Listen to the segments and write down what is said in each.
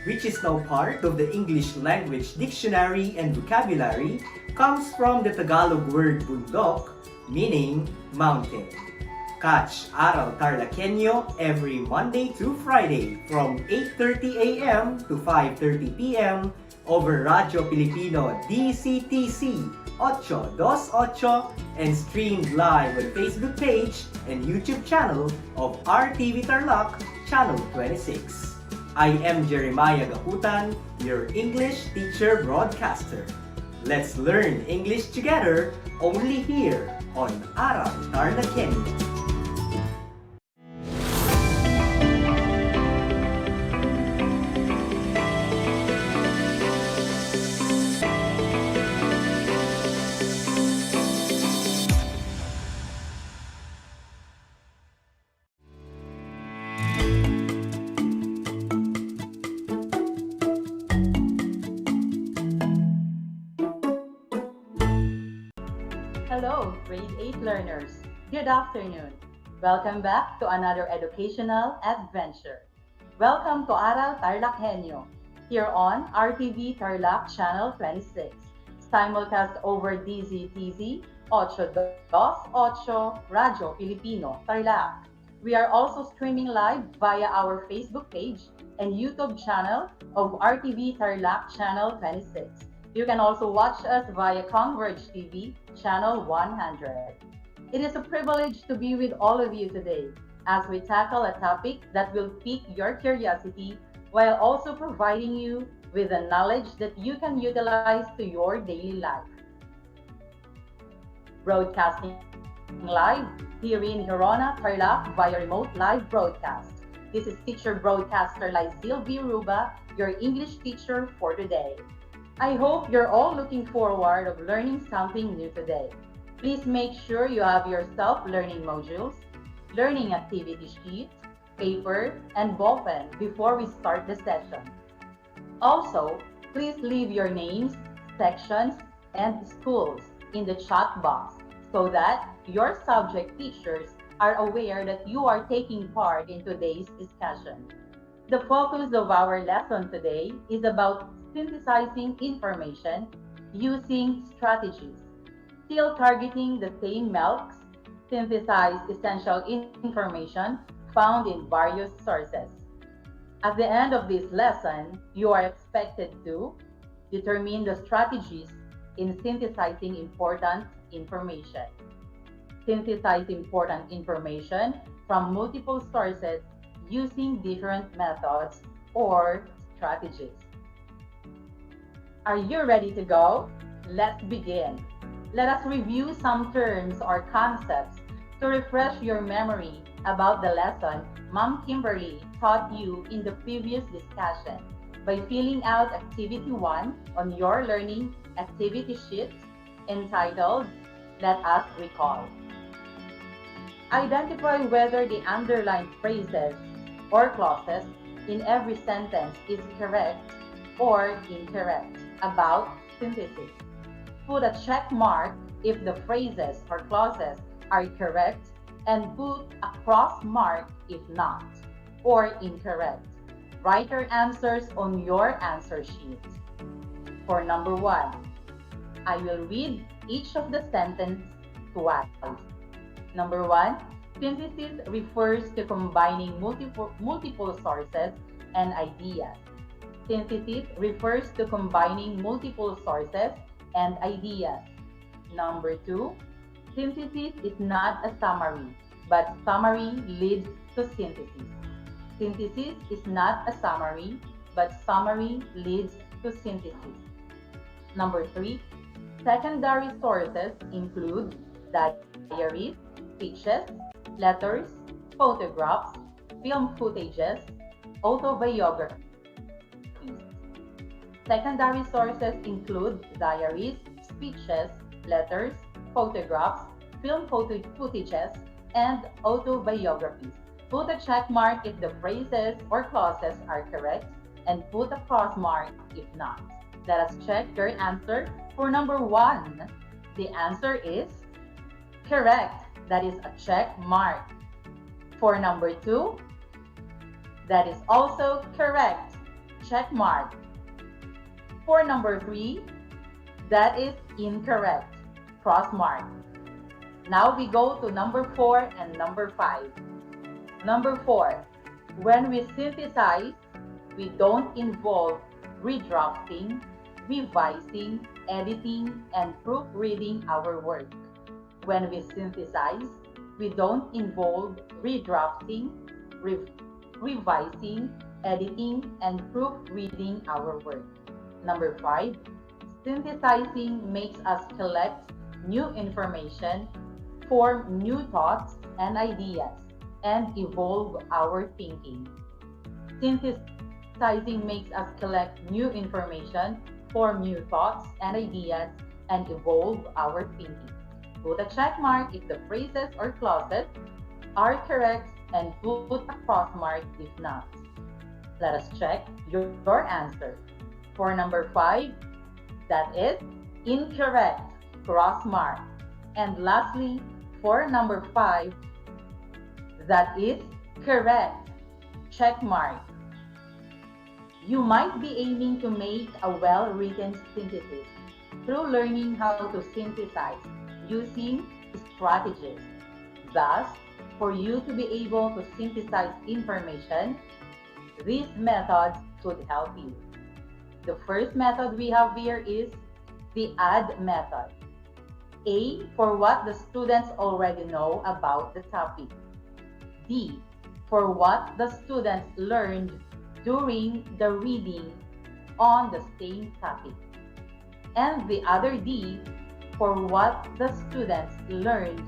which is now part of the English Language Dictionary and Vocabulary, comes from the Tagalog word bundok, meaning mountain. Catch Aral TarlakHenyo every Monday to Friday from 8:30 a.m. to 5:30 p.m. over Radyo Pilipino DCTC 828 and streamed live on Facebook page and YouTube channel of RTV Tarlac, Channel 26. I am Jeremiah Gahutan, your English teacher broadcaster. Let's learn English together only here on Aral TarlakHenyo. Hello, grade 8 learners. Good afternoon. Welcome back to another educational adventure. Welcome to Aral TarlakHenyo, here on RTV Tarlac Channel 26, simulcast over DZTZ 828 Radyo Pilipino Tarlac. We are also streaming live via our Facebook page and YouTube channel of RTV Tarlac Channel 26. You can also watch us via Converge TV, Channel 100. It is a privilege to be with all of you today as we tackle a topic that will pique your curiosity while also providing you with the knowledge that you can utilize to your daily life. Broadcasting live here in Hirona, Tarlac via remote live broadcast. This is teacher broadcaster Lizelle V. Ruba, your English teacher for today. I hope you're all looking forward of learning something new today. Please make sure you have your self-learning modules, learning activity sheet, paper, and ballpen before we start the session. Also, please leave your names, sections, and schools in the chat box so that your subject teachers are aware that you are taking part in today's discussion. The focus of our lesson today is about synthesizing information using strategies, still targeting the same MELCs, synthesize essential information found in various sources. At the end of this lesson, you are expected to determine the strategies in synthesizing important information, synthesize important information from multiple sources using different methods or strategies. Are you ready to go? Let's begin. Let us review some terms or concepts to refresh your memory about the lesson Ma'am Kimberly taught you in the previous discussion by filling out Activity 1 on your learning activity sheet entitled Let Us Recall. Identify whether the underlined phrases or clauses in every sentence is correct or incorrect about synthesis. Put a check mark if the phrases or clauses are correct and put a cross mark if not, or incorrect. Write your answers on your answer sheet. For number 1, I will read each of the sentences twice. Number 1, synthesis refers to combining multiple sources and ideas. Synthesis refers to combining multiple sources and ideas. Number 2, synthesis is not a summary, but summary leads to synthesis. Synthesis is not a summary, but summary leads to synthesis. Number 3, secondary sources include diaries, speeches, letters, photographs, film footages, autobiographies. Secondary sources include diaries, speeches, letters, photographs, film footages, and autobiographies. Put a check mark if the phrases or clauses are correct, and put a cross mark if not. Let us check your answer. For number 1, the answer is correct. That is a check mark. For number 2, that is also correct. check mark. For number 3, that is incorrect. Cross mark. Now we go to number 4 and number 5. Number 4, when we synthesize, we don't involve redrafting, revising, editing, and proofreading our work. When we synthesize, we don't involve redrafting, revising, editing, and proofreading our work. Number 5, synthesizing makes us collect new information, form new thoughts and ideas, and evolve our thinking. Synthesizing makes us collect new information, form new thoughts and ideas, and evolve our thinking. Put a check mark if the phrases or clauses are correct and put a cross mark if not. Let us check your answer. For number 5, that is incorrect, cross mark. And lastly, for number 5, that is correct, check mark. You might be aiming to make a well-written synthesis through learning how to synthesize using strategies. Thus, for you to be able to synthesize information, these methods should help you. The first method we have here is the add method. A, for what the students already know about the topic. D, for what the students learned during the reading on the same topic. And the other D, for what the students learned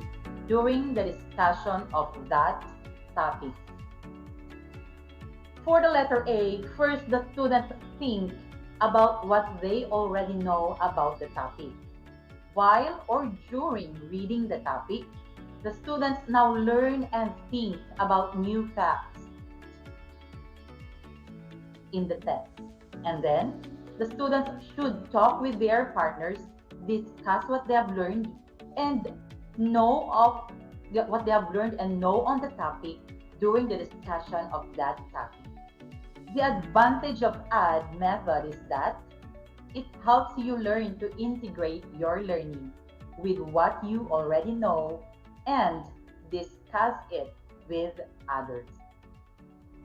during the discussion of that topic. For the letter A, first the students think about what they already know about the topic. While or during reading the topic, the students now learn and think about new facts in the text. And then, the students should talk with their partners, discuss what they have learned, and know what they have learned and know on the topic during the discussion of that topic. The advantage of add method is that it helps you learn to integrate your learning with what you already know and discuss it with others.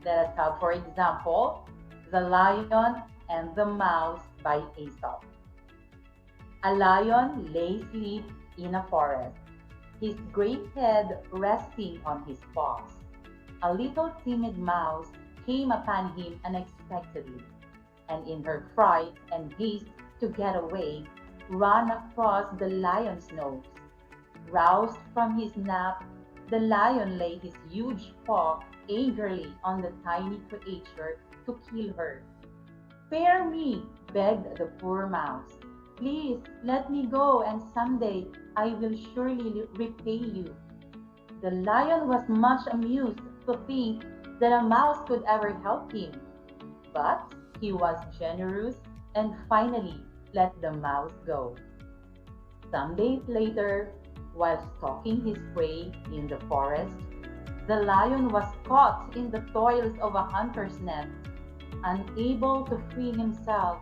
Let us have, for example, The Lion and the Mouse by Aesop. A lion lay asleep in a forest, his great head resting on his paws. A little timid mouse came upon him unexpectedly, and in her fright and haste to get away, ran across the lion's nose. Roused from his nap, the lion laid his huge paw angrily on the tiny creature to kill her. "Spare me," begged the poor mouse. "Please let me go, and someday I will surely repay you." The lion was much amused to think that a mouse could ever help him, but he was generous and finally let the mouse go. Some days later, while stalking his prey in the forest, the lion was caught in the toils of a hunter's net. Unable to free himself,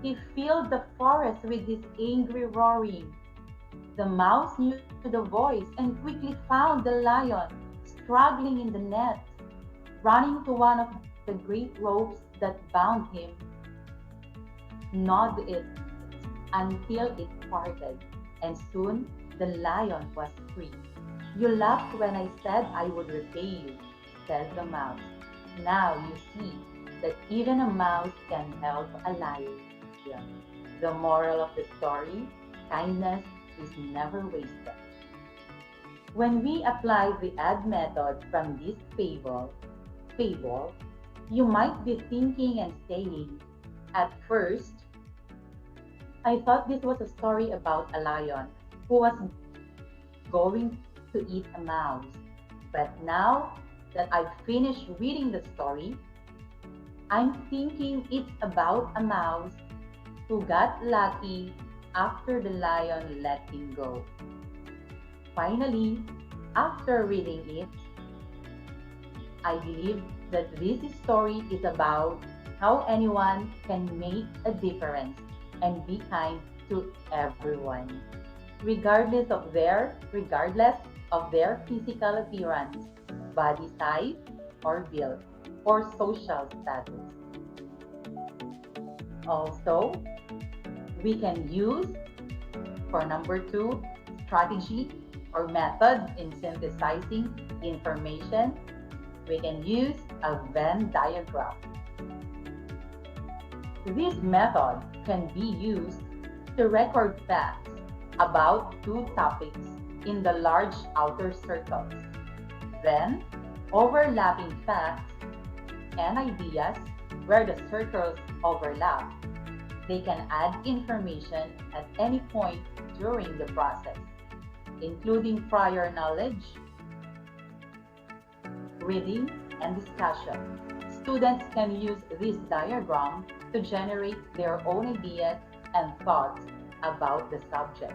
he filled the forest with his angry roaring. The mouse knew the voice and quickly found the lion struggling in the net. Running to one of the great ropes that bound him, gnawed it until it parted, and soon the lion was free. "You laughed when I said I would repay you," said the mouse. "Now you see that even a mouse can help a lion." The moral of the story: kindness is never wasted. When we apply the add method from this fable, you might be thinking and saying, "At first, I thought this was a story about a lion who was going to eat a mouse. But now that I've finished reading the story, I'm thinking it's about a mouse who got lucky after the lion let him go." Finally, after reading it, I believe that this story is about how anyone can make a difference and be kind to everyone, regardless of their physical appearance, body size or build, or social status. Also, we can use, for number two, strategy or method in synthesizing information. We can use a Venn diagram. This method can be used to record facts about two topics in the large outer circles. Then, overlapping facts and ideas where the circles overlap. They can add information at any point during the process, including prior knowledge, reading, and discussion. Students can use this diagram to generate their own ideas and thoughts about the subject.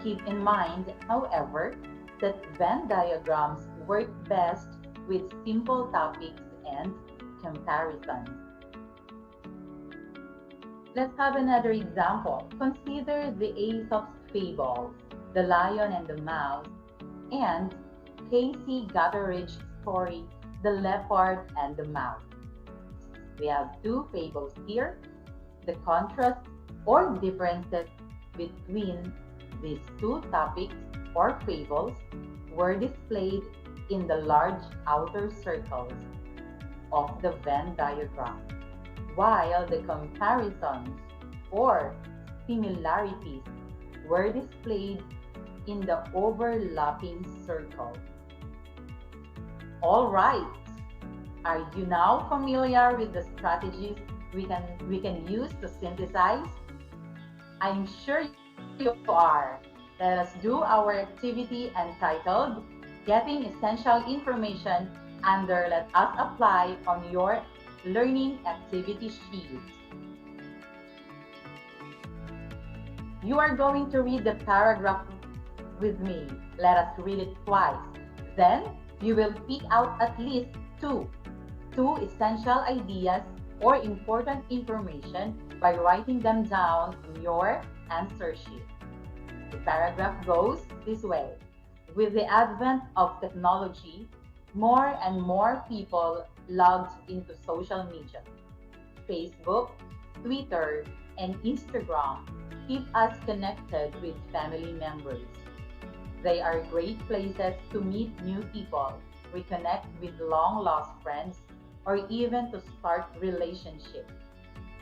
Keep in mind, however, that Venn diagrams work best with simple topics and comparisons. Let's have another example. Consider the Aesop's Fables, The Lion and the Mouse, and Casey Gutteridge's story, The Leopard and the Mouse. We have two fables here. The contrast or differences between these two topics or fables were displayed in the large outer circles of the Venn diagram, while the comparisons or similarities were displayed in the overlapping circles. All right, are you now familiar with the strategies we can use to synthesize? I'm sure you are. Let us do our activity entitled Getting Essential Information under Let Us Apply on your learning activity sheet. You are going to read the paragraph with me. Let us read it twice. Then you will pick out at least two essential ideas or important information by writing them down on your answer sheet. The paragraph goes this way. With the advent of technology, more and more people logged into social media. Facebook, Twitter, and Instagram keep us connected with family members. They are great places to meet new people, reconnect with long-lost friends, or even to start relationships.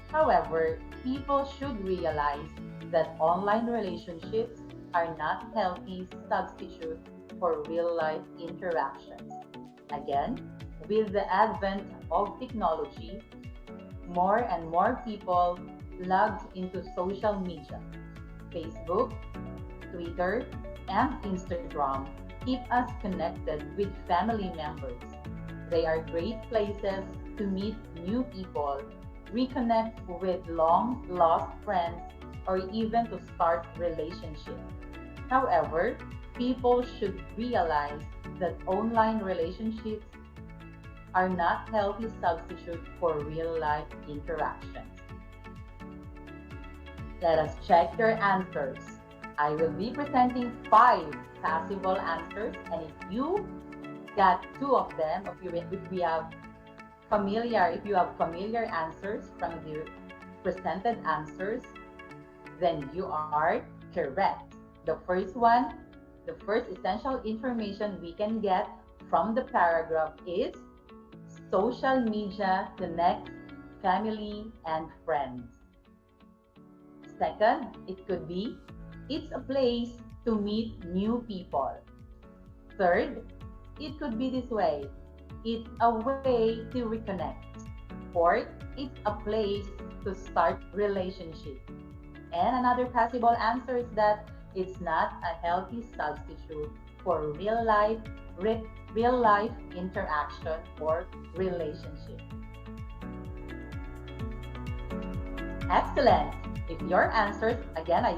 However, people should realize that online relationships are not healthy substitutes for real-life interactions. Again, with the advent of technology, more and more people logged into social media. Facebook, Twitter, and Instagram keep us connected with family members. They are great places to meet new people, reconnect with long-lost friends, or even to start relationships. However, people should realize that online relationships are not healthy substitutes for real-life interactions. Let us check your answers. I will be presenting 5 possible answers, and if you got 2 of them, if you have familiar answers from the presented answers, then you are correct. The first one, the first essential information we can get from the paragraph is social media connects family and friends. Second, it could be it's a place to meet new people. Third, it could be this way. It's a way to reconnect. Fourth, it's a place to start relationship. And another possible answer is that it's not a healthy substitute for real life interaction or relationship. Excellent! If your answers, again I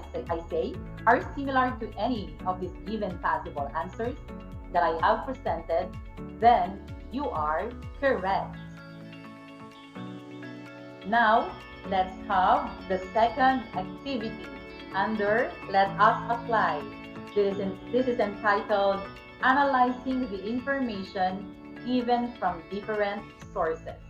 say, are similar to any of these given possible answers that I have presented, then you are correct. Now, let's have the second activity under Let Us Apply. This is entitled Analyzing the Information Given from Different Sources.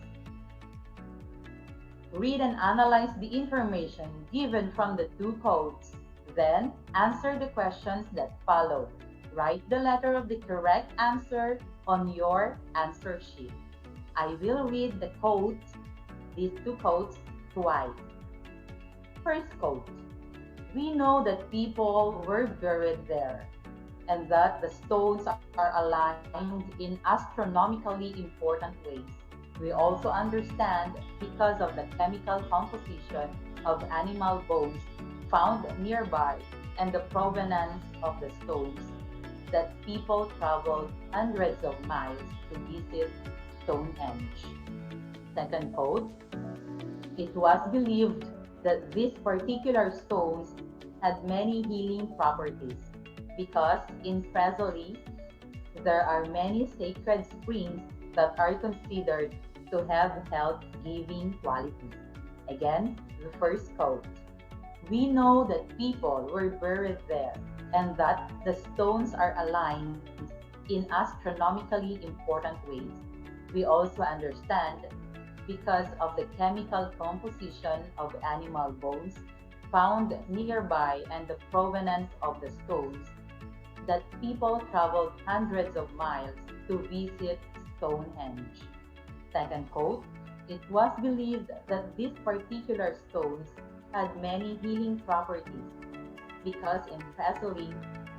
Read and analyze the information given from the two codes. Then, answer the questions that follow. Write the letter of the correct answer on your answer sheet. I will read the codes, these two codes, twice. First quote. We know that people were buried there and that the stones are aligned in astronomically important ways. We also understand, because of the chemical composition of animal bones found nearby and the provenance of the stones, that people traveled hundreds of miles to visit Stonehenge. Second quote, it was believed that these particular stones had many healing properties because in Thessaly there are many sacred springs that are considered to have health-giving qualities. Again, the first quote. We know that people were buried there and that the stones are aligned in astronomically important ways. We also understand, because of the chemical composition of animal bones found nearby and the provenance of the stones, that people traveled hundreds of miles to visit Stonehenge. Second quote, it was believed that these particular stones had many healing properties because in Thessaly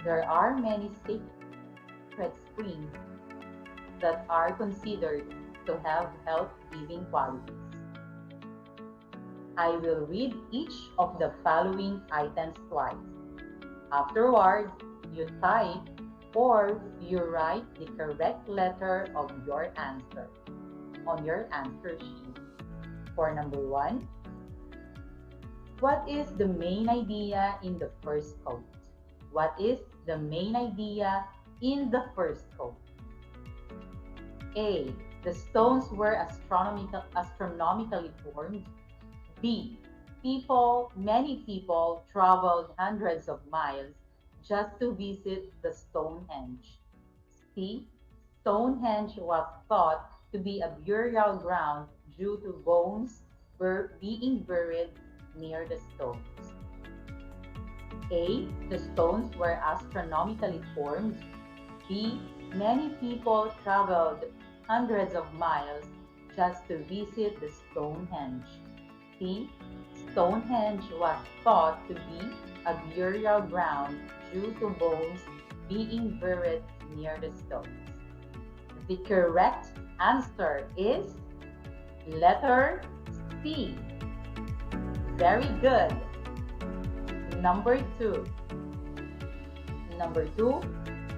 there are many sacred springs that are considered to have health-giving qualities. I will read each of the following items twice. Afterwards, you type or you write the correct letter of your answer on your answer sheet. For number 1, what is the main idea in the first quote? What is the main idea in the first quote? A. The stones were astronomically formed. B. Many people traveled hundreds of miles just to visit the Stonehenge. C. Stonehenge was thought to be a burial ground due to bones being buried near the stones. A. The stones were astronomically formed. B. Many people traveled hundreds of miles just to visit the Stonehenge. C. Stonehenge was thought to be a burial ground due to bones being buried near the stones. The correct answer is letter C. Very good. Number 2.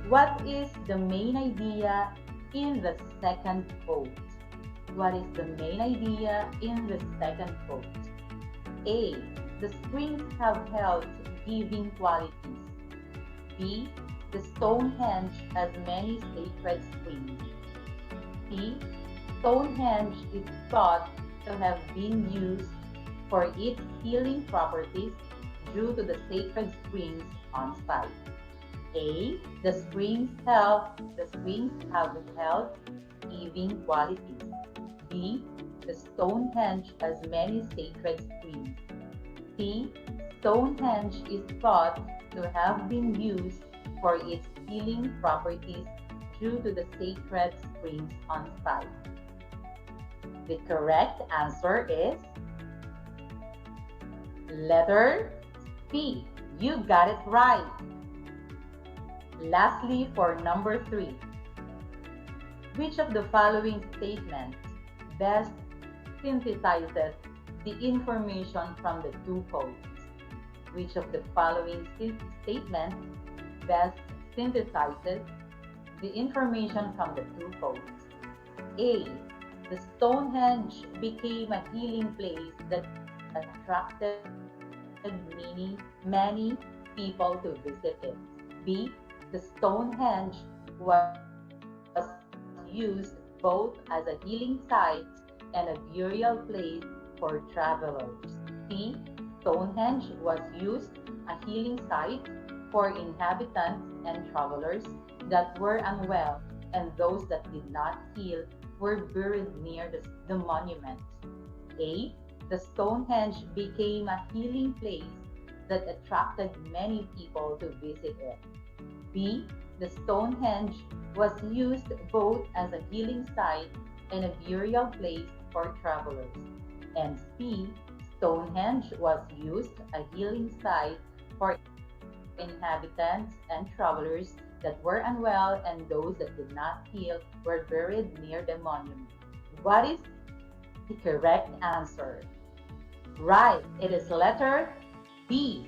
What is the main idea in the second quote? What is the main idea in the second quote? A. The springs have health-giving qualities. B. The Stonehenge has many sacred springs. C. Stonehenge is thought to have been used for its healing properties due to the sacred springs on site. A. The springs have health-giving qualities. B. The Stonehenge has many sacred springs. C. Stonehenge is thought to have been used for its healing properties due to the sacred springs on site. The correct answer is letter C. You got it right. Lastly, for number 3, which of the following statements best synthesizes the information from the two quotes? Which of the following statements best synthesizes the information from the two quotes? A. The Stonehenge became a healing place that attracted many people to visit it. B. The Stonehenge was used both as a healing site and a burial place for travelers. C. Stonehenge was used a healing site for inhabitants and travelers that were unwell, and those that did not heal were buried near the monument. A. The Stonehenge became a healing place that attracted many people to visit it. B. The Stonehenge was used both as a healing site and a burial place for travelers. And C. Stonehenge was used a healing site for inhabitants and travelers that were unwell, and those that did not heal were buried near the monument. What is the correct answer? Right, it is letter B.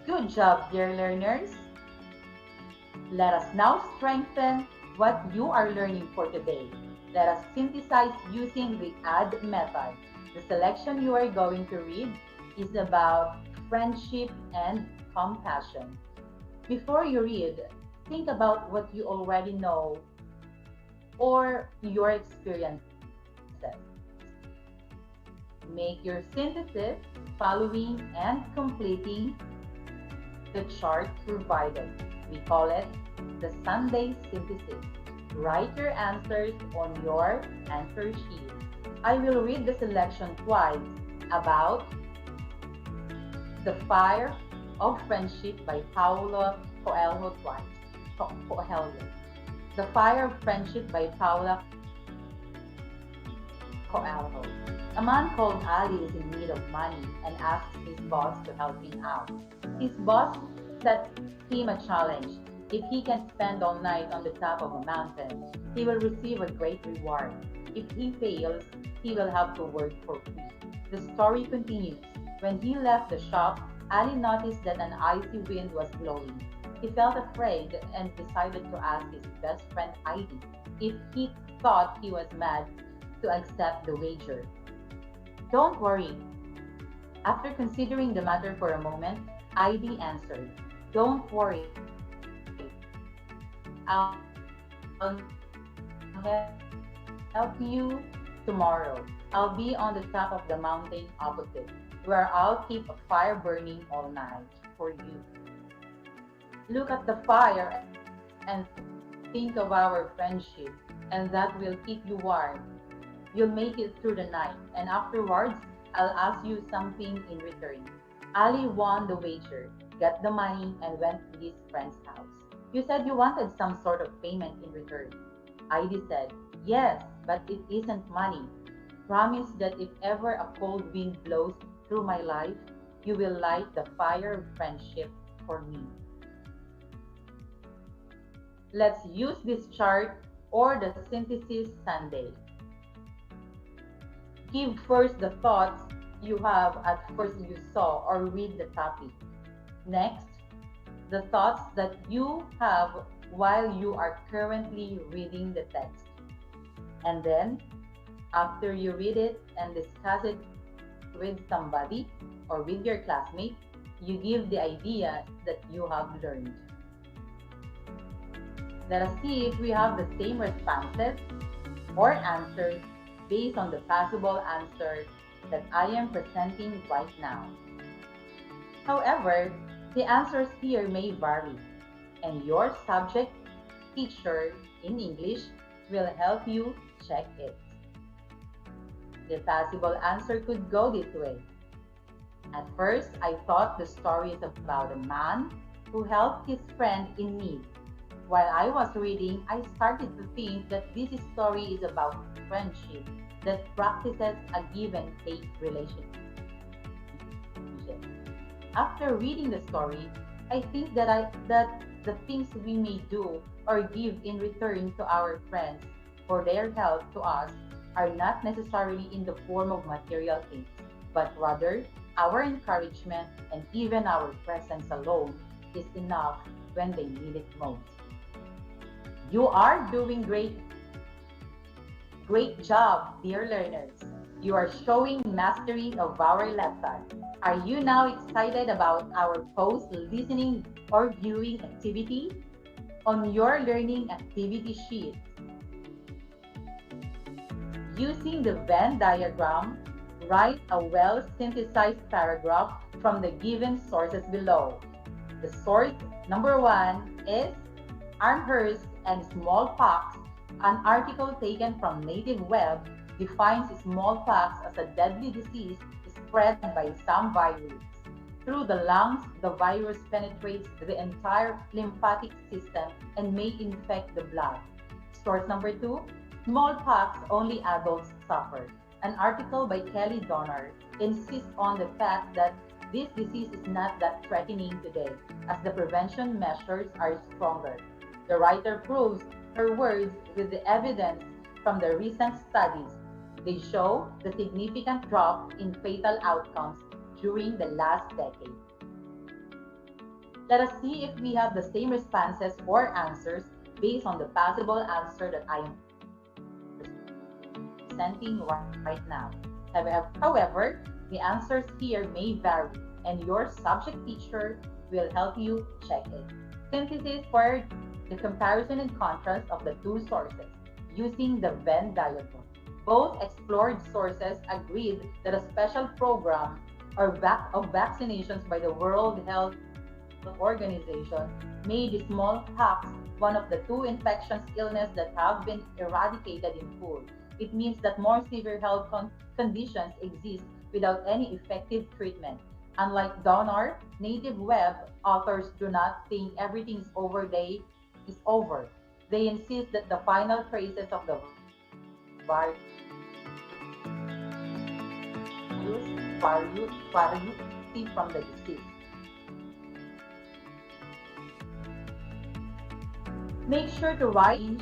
Good job, dear learners. Let us now strengthen what you are learning for today. Let us synthesize using the add method. The selection you are going to read is about friendship and compassion. Before you read, think about what you already know or your experiences. Make your synthesis following and completing the chart provided. We call it the Sunday synthesis. Write your answers on your answer sheet. I will read the selection twice about The Fire of Friendship by Paulo Coelho twice. Coelho. The Fire of Friendship by Paulo Coelho. A man called Ali is in need of money and asks his boss to help him out. His boss sets him a challenge. If he can spend all night on the top of a mountain, he will receive a great reward. If he fails, he will have to work for free. The story continues. When he left the shop, Ali noticed that an icy wind was blowing. He felt afraid and decided to ask his best friend Heidi if he thought he was mad to accept the wager. Don't worry. After considering the matter for a moment, Heidi answered, "Don't worry. I'll help you tomorrow. I'll be on the top of the mountain opposite, where I'll keep a fire burning all night for you. Look at the fire and think of our friendship, and that will keep you warm. You'll make it through the night, and afterwards, I'll ask you something in return." Ali won the wager, got the money, and went to his friend's house. "You said you wanted some sort of payment in return." Heidi said, "Yes, but it isn't money. Promise that if ever a cold wind blows through my life, you will light the fire of friendship for me." Let's use this chart or the synthesis Sunday. Give first the thoughts you have at first you saw or read the topic. Next, the thoughts that you have while you are currently reading the text. And then, after you read it and discuss it with somebody or with your classmate, you give the idea that you have learned. Let us see if we have the same responses or answers based on the possible answers that I am presenting right now. However, the answers here may vary, and your subject teacher in English will help you check it. The possible answer could go this way. At first, I thought the story is about a man who helped his friend in need. While I was reading, I started to think that this story is about friendship that practices a give and take relationship. After reading the story, I think that the things we may do or give in return to our friends for their help to us are not necessarily in the form of material things, but rather our encouragement and even our presence alone is enough when they need it most. You are doing great job, dear learners. You are showing mastery of our lesson. Are you now excited about our post-listening or viewing activity? On your learning activity sheet, using the Venn diagram, Write a well-synthesized paragraph from the given sources below. The source number 1 is Amherst and smallpox. An article taken from Native Web defines smallpox as a deadly disease spread by some virus. Through the lungs, the virus penetrates the entire lymphatic system and may infect the blood. Source number 2, smallpox, only adults suffer. An article by Kelly Donner insists on the fact that this disease is not that threatening today, as the prevention measures are stronger. The writer proves her words with the evidence from the recent studies. They show the significant drop in fatal outcomes during the last decade. Let us see if we have the same responses or answers based on the possible answer that I am presenting right now. However, the answers here may vary, and your subject teacher will help you check it. Synthesis for the comparison and contrast of the two sources using the Venn diagram. Both explored sources agreed that a special program of vaccinations by the World Health Organization made smallpox one of the two infectious illnesses that have been eradicated in full. It means that more severe health conditions exist without any effective treatment. Unlike Donner, Native Web authors do not think everything is over. They insist that the final traces of the virus from the disease. Make sure to write a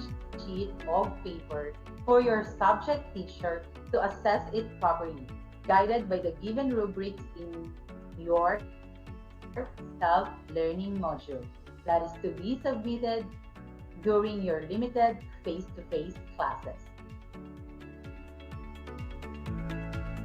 sheet of paper for your subject teacher to assess it properly, guided by the given rubrics in your self-learning module that is to be submitted during your limited face-to-face classes.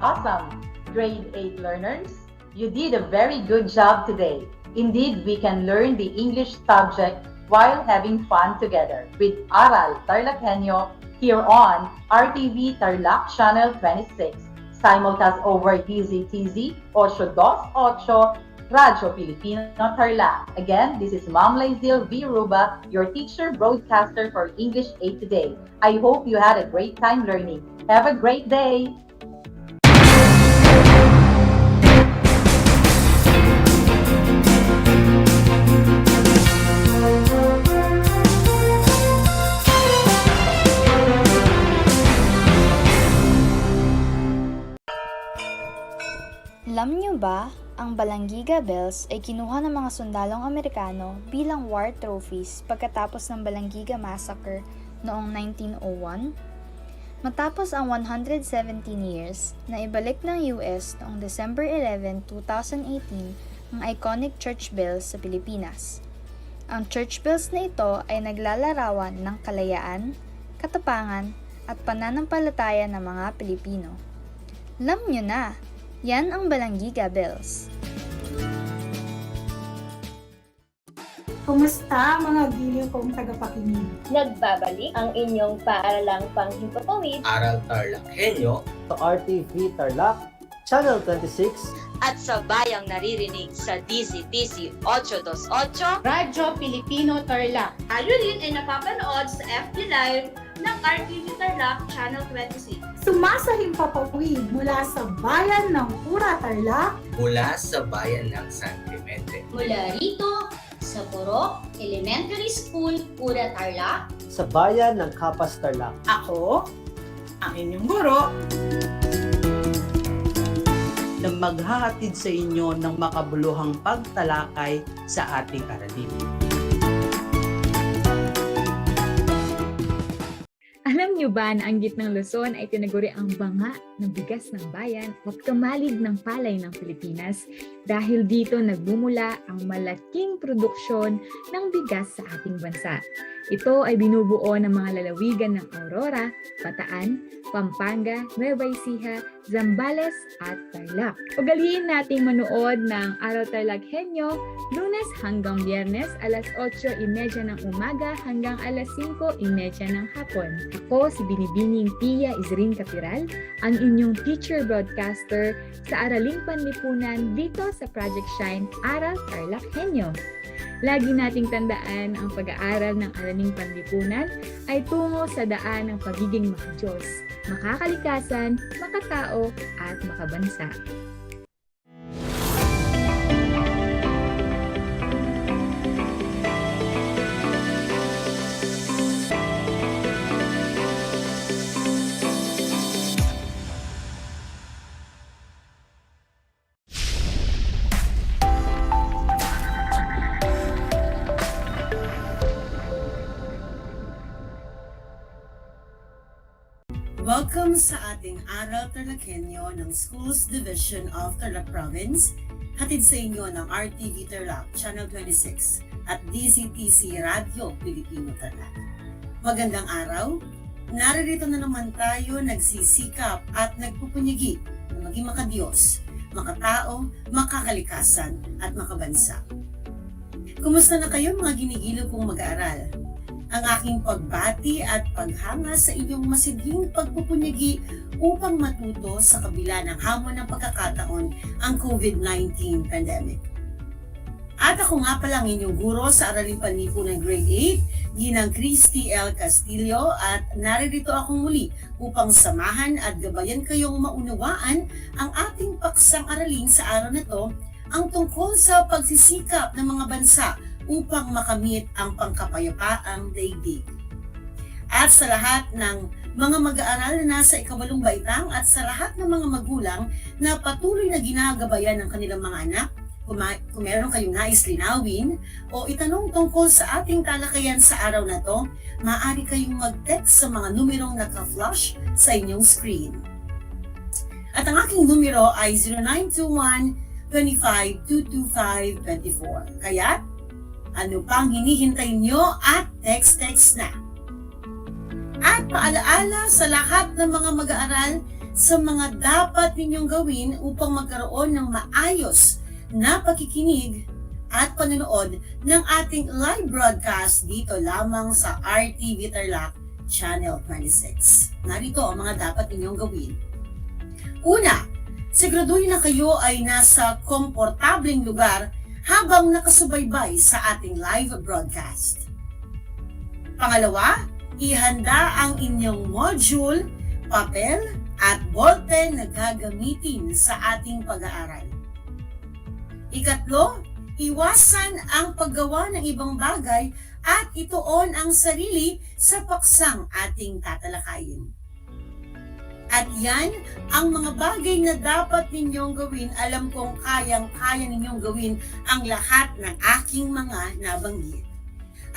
Awesome! Grade 8 learners, you did a very good job today. Indeed, we can learn the English subject while having fun together with Aral TarlakHenyo here on RTV Tarlac Channel 26, simulcast over DZTZ 828 Radyo Pilipino Tarlac. Again, this is Ma'am Laizil V. Ruba, your teacher broadcaster for English 8 today. I hope you had a great time learning. Have a great day! Alam niyo ba, ang Balanggiga Bells ay kinuha ng mga sundalong Amerikano bilang war trophies pagkatapos ng Balanggiga Massacre noong 1901? Matapos ang 117 years, na ibalik ng US noong December 11, 2018 ang iconic church bells sa Pilipinas. Ang church bells na ito ay naglalarawan ng kalayaan, katapangan at pananampalataya ng mga Pilipino. Alam niyo na! Yan ang Balanggiga Bells. Kumusta mga giliw kong tagapakinig? Nagbabalik ang inyong paaralang panghimpapawid Aral TarlakHenyo Sa RTV Tarlac, Channel 26, at sa bayang naririnig sa DZTZ 828 Radyo Pilipino Tarlac. Tayo rin ay napapanood sa FB Live ng RTV Tarlac Channel 26. Sumasahim papawid mula sa bayan ng Pura Tarlac, mula sa bayan ng San Clemente. Mula rito sa Purok Elementary School, Pura Tarlac. sa bayan ng Kapas Tarlac. Ako, ang inyong guro, na maghahatid sa inyo ng makabuluhang pagtalakay sa ating aralin. Alam niyo ba na ang gitnang Luzon ay tinaguri ang banga ng bigas ng bayan at kamalig ng palay ng Pilipinas dahil dito nagbumula ang malaking produksyon ng bigas sa ating bansa. Ito ay binubuo ng mga lalawigan ng Aurora, Bataan, Pampanga, Nueva Ecija, Zambales at Tarlac. Ugaliin nating manood ng Aral TarlakHenyo Lunes hanggang Biyernes alas 8:30 ng umaga hanggang alas 5:30 ng hapon. Ako si Binibining Pia Isrin Capiral, ang inyong teacher broadcaster sa Araling Panlipunan dito sa Project Shine Aral TarlakHenyo. Lagi nating tandaan ang pag-aaral ng Araling Panlipunan ay tungo sa daan ng pagiging makadiyos, makakalikasan, makatao, at makabansa. Welcome sa ating Aral TarlakHenyo ng Schools Division of Tarlac Province, hatid sa inyo ng RTV Tarlac, Channel 26 at DZTC Radio Pilipino Tarlac. Magandang araw! Naririto na naman tayo nagsisikap at nagpupunyagi na maging makadiyos, makatao, makakalikasan at makabansa. Kumusta na kayo mga ginigilo kong mag-aaral? Ang aking pagbati at paghanga sa inyong masidhing pagpupunyagi upang matuto sa kabila ng hamon ng pagkakataon ang COVID-19 pandemic. At ako nga pala ang inyong guro sa Araling Panlipunan Grade 8, Ginang Christy L. Castillo, at naririto akong muli upang samahan at gabayan kayong maunawaan ang ating paksang aralin sa araw na ito, ang tungkol sa pagsisikap ng mga bansa upang makamit ang pangkapayapaang daigdig. At sa lahat ng mga mag-aaral na nasa ikawalong baitang at sa lahat ng mga magulang na patuloy na ginagabayan ng kanilang mga anak, kung meron kayong nais linawin o itanong tungkol sa ating talakayan sa araw na to, maaari kayong mag-text sa mga numerong naka-flash sa inyong screen. At ang aking numero ay 0921-25-225-24. Kaya, ano pang hinihintay nyo at text na. At paalaala sa lahat ng mga mag-aaral sa mga dapat ninyong gawin upang magkaroon ng maayos na pakikinig at panonood ng ating live broadcast dito lamang sa RTV Tarlac Channel 26. Narito ang mga dapat ninyong gawin. Una, siguraduhin na kayo ay nasa komportableng lugar habang nakasubaybay sa ating live broadcast. Pangalawa, ihanda ang inyong module, papel at ballpen na gagamitin sa ating pag-aaral. Ikatlo, iwasan ang paggawa ng ibang bagay at ituon ang sarili sa paksang ating tatalakayin. At yan ang mga bagay na dapat ninyong gawin. Alam kong kayang-kaya ninyong gawin ang lahat ng aking mga nabanggit.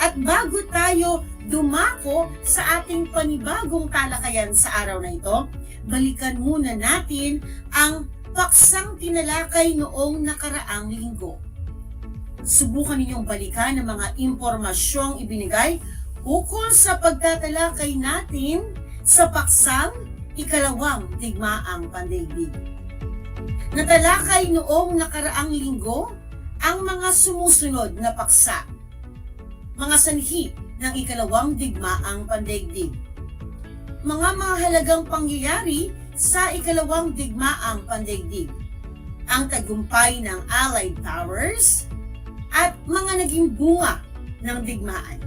At bago tayo dumako sa ating panibagong talakayan sa araw na ito, balikan muna natin ang paksang tinalakay noong nakaraang linggo. Subukan ninyong balikan ang mga impormasyong ibinigay ukol sa pagtatalakay natin sa paksang ikalawang digmaang pandaigdig. Natalakay noong nakaraang linggo ang mga sumusunod na paksa. Mga sanhi ng ikalawang digmaang pandaigdig. Mga mahalagang pangyayari sa ikalawang digmaang pandaigdig. Ang tagumpay ng Allied Powers at mga naging bunga ng digmaan.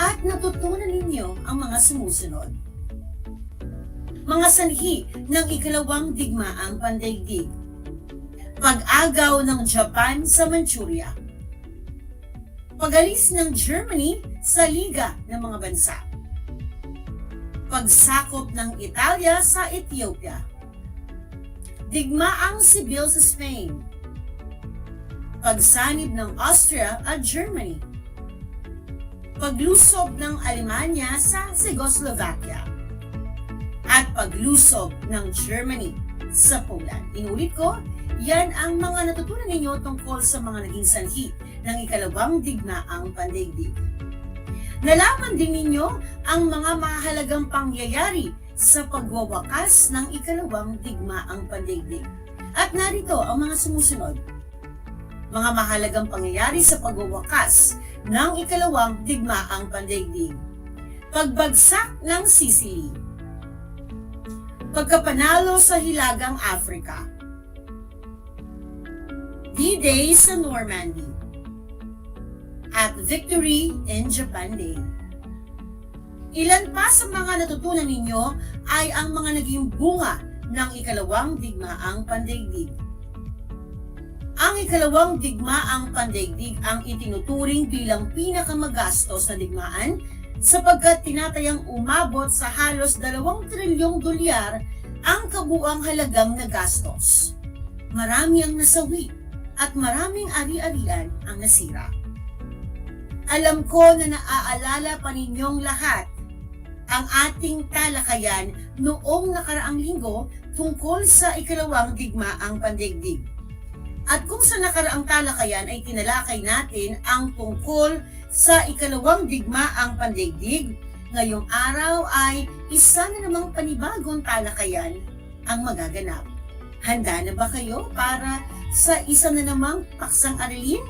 At natutunan ninyo ang mga sumusunod. Mga sanhi ng ikalawang digmaang pandaigdig. Pag-agaw ng Japan sa Manchuria. Pag-alis ng Germany sa Liga ng mga Bansa. Pagsakop ng Italia sa Ethiopia. Digmaang sibil sa Spain. Pagsanib ng Austria at Germany. Paglusob ng Alemanya sa Czechoslovakia. At paglusob ng Germany sa Poland. Inulit ko, yan ang mga natutunan ninyo tungkol sa mga naging sanhi ng ikalawang digmaang pandaigdig. Nalaman din ninyo ang mga mahalagang pangyayari sa pagwawakas ng ikalawang digmaang pandaigdig. At narito ang mga sumusunod. Mga mahalagang pangyayari sa pagwawakas ng ikalawang digmaang pandaigdig. Pagbagsak ng Sicily. pagkapanalo sa Hilagang Africa, D-Day sa Normandy, at Victory in Japan Day. Ilan pa sa mga natutunan ninyo ay ang mga naging bunga ng ikalawang digmaang pandaigdig. Ang ikalawang digmaang pandaigdig ang itinuturing bilang pinakamagastos na digmaan sapagkat tinatayang umabot sa halos 2 trilyong dolyar ang kabuang halagang nagastos. Marami ang nasawi at maraming ari-arian ang nasira. Alam ko na naaalala pa ninyong lahat ang ating talakayan noong nakaraang linggo tungkol sa ikalawang digmaang pandaigdig. At kung sa nakaraang talakayan ay tinalakay natin ang tungkol sa ikalawang digmaang pandaigdig, ngayong araw ay isa na namang panibagong talakayan ang magaganap. Handa na ba kayo para sa isa na namang paksang aralin?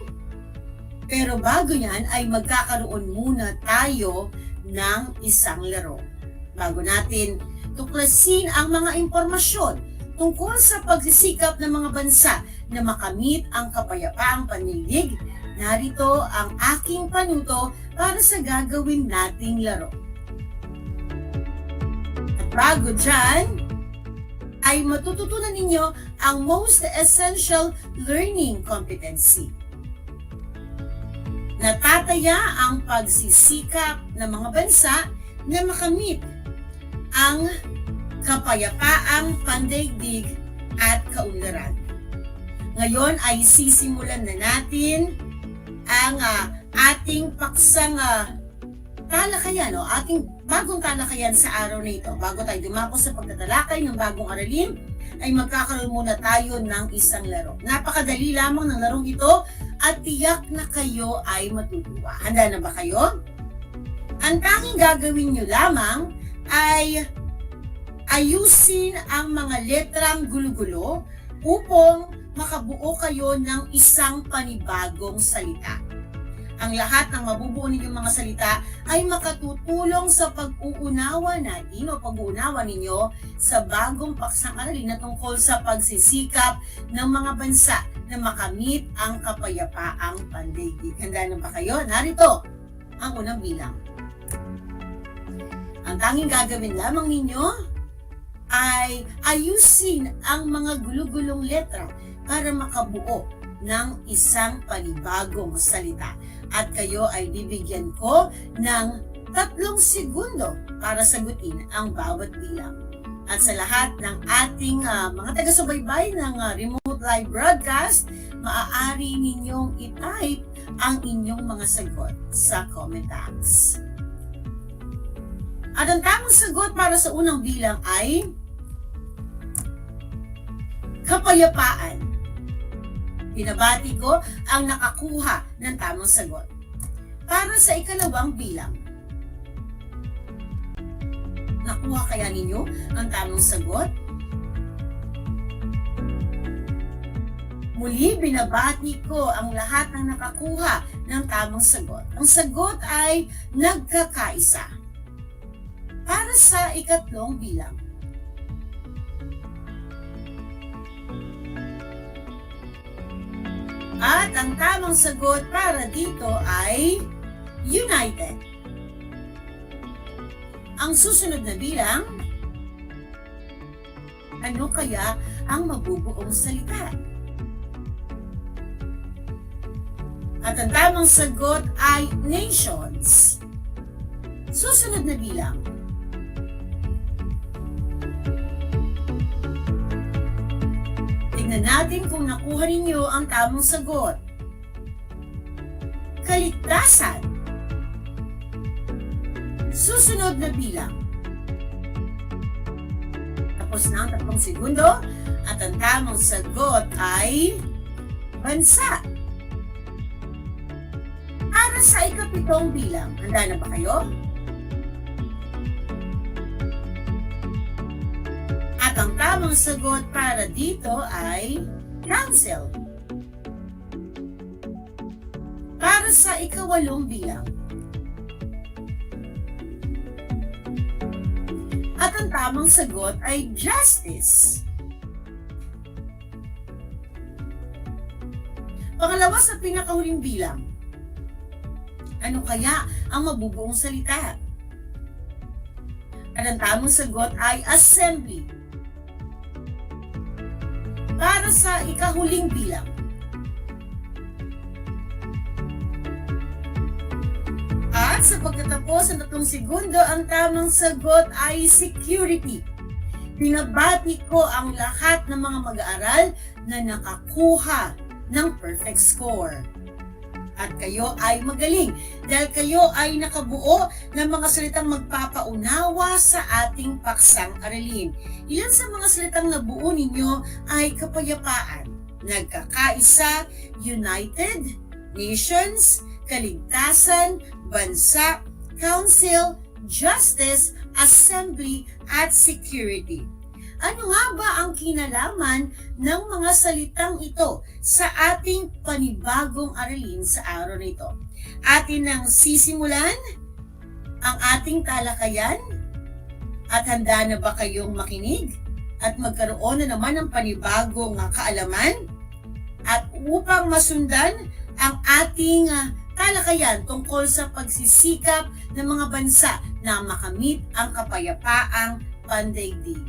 Pero bago yan ay magkakaroon muna tayo ng isang laro. Bago natin tuklasin ang mga impormasyon tungkol sa pagsisikap ng mga bansa na makamit ang kapayapaang pandaigdig, narito ang aking panuto para sa gagawin nating laro. At bago dyan, ay matututunan ninyo ang Most Essential Learning Competency. Natataya ang pagsisikap ng mga bansa na makamit ang kapayapaang pandaigdig at kaunlaran. Ngayon ay sisimulan na natin ang ating paksang talakayan o ating bagong talakayan sa araw na ito. Bago tayo dumako sa pagtatalakay ng bagong aralin, ay magkakaroon muna tayo ng isang laro. Napakadali lamang ng larong ito at tiyak na kayo ay matutuwa. Handa na ba kayo? Ang tanging gagawin nyo lamang ay ayusin ang mga letrang gulo-gulo upang makabuo kayo ng isang panibagong salita. Ang lahat ng mabubuo ninyong mga salita ay makatutulong sa pag-uunawa natin o pag-uunawa ninyo sa bagong paksang aralin na tungkol sa pagsisikap ng mga bansa na makamit ang kapayapaang pandaigdig. Handa na ba kayo? Narito ang unang bilang. Ang tanging gagawin lamang ninyo ay ayusin ang mga gulugulong letra para makabuo ng isang panibagong salita. At kayo ay bibigyan ko ng 3 segundo para sagutin ang bawat bilang. At sa lahat ng ating mga taga-subaybay ng remote live broadcast, maaari ninyong i-type ang inyong mga sagot sa comment box. At ang tamang sagot para sa unang bilang ay kapayapaan. Pinabati ko ang nakakuha ng tamang sagot. Para sa ikalawang bilang, nakuha kaya ninyo ang tamang sagot? Muli, binabati ko ang lahat ng nakakuha ng tamang sagot. Ang sagot ay nagkakaisa. Para sa ikatlong bilang, at ang tamang sagot para dito ay united. Ang susunod na bilang, ano kaya ang mabubuong salita? At ang tamang sagot ay nations. Susunod na bilang, tingnan natin kung nakuha ninyo ang tamang sagot. Kaligtasan. Susunod na bilang. Tapos na ang 3 segundo at ang tamang sagot ay bansa. Para sa ikapitong bilang, handa na ba kayo? At ang tamang sagot para dito ay council. Para sa ikawalong bilang. At At ang tamang sagot ay justice. Pangalawa sa pinakahuling bilang. Ano kaya ang mabubuong salita? At ang tamang sagot ay assembly. Para sa ikahuling bilang. At sa pagkatapos ng 3 segundo, ang tamang sagot ay security. Binabati ko ang lahat ng mga mag-aaral na nakakuha ng perfect score. At kayo ay magaling dahil kayo ay nakabuo ng mga salitang magpapaunawa sa ating paksang aralin. Ilan sa mga salitang nabuo ninyo ay kapayapaan, nagkakaisa, united, nations, kaligtasan, bansa, council, justice, assembly, at security. Ano nga ba ang kinalaman ng mga salitang ito sa ating panibagong aralin sa araw na ito? Atin nang sisimulan ang ating talakayan? At handa na ba kayong makinig? At magkaroon na naman ng panibagong kaalaman? At upang masundan ang ating talakayan tungkol sa pagsisikap ng mga bansa na makamit ang kapayapaang pandaigdig.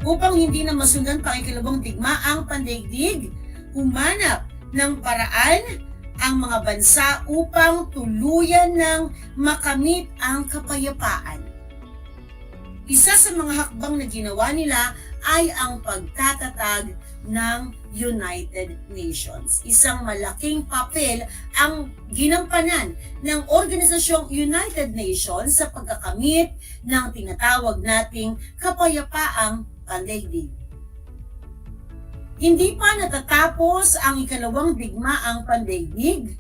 Upang hindi na masundan pang ikalawang digmaang pandaigdig, humanap ng paraan ang mga bansa upang tuluyan ng makamit ang kapayapaan. Isa sa mga hakbang na ginawa nila ay ang pagtatatag ng United Nations. Isang malaking papel ang ginampanan ng Organisasyong United Nations sa pagkakamit ng tinatawag nating kapayapaang pandaigdig. Hindi pa natatapos ang ikalawang digmaang pandaigdig,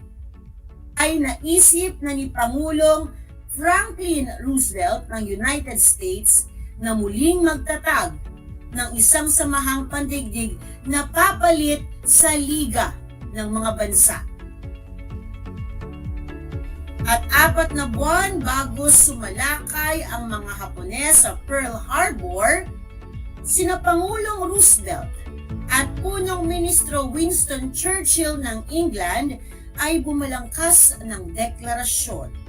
ay naisip na ni Pangulong Franklin Roosevelt ng United States na muling magtatag ng isang samahang pandaigdig na papalit sa Liga ng mga Bansa. At 4 na buwan bago sumalakay ang mga Hapones sa Pearl Harbor, sina Pangulong Roosevelt at punong ministro Winston Churchill ng England ay bumalangkas ng deklarasyon.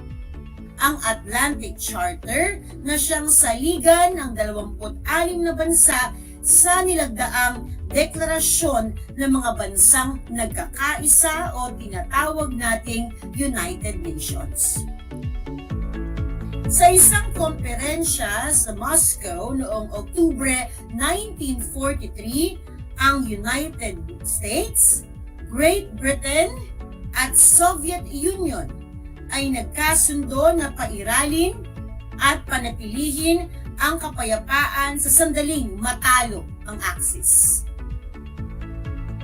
Ang Atlantic Charter na siyang saligan ng 26 na bansa sa nilagdaang deklarasyon ng mga bansang nagkakaisa o tinatawag nating United Nations. Sa isang komperensya sa Moscow noong Oktubre 1943, ang United States, Great Britain at Soviet Union ay nagkasundo na pairalin at panatilihin ang kapayapaan sa sandaling matalo ang Axis.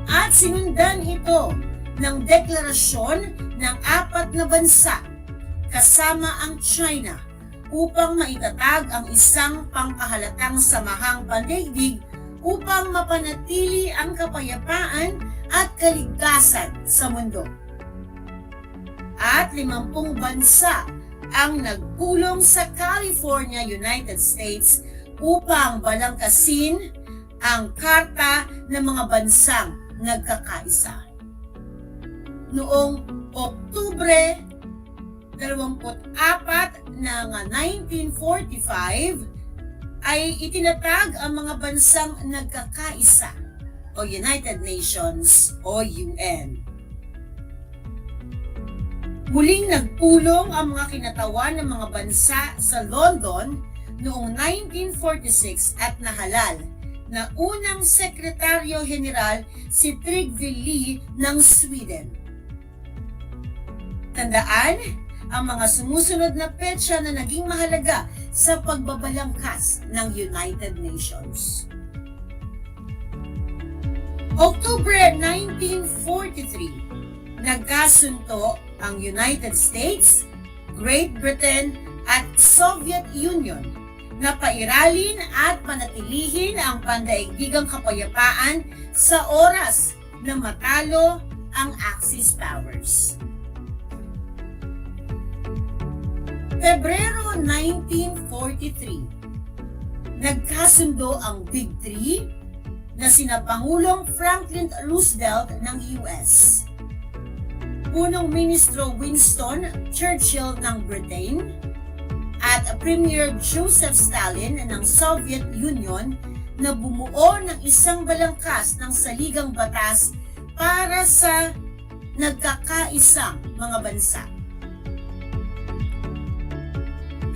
At sinundan ito ng deklarasyon ng 4 na bansa kasama ang China upang maitatag ang isang pangkahalatang samahang pandaigdig upang mapanatili ang kapayapaan at kaligtasan sa mundo. At 50 bansa ang nagpulong sa California, United States upang balangkasin ang Karta ng mga Bansang Nagkakaisa. Noong Oktubre 24 ng 1945 ay itinatag ang mga bansang nagkakaisa o United Nations o UN. Muling nagpulong ang mga kinatawan ng mga bansa sa London noong 1946 at nahalal na unang Sekretaryo General si Trygve Lie ng Sweden. Tandaan ang mga sumusunod na petsa na naging mahalaga sa pagbabalangkas ng United Nations. October 1943, nagkasunto ang United States, Great Britain at Soviet Union na pairalin at panatilihin ang pandaigdigang kapayapaan sa oras na matalo ang Axis powers. Pebrero 1943, nagkasundo ang Big Three na sina Pangulong Franklin Roosevelt ng US, Punong Ministro Winston Churchill ng Britain, at Premier Joseph Stalin ng Soviet Union na bumuo ng isang balangkas ng saligang batas para sa nagkakaisang mga bansa.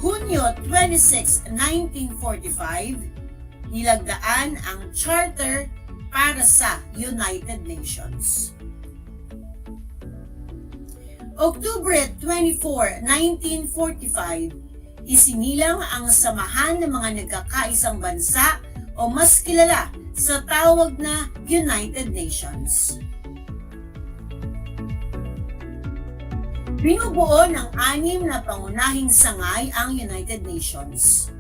Hunyo 26, 1945, nilagdaan ang Charter para sa United Nations. Oktubre 24, 1945, isinilang ang Samahan ng mga Nagkakaisang Bansa o mas kilala sa tawag na United Nations. Binubuo ng 6 na pangunahing sangay ang United Nations.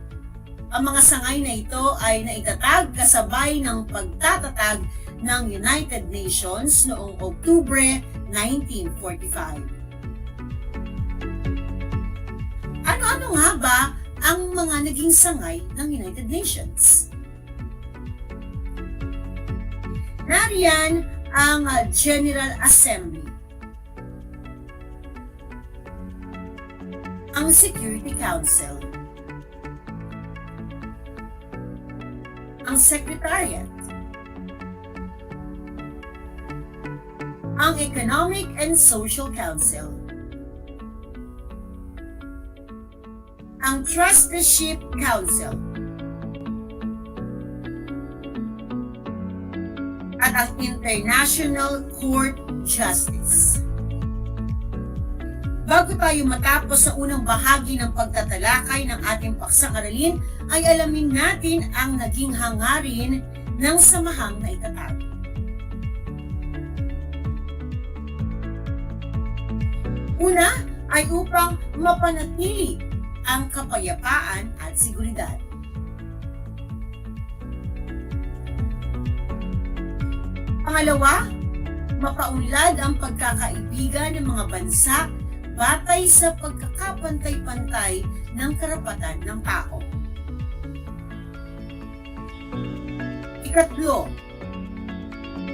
Ang mga sangay na ito ay naitatag kasabay ng pagtatatag ng United Nations noong Oktubre 1945. Ano-ano nga ba ang mga naging sangay ng United Nations? Nariyan ang General Assembly, ang Security Council, ang Secretariat, ang Economic and Social Council, ang Trusteeship Council, at ang International Court Justice. Bago tayo matapos sa unang bahagi ng pagtatalakay ng ating paksang aralin, ay alamin natin ang naging hangarin ng samahang na itatag. Una ay upang mapanatili ang kapayapaan at seguridad. Pangalawa, mapaunlad ang pagkakaibigan ng mga bansa batay sa pagkakapantay-pantay ng karapatan ng tao. Ikatlo,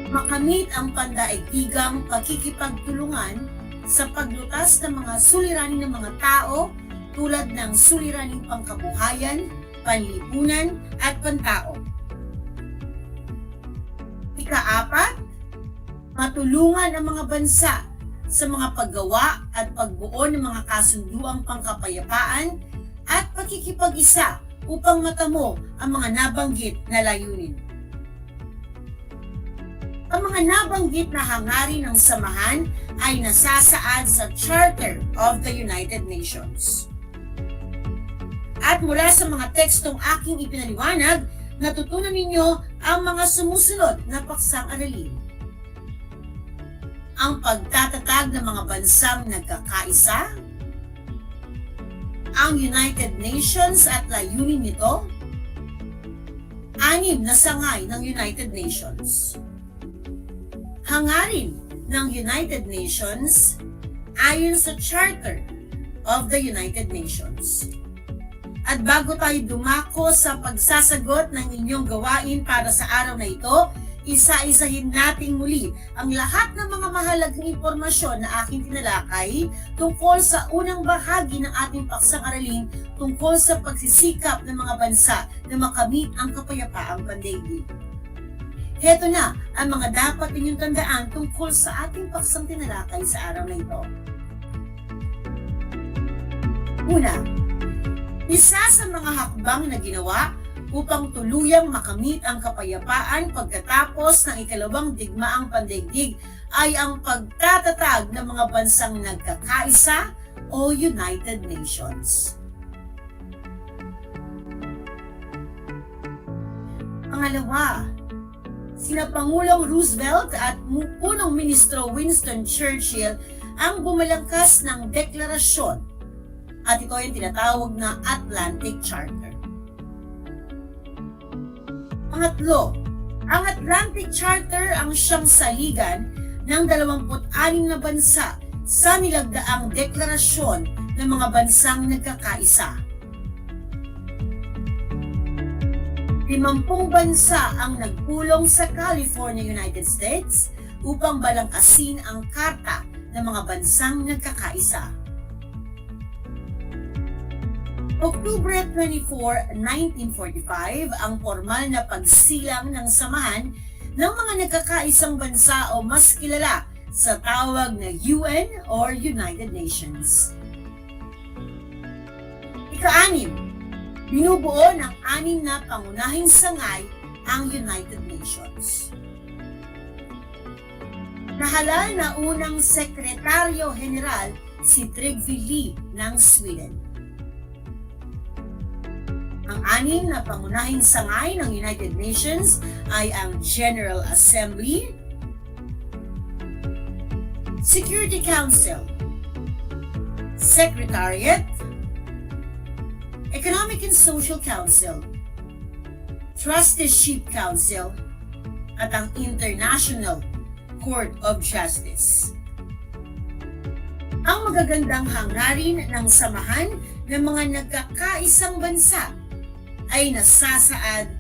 makamit ang pandaigdigang pagkikipagtulungan sa paglutas ng mga suliranin ng mga tao tulad ng suliraning pangkabuhayan, panlipunan at pantao. Ikaapat, matulungan ang mga bansa sa mga paggawa at pagbuo ng mga kasunduang pangkapayapaan at pagkikipag-isa upang matamo ang mga nabanggit na layunin. Ang mga nabanggit na hangarin ng samahan ay nasasaad sa Charter of the United Nations. At mula sa mga tekstong aking ipinaliwanag, natutunan ninyo ang mga sumusunod na paksang aralin. Ang pagtatatag ng mga bansang nagkakaisa, ang United Nations at layunin nito, 6 na sangay ng United Nations. Hangarin ng United Nations ayon sa Charter of the United Nations. At bago tayo dumako sa pagsasagot ng inyong gawain para sa araw na ito, isa-isahin nating muli ang lahat ng mga mahalagang impormasyon na aking tinalakay tungkol sa unang bahagi ng ating paksang aralin tungkol sa pagsisikap ng mga bansa na makamit ang kapayapaang pandaigdig. Heto na ang mga dapat ninyong tandaan tungkol sa ating paksang tinalakay sa araw na ito. Una, isa sa mga hakbang na ginawa upang tuluyang makamit ang kapayapaan pagkatapos ng ikalawang digmaang pandaigdig ay ang pagtatatag ng mga bansang nagkakaisa o United Nations. Pangalawa, sina Pangulong Roosevelt at Punong Ministro Winston Churchill ang bumalangkas ng deklarasyon at ito ay tinatawag na Atlantic Charter. Pangatlo, ang Atlantic Charter ang siyang saligan ng 26 na bansa sa nilagdaang deklarasyon ng mga bansang nagkakaisa. 50 bansa ang nagpulong sa California, United States upang balangkasin ang Karta ng mga bansang nagkakaisa. October 24, 1945 ang formal na pagsilang ng samahan ng mga nagkakaisang bansa o mas kilala sa tawag na UN or United Nations. Ika-6, binubuo ng 6 na pangunahing sangay ang United Nations. Nahalal na unang Sekretaryo General si Trygve Lie ng Sweden. Ang 6 na pangunahing sangay ng United Nations ay ang General Assembly, Security Council, Secretariat, Economic and Social Council, Trusteeship Council, at ang International Court of Justice. Ang magagandang hangarin ng samahan ng mga nagkakaisang bansa ay nasasaad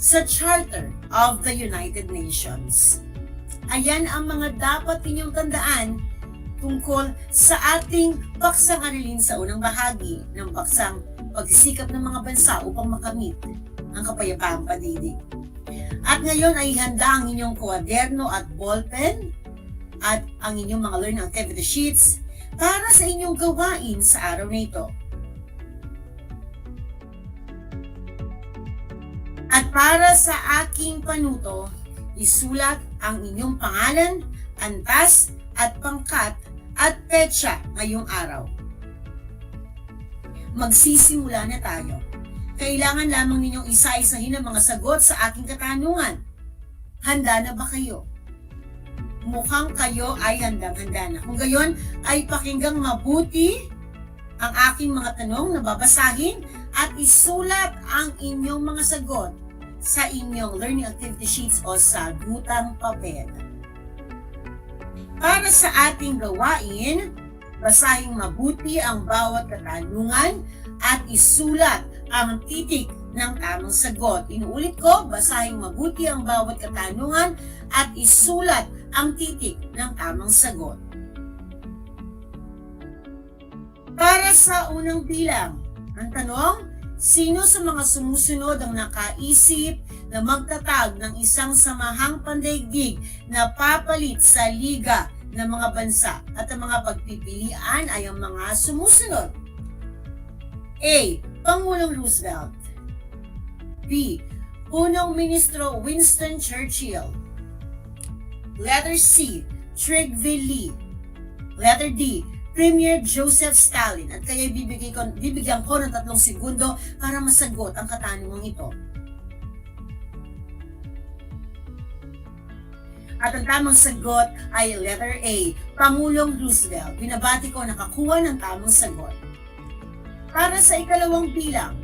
sa Charter of the United Nations. Ayan ang mga dapat ninyong tandaan tungkol sa ating paksang aralin sa unang bahagi ng paksang pagsisikap ng mga bansa upang makamit ang kapayapaang pag-ibig. At ngayon ay handa ang inyong kwaderno at ballpen at ang inyong mga learning activity sheets para sa inyong gawain sa araw na ito. At para sa aking panuto, isulat ang inyong pangalan, antas at pangkat at petsa ngayong araw. Magsisimula na tayo. Kailangan lamang ninyong isa-isahin ang mga sagot sa aking katanungan. Handa na ba kayo? Mukhang kayo ay handang-handa na. Kung gayon, ay pakinggang mabuti ang aking mga tanong na babasahin at isulat ang inyong mga sagot sa inyong learning activity sheets o sagutang papel. Para sa ating gawain, basahing mabuti ang bawat katanungan at isulat ang titik ng tamang sagot. Inuulit ko, basahing mabuti ang bawat katanungan at isulat ang titik ng tamang sagot. Para sa unang bilang, ang tanong, sino sa mga sumusunod ang nakaisip na magtatag ng isang samahang pandaigdig na papalit sa liga ng mga bansa at ang mga pagpipilian ay ang mga sumusunod? A. Pangulong Roosevelt. B. Punong Ministro Winston Churchill. Letter C. Trygve Lie. Letter D. Premier Joseph Stalin. At kaya bibigyan ko ng 3 segundo para masagot ang katanungang ito. At ang tamang sagot ay letter A, Pangulong Roosevelt. Binabati ko nakakuha ng tamang sagot. Para sa ikalawang bilang,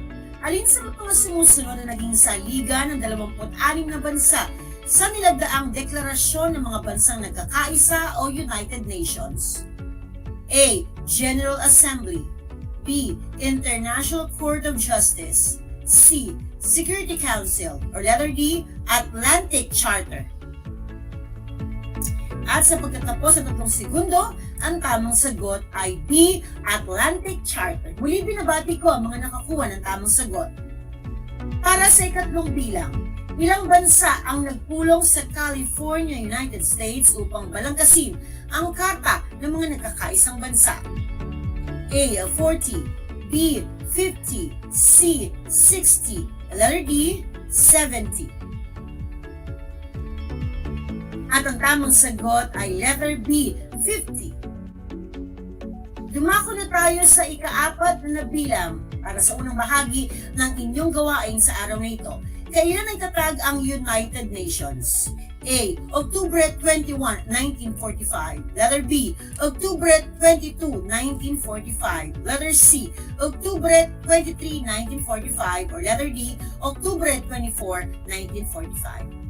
alin sa mga sumusunod na naging saliga ng 26 na bansa sa nilagdaang deklarasyon ng mga bansang nagkakaisa o United Nations? A. General Assembly. B. International Court of Justice. C. Security Council. Or letter D. Atlantic Charter. At sa pagtatapos ng 3 segundo, ang tamang sagot ay B. Atlantic Charter. Muli binabati ko ang mga nakakuha ng tamang sagot. Para sa ikatlong bilang, ilang bansa ang nagpulong sa California, United States upang balangkasin ang karta ng mga nagkakaisang bansa? A. 40. B. 50. C. 60. Letter D. 70. At ang tamang sagot ay letter B, 50. Dumako na tayo sa ika-4 na bilang para sa unang bahagi ng inyong gawain sa araw na ito. Kailan ay tatag ang United Nations? A. October 21, 1945. Letter B. October 22, 1945. Letter C. October 23, 1945. Or letter D. October 24, 1945.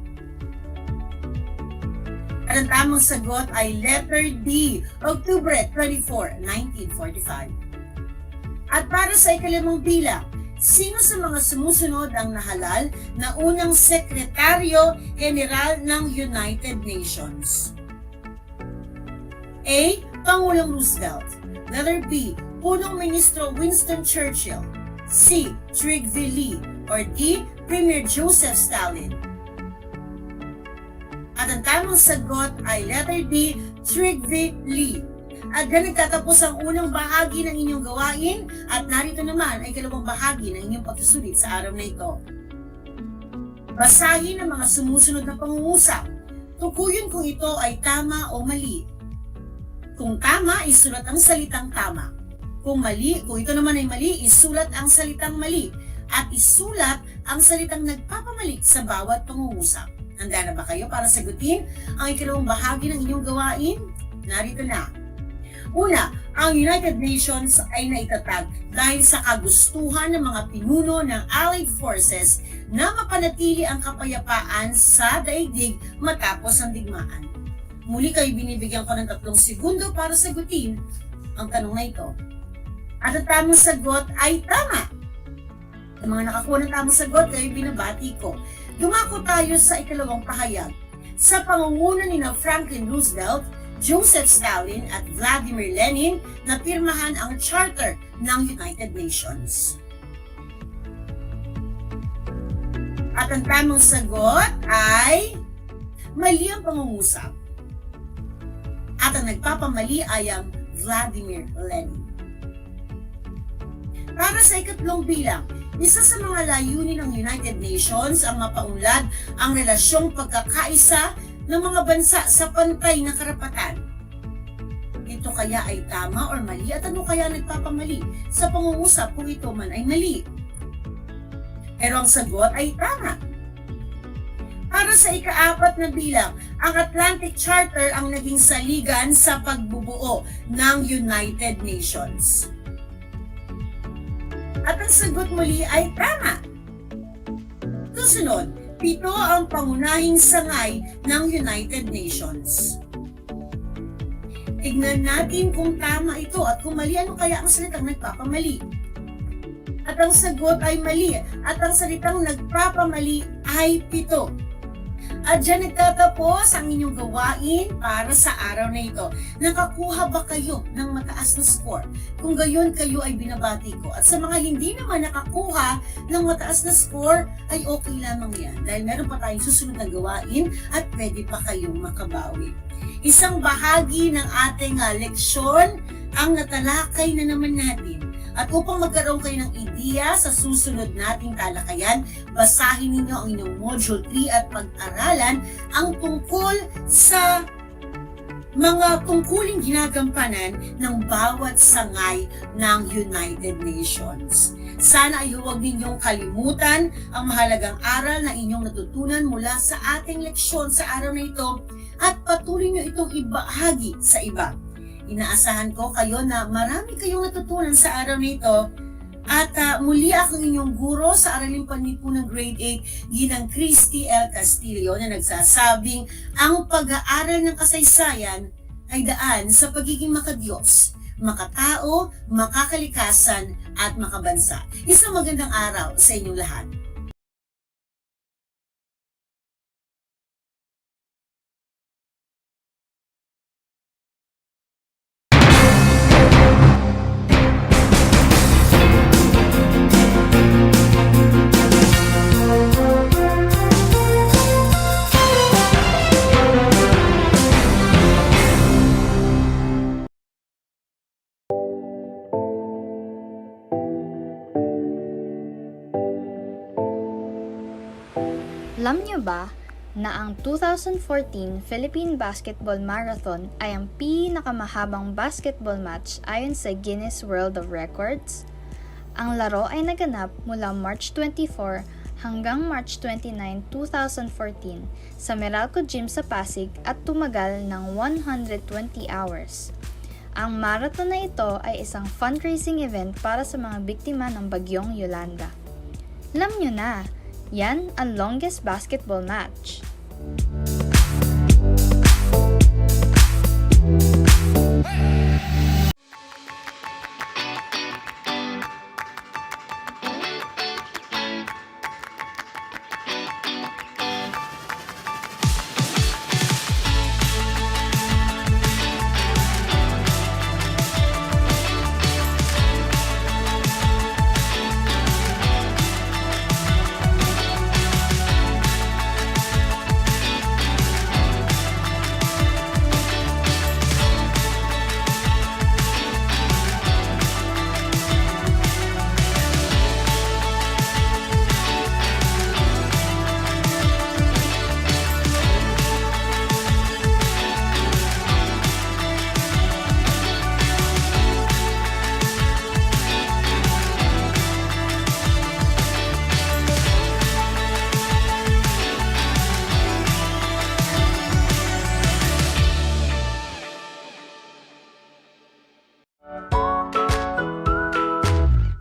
At ang tamang sagot ay letter D, October 24, 1945. At para sa ikalimang bilang, sino sa mga sumusunod ang nahalal na unang Sekretaryo General ng United Nations? A. Pangulong Roosevelt. Letter B. Punong Ministro Winston Churchill. C. Trygve Lie. Or D. Premier Joseph Stalin. At ang tamang sagot ay letter D. Trygve Lie. At dyan nagtatapos ang unang bahagi ng inyong gawain at narito naman ay ikalawang bahagi ng inyong pagsusulit sa araw na ito. Basahin ang mga sumusunod na pangungusap. Tukuyin kung ito ay tama o mali. Kung tama, isulat ang salitang tama. Kung ito naman ay mali, isulat ang salitang mali. At isulat ang salitang nagpapamali sa bawat pangungusap. Handa na ba kayo para sagutin ang ikalawang bahagi ng inyong gawain? Narito na. Una, ang United Nations ay naitatag dahil sa kagustuhan ng mga pinuno ng Allied Forces na mapanatili ang kapayapaan sa daigdig matapos ang digmaan. Muli kayo binibigyan ko ng 3 segundo para sagutin ang tanong na ito. At ang tamang sagot ay tama. Ang mga nakakuha ng tamang sagot, kayo binabati ko. Dumako tayo sa ikalawang pahayag. Sa pangunguna ni Franklin Roosevelt, Joseph Stalin at Vladimir Lenin na pirmahan ang Charter ng United Nations. At ang tamang sagot ay mali ang pangungusap. At ang nagpapamali ay ang Vladimir Lenin. Para sa ikatlong bilang, isa sa mga layunin ng United Nations ang mapaunlad ang relasyong pagkakaisa ng mga bansa sa pantay na karapatan. Ito kaya ay tama or mali at ano kaya nagpapamali sa pangungusap kung ito man ay mali? Pero ang sagot ay tama. Para sa ika-4 na bilang, ang Atlantic Charter ang naging saligan sa pagbubuo ng United Nations. At ang sagot muli ay tama. Susunod, 7 ang pangunahing sangay ng United Nations. Tignan natin kung tama ito at kung mali, ano kaya ang salitang nagpapamali. At ang sagot ay mali at ang salitang nagpapamali ay 7. At dyan nagtatapos ang inyong gawain para sa araw na ito. Nakakuha ba kayo ng mataas na score? Kung gayon, kayo ay binabati ko. At sa mga hindi naman nakakuha ng mataas na score, ay okay lamang yan. Dahil meron pa tayong susunod na gawain at pwede pa kayong makabawi. Isang bahagi ng ating leksyon ang natalakay na naman natin. At upang magkaroon kayo ng ideya sa susunod nating talakayan, basahin ninyo ang inyong Module 3 at pag-aralan ang tungkol sa mga tungkuling ginagampanan ng bawat sangay ng United Nations. Sana ay huwag ninyong kalimutan ang mahalagang aral na inyong natutunan mula sa ating leksyon sa araw na ito at patuloy nyo itong ibahagi sa iba. Inaasahan ko kayo na marami kayong natutunan sa araw nito at muli akong inyong guro sa Araling Panlipunan Grade 8, Ginang Christy L. Castillo na nagsasabing ang pag-aaral ng kasaysayan ay daan sa pagiging makadiyos, makatao, makakalikasan at makabansa. Isang magandang araw sa inyong lahat. Alam niyo ba na ang 2014 Philippine Basketball Marathon ay ang pinakamahabang basketball match ayon sa Guinness World of Records? Ang laro ay naganap mula March 24 hanggang March 29, 2014 sa Meralco Gym sa Pasig at tumagal ng 120 hours. Ang marathon na ito ay isang fundraising event para sa mga biktima ng bagyong Yolanda. Alam niyo na, yan ang longest basketball match.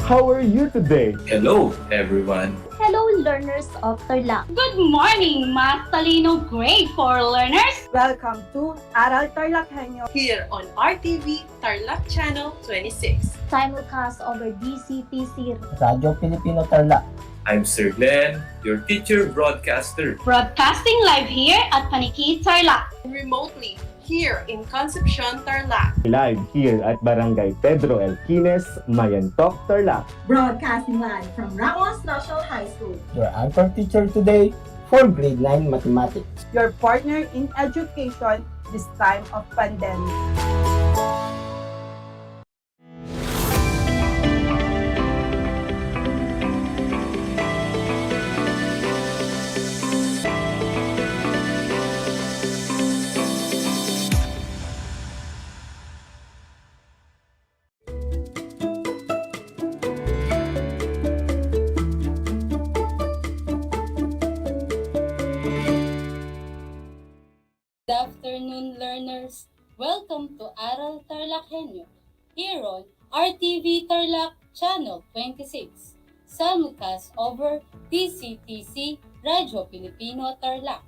How are you today? Hello, everyone. Hello, learners of Tarlac. Good morning, Mas Talino Grade 4 learners! Welcome to Aral TarlakHenyo here on RTV Tarlac Channel 26. Simulcast over DCTC Radio Filipino Tarlac. I'm Sir Glenn, your teacher broadcaster. Broadcasting live here at Paniki Tarlac. Remotely here in Concepcion, Tarlac. Live here at Barangay Pedro Elquines, Mayantok, Tarlac. Broadcasting live from Ramos National High School. Your anchor teacher today for grade 9 mathematics. Your partner in education this time of pandemic. Good afternoon, learners. Welcome to Aral TarlakHenyo here on RTV Tarlac Channel 26, simulcast over DCTC Radio Filipino Tarlac.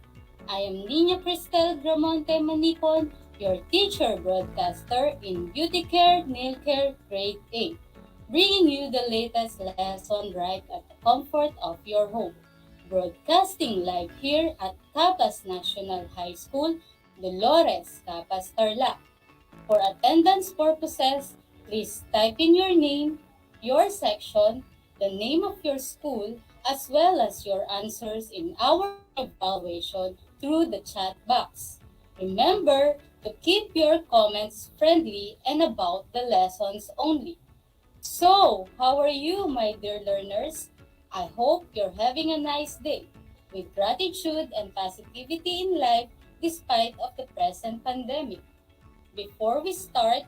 I am Nina Cristel Gramonte Manicon, your teacher broadcaster in Beauty Care, Nail Care, Grade 8, bringing you the latest lesson right at the comfort of your home. Broadcasting live here at Capas National High School, Dolores, Capas, Tarlac. For attendance purposes, please type in your name, your section, the name of your school, as well as your answers in our evaluation through the chat box. Remember to keep your comments friendly and about the lessons only. So, how are you, my dear learners? I hope you're having a nice day with gratitude and positivity in life despite of the present pandemic. Before we start,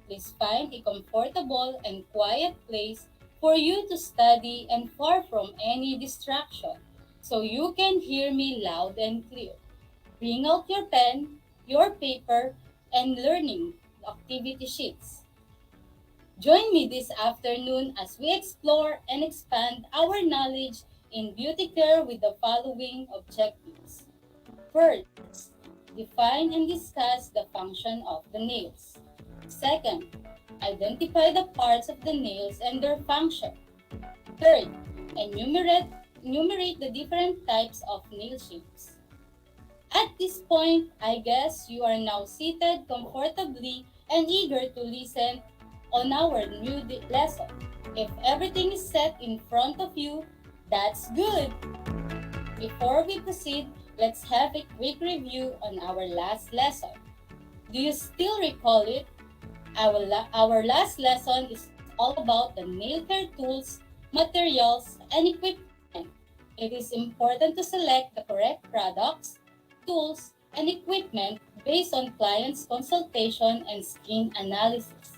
please find a comfortable and quiet place for you to study and far from any distraction so you can hear me loud and clear. Bring out your pen, your paper, and learning activity sheets. Join me this afternoon as we explore and expand our knowledge in beauty care with the following objectives. First, define and discuss the function of the nails. Second, identify the parts of the nails and their function. Third, enumerate the different types of nail shapes. At this point, I guess you are now seated comfortably and eager to listen on our new lesson. If everything is set in front of you, that's good. Before we proceed, let's have a quick review on our last lesson. Do you still recall it? Our last lesson is all about the nail care tools, materials, and equipment. It is important to select the correct products, tools, and equipment based on client's consultation and skin analysis.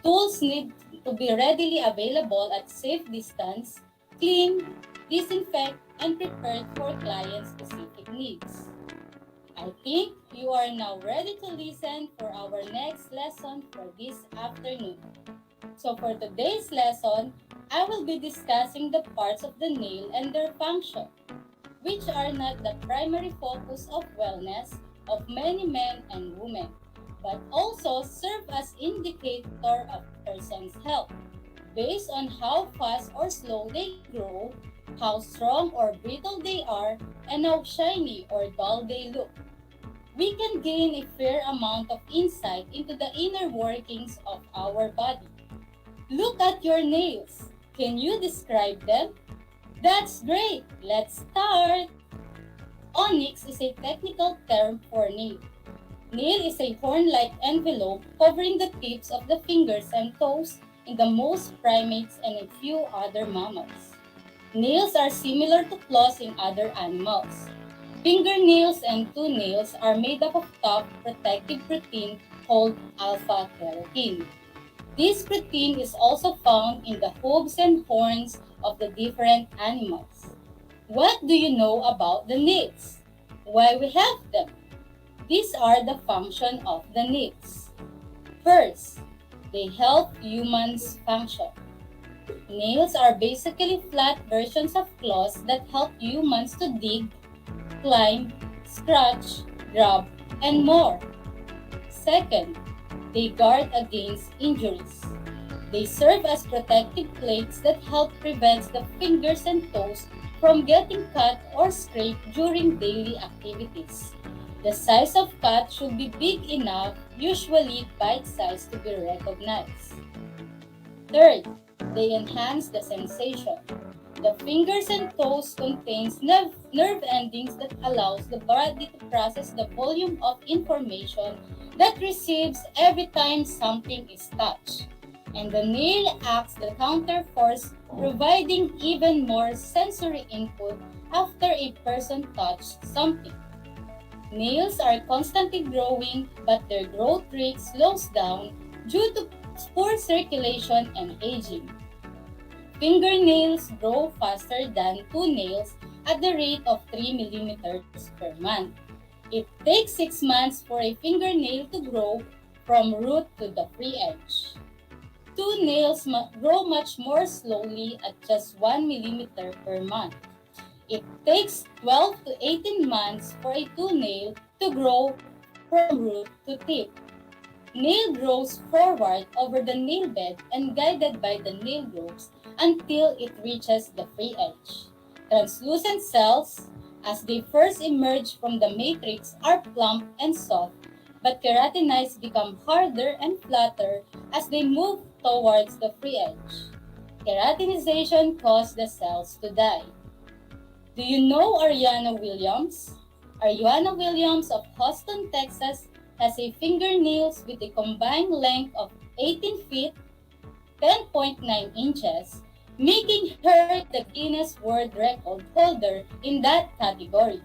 Tools need to be readily available at safe distance, clean, disinfect, and prepared for client-specific needs. I think you are now ready to listen for our next lesson for this afternoon. So for today's lesson, I will be discussing the parts of the nail and their function, which are not the primary focus of wellness of many men and women, but also serve as indicator of person's health based on how fast or slow they grow, how strong or brittle they are, and how shiny or dull they look. We can gain a fair amount of insight into the inner workings of our body. Look at your nails. Can you describe them? That's great. Let's start. Onyx is a technical term for nail. Nail is a horn-like envelope covering the tips of the fingers and toes in the most primates and a few other mammals. Nails are similar to claws in other animals. Fingernails and toenails are made up of tough protective protein called alpha-keratin. This protein is also found in the hooves and horns of the different animals. What do you know about the nails? Why we have them? These are the function of the nails. First, they help humans function. Nails are basically flat versions of claws that help humans to dig, climb, scratch, grab, and more. Second, they guard against injuries. They serve as protective plates that help prevent the fingers and toes from getting cut or scraped during daily activities. The size of cut should be big enough, usually bite-sized, to be recognized. Third, they enhance the sensation. The fingers and toes contains nerve endings that allows the body to process the volume of information that receives every time something is touched. And the nail acts the counter force, providing even more sensory input after a person touched something. Nails are constantly growing, but their growth rate slows down due to poor circulation and aging. Fingernails grow faster than toenails at the rate of 3 millimeters per month. It takes 6 months for a fingernail to grow from root to the free edge. Toenails grow much more slowly at just 1 millimeter per month. It takes 12 to 18 months for a toenail to grow from root to tip. Nail grows forward over the nail bed and guided by the nail growths until it reaches the free edge. Translucent cells, as they first emerge from the matrix, are plump and soft, but keratinized become harder and flatter as they move towards the free edge. Keratinization caused the cells to die. Do you know Ariana Williams? Ariana Williams of Houston, Texas has a fingernails with a combined length of 18 feet, 10.9 inches, making her the Guinness World Record holder in that category.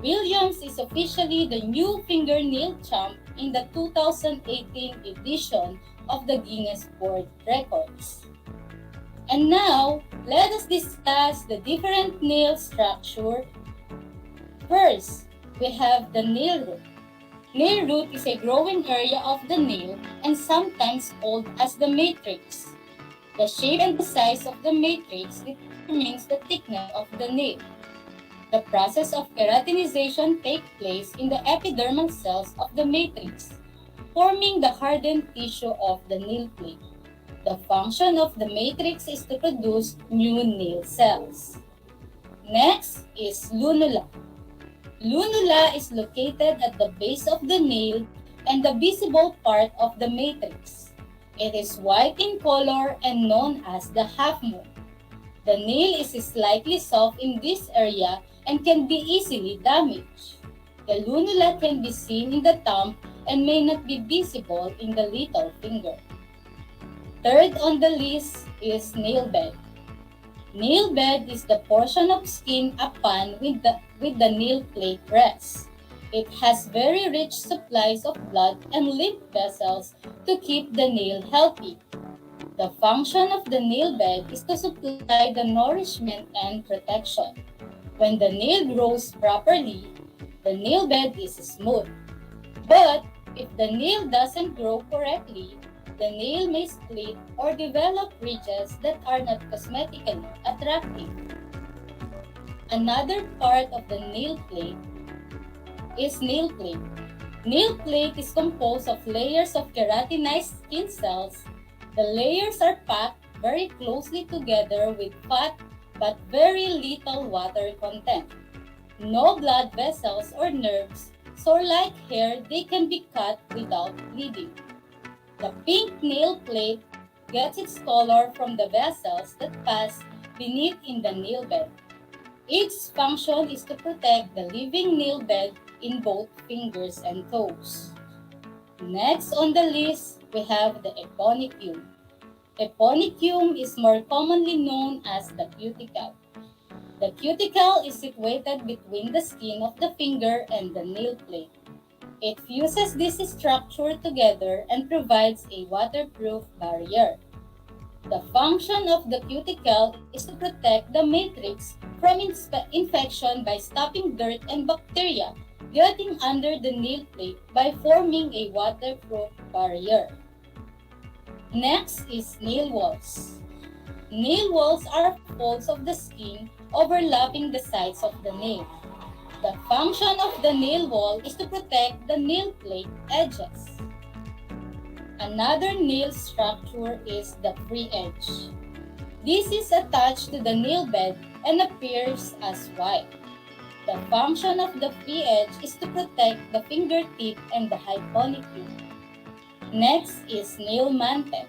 Williams is officially the new fingernail champ in the 2018 edition of the Guinness World Records. And now, let us discuss the different nail structure. First, we have the nail root. Nail root is a growing area of the nail and sometimes called as the matrix. The shape and the size of the matrix determines the thickness of the nail. The process of keratinization takes place in the epidermal cells of the matrix, forming the hardened tissue of the nail plate. The function of the matrix is to produce new nail cells. Next is lunula. Lunula is located at the base of the nail and the visible part of the matrix. It is white in color and known as the half moon. The nail is slightly soft in this area and can be easily damaged. The lunula can be seen in the thumb and may not be visible in the little finger. Third on the list is nail bed. Nail bed is the portion of skin upon with the nail plate rests. It has very rich supplies of blood and lymph vessels to keep the nail healthy. The function of the nail bed is to supply the nourishment and protection. When the nail grows properly, the nail bed is smooth. But if the nail doesn't grow correctly, the nail may split or develop ridges that are not cosmetically attractive. Another part of the nail plate is nail plate. Nail plate is composed of layers of keratinized skin cells. The layers are packed very closely together with fat but very little water content. No blood vessels or nerves, so like hair, they can be cut without bleeding. The pink nail plate gets its color from the vessels that pass beneath in the nail bed. Its function is to protect the living nail bed in both fingers and toes. Next on the list, we have the eponychium. Eponychium is more commonly known as the cuticle. The cuticle is situated between the skin of the finger and the nail plate. It fuses this structure together and provides a waterproof barrier. The function of the cuticle is to protect the matrix from infection by stopping dirt and bacteria getting under the nail plate by forming a waterproof barrier. Next is nail walls. Nail walls are folds of the skin overlapping the sides of the nail. The function of the nail wall is to protect the nail plate edges. Another nail structure is the free edge. This is attached to the nail bed and appears as white. The function of the free edge is to protect the fingertip and the hyponic tip. Next is nail mantle.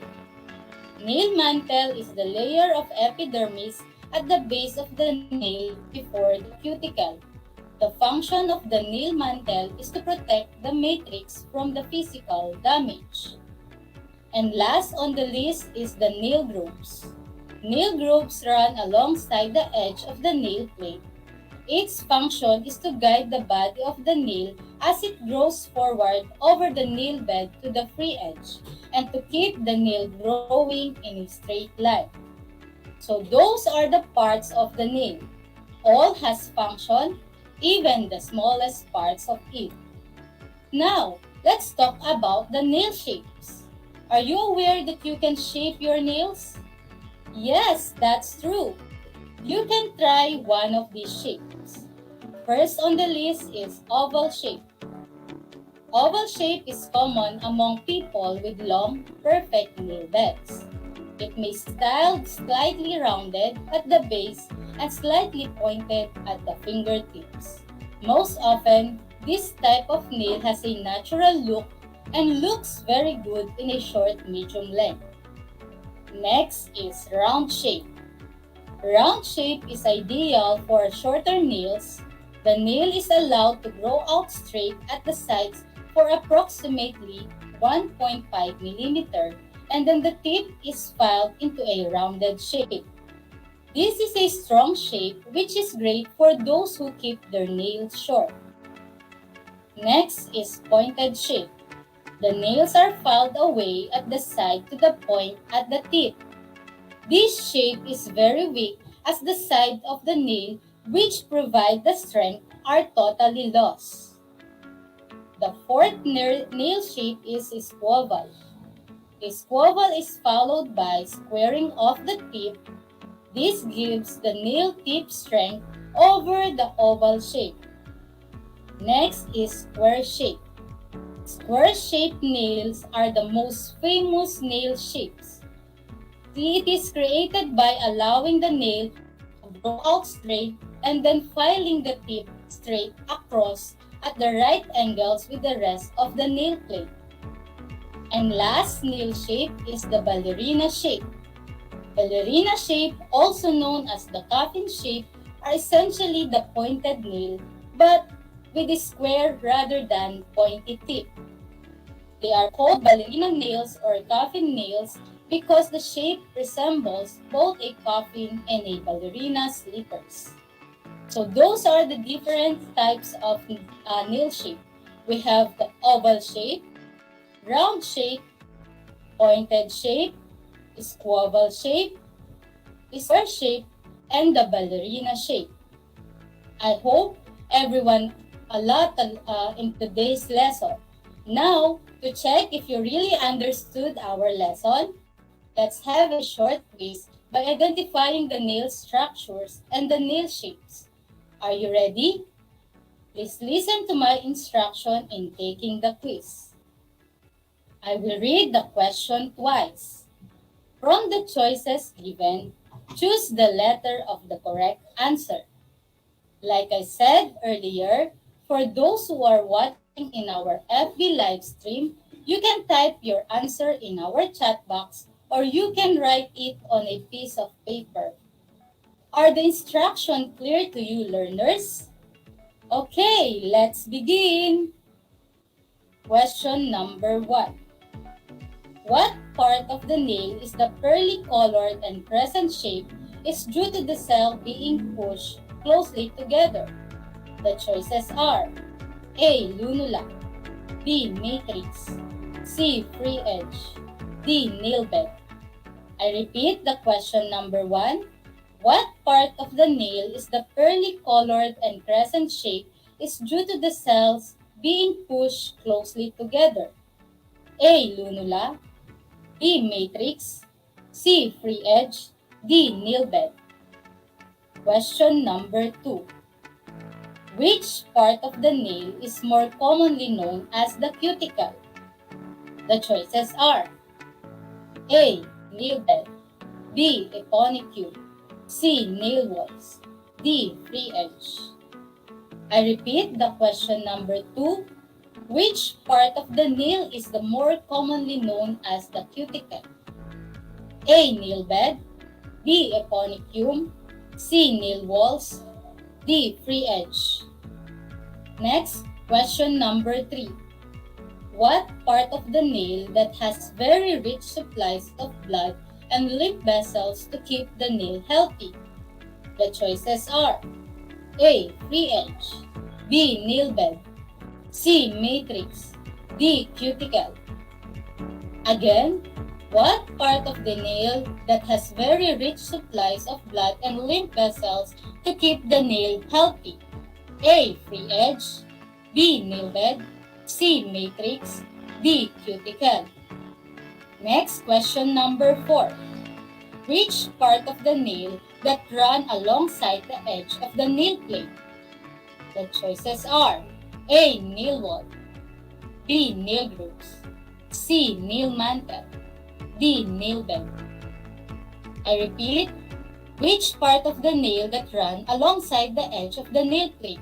Nail mantle is the layer of epidermis at the base of the nail before the cuticle. The function of the nail mantle is to protect the matrix from the physical damage. And last on the list is the nail grooves. Nail grooves run alongside the edge of the nail plate. Its function is to guide the body of the nail as it grows forward over the nail bed to the free edge and to keep the nail growing in a straight line. So those are the parts of the nail. All has function, even the smallest parts of it. Now, let's talk about the nail shapes. Are you aware that you can shape your nails? Yes, that's true. You can try one of these shapes. First on the list is oval shape. Oval shape is common among people with long, perfect nail beds. It may styled slightly rounded at the base and slightly pointed at the fingertips. Most often, this type of nail has a natural look and looks very good in a short medium length. Next is round shape. Round shape is ideal for shorter nails. The nail is allowed to grow out straight at the sides for approximately 1.5 mm, and then the tip is filed into a rounded shape. This is a strong shape which is great for those who keep their nails short. Next is pointed shape. The nails are filed away at the side to the point at the tip. This shape is very weak as the side of the nail which provide the strength are totally lost. The fourth nail shape is squoval. A squoval is followed by squaring off the tip. This gives the nail tip strength over the oval shape. Next is square shape. Square-shaped nails are the most famous nail shapes. It is created by allowing the nail to grow out straight and then filing the tip straight across at the right angles with the rest of the nail plate. And last nail shape is the ballerina shape. Ballerina shape, also known as the coffin shape, are essentially the pointed nail but with a square rather than pointy tip. They are called ballerina nails or coffin nails because the shape resembles both a coffin and a ballerina slippers. So those are the different types of nail shape. We have the oval shape, round shape, pointed shape, squoval shape, square shape, and the ballerina shape. I hope everyone a lot in today's lesson. Now, to check if you really understood our lesson, let's have a short quiz by identifying the nail structures and the nail shapes. Are you ready? Please listen to my instruction in taking the quiz. I will read the question twice. From the choices given, choose the letter of the correct answer. Like I said earlier, for those who are watching in our FB live stream, you can type your answer in our chat box or you can write it on a piece of paper. Are the instructions clear to you, learners? Okay, let's begin. Question number 1. What part of the nail is the pearly colored and crescent shape is due to the cell being pushed closely together? The choices are A. Lunula, B. Matrix, C. Free edge, D. Nail bed. I repeat the question number 1. What part of the nail is the pearly colored and crescent shape is due to the cells being pushed closely together? A. Lunula, B. Matrix, C. Free edge, D. Nail bed. Question number 2. Which part of the nail is more commonly known as the cuticle? The choices are A. Nail bed, B. Eponicule, C. Nail walls, D. Free edge. I repeat the question number 2. Which part of the nail is the more commonly known as the cuticle? A. Nail bed, B. Eponicule, C. Nail walls, D. Free edge. Next, question number 3. What part of the nail that has very rich supplies of blood and lymph vessels to keep the nail healthy? The choices are A. Free edge, B. Nail bed, C. Matrix, D. Cuticle. Again, what part of the nail that has very rich supplies of blood and lymph vessels to keep the nail healthy? A. Free edge, B. Nail bed, C. Matrix, D. Cuticle. Next, question number 4. Which part of the nail that run alongside the edge of the nail plate? The choices are A. Nail wall, B. Nail grooves, C. Nail mantle, D. Nail bed. I repeat, which part of the nail that run alongside the edge of the nail plate?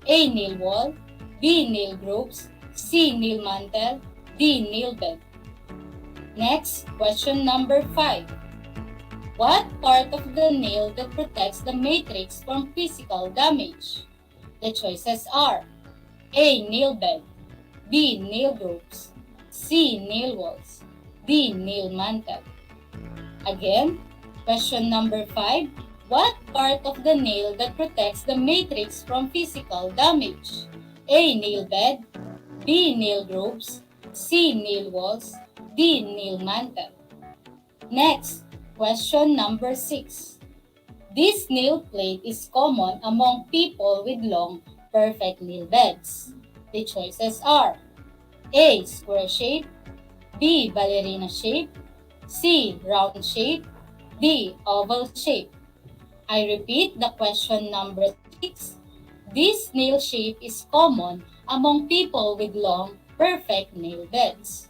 A. Nail wall, B. Nail grooves, C. Nail mantle, D. Nail bed. Next, question number 5. What part of the nail that protects the matrix from physical damage? The choices are A. Nail bed, B. Nail grooves, C. Nail walls, D. Nail mantle. Again, question number 5. What part of the nail that protects the matrix from physical damage? A. Nail bed, B. Nail grooves, C. Nail walls, D. Nail mantle. Next, question number 6. This nail plate is common among people with long, perfect nail beds. The choices are A. Square shape, B. Ballerina shape, C. Round shape, D. Oval shape. I repeat the question number 6. This nail shape is common among people with long, perfect nail beds.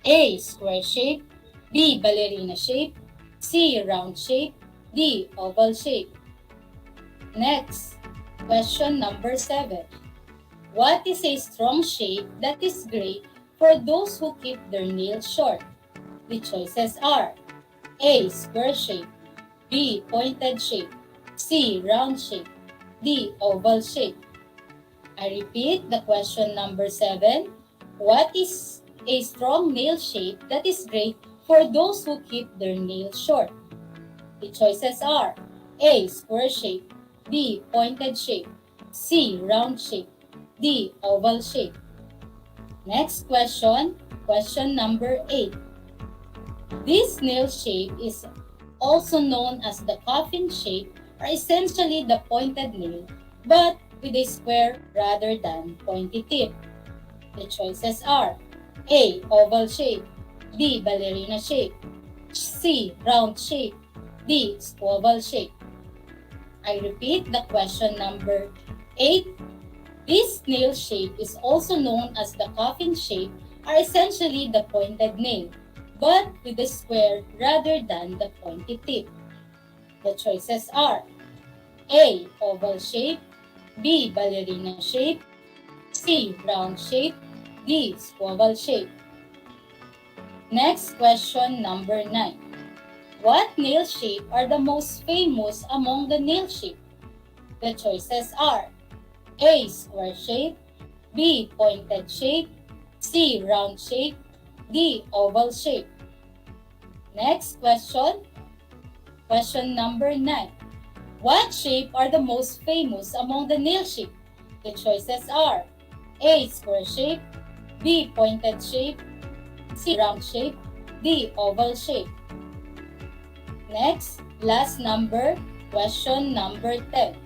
A. Square shape, B. Ballerina shape, C. Round shape, D. Oval shape. Next, question number 7. What is a strong shape that is great for those who keep their nails short? The choices are A. Square shape, B. Pointed shape, C. Round shape, D. Oval shape. I repeat the question number 7. What is a strong nail shape that is great for those who keep their nails short? The choices are A. Square shape, B. Pointed shape, C. Round shape, D. Oval shape. Next question, question number 8. This nail shape is also known as the coffin shape, or essentially the pointed nail, but with a square rather than pointy tip. The choices are A. Oval shape, B. Ballerina shape, C. Round shape, D. Oval shape. I repeat the question number 8. This nail shape is also known as the coffin shape, or essentially the pointed nail, but with a square rather than the pointy tip. The choices are A. Oval shape, B. Ballerina shape, C. Round shape, D. Oval shape. Next question number 9. What nail shape are the most famous among the nail shape? The choices are A. Square shape, B. Pointed shape, C. Round shape, D. Oval shape. Next question, question number 9. What shape are the most famous among the nail shape? The choices are A. Square shape, B. Pointed shape, C. Round shape, D. Oval shape. Next, last number, question number 10.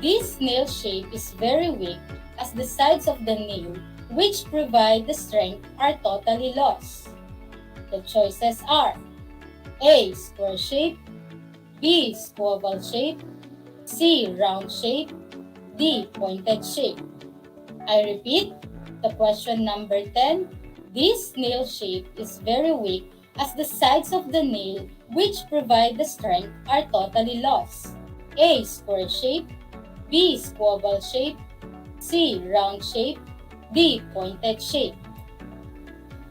This nail shape is very weak as the sides of the nail, which provide the strength, are totally lost. The choices are A. Square shape, B. Oval shape, C. Round shape, D. Pointed shape. I repeat, the question number 10. This nail shape is very weak as the sides of the nail which provide the strength are totally lost. A. Square shape, B. Oval shape, C. Round shape, D. Pointed shape.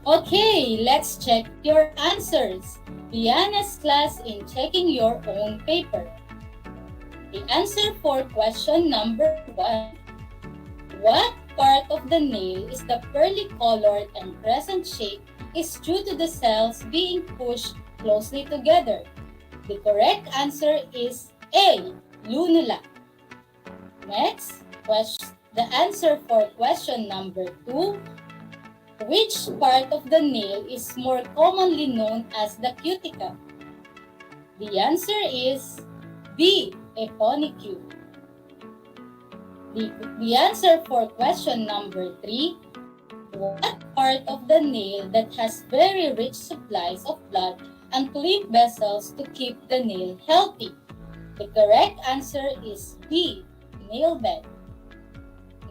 Okay, let's check your answers. Diana's class in checking your own paper. The answer for question number 1. What part of the nail is the pearly colored and crescent shape is due to the cells being pushed closely together? The correct answer is A. Lunula. Next, the answer for question number 2. Which part of the nail is more commonly known as the cuticle? The answer is B. Eponicule. The answer for question number 3. What part of the nail that has very rich supplies of blood and lymph vessels to keep the nail healthy? The correct answer is B. Nail bed.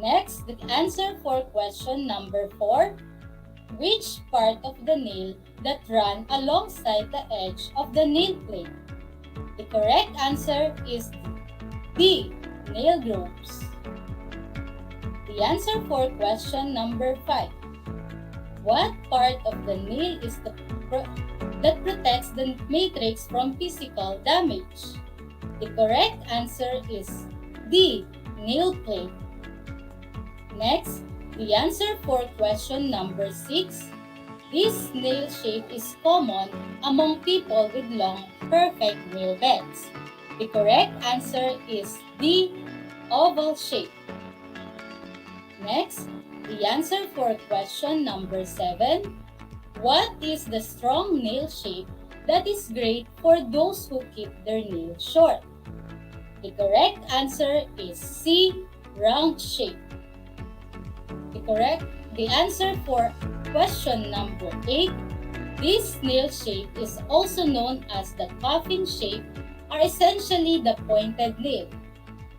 Next, the answer for question number 4. Which part of the nail that run alongside the edge of the nail plate? The correct answer is D. Nail grooves. The answer for question number 5. What part of the nail is that protects the matrix from physical damage? The correct answer is D. Nail plate. Next, the answer for question number 6. This nail shape is common among people with long, perfect nail beds. The correct answer is D. Oval shape. Next, the answer for question number 7. What is the strong nail shape that is great for those who keep their nails short? The correct answer is C. Round shape. The answer for question number 8. This nail shape is also known as the coffin shape, or essentially the pointed nail,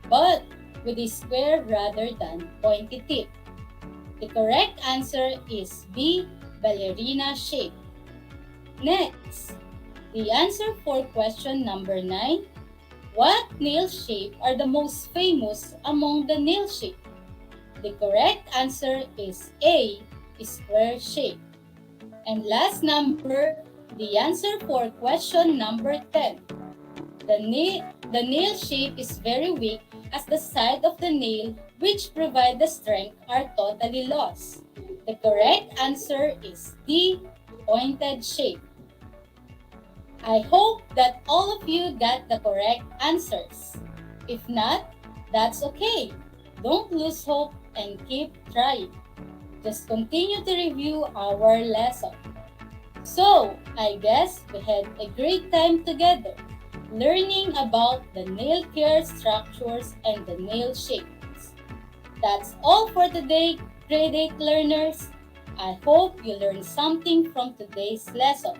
but with a square rather than pointy tip. The correct answer is B. Ballerina shape. Next, the answer for question number 9. What nail shape are the most famous among the nail shape? The correct answer is A. Square shape. And last number, the answer for question number 10. The nail shape is very weak as the side of the nail which provide the strength are totally lost. The correct answer is D. Pointed shape. I hope that all of you got the correct answers. If not, that's okay. Don't lose hope and keep trying. Just continue to review our lesson. So, I guess we had a great time together, learning about the nail care structures and the nail shapes. That's all for today, grade 8 learners. I hope you learned something from today's lesson.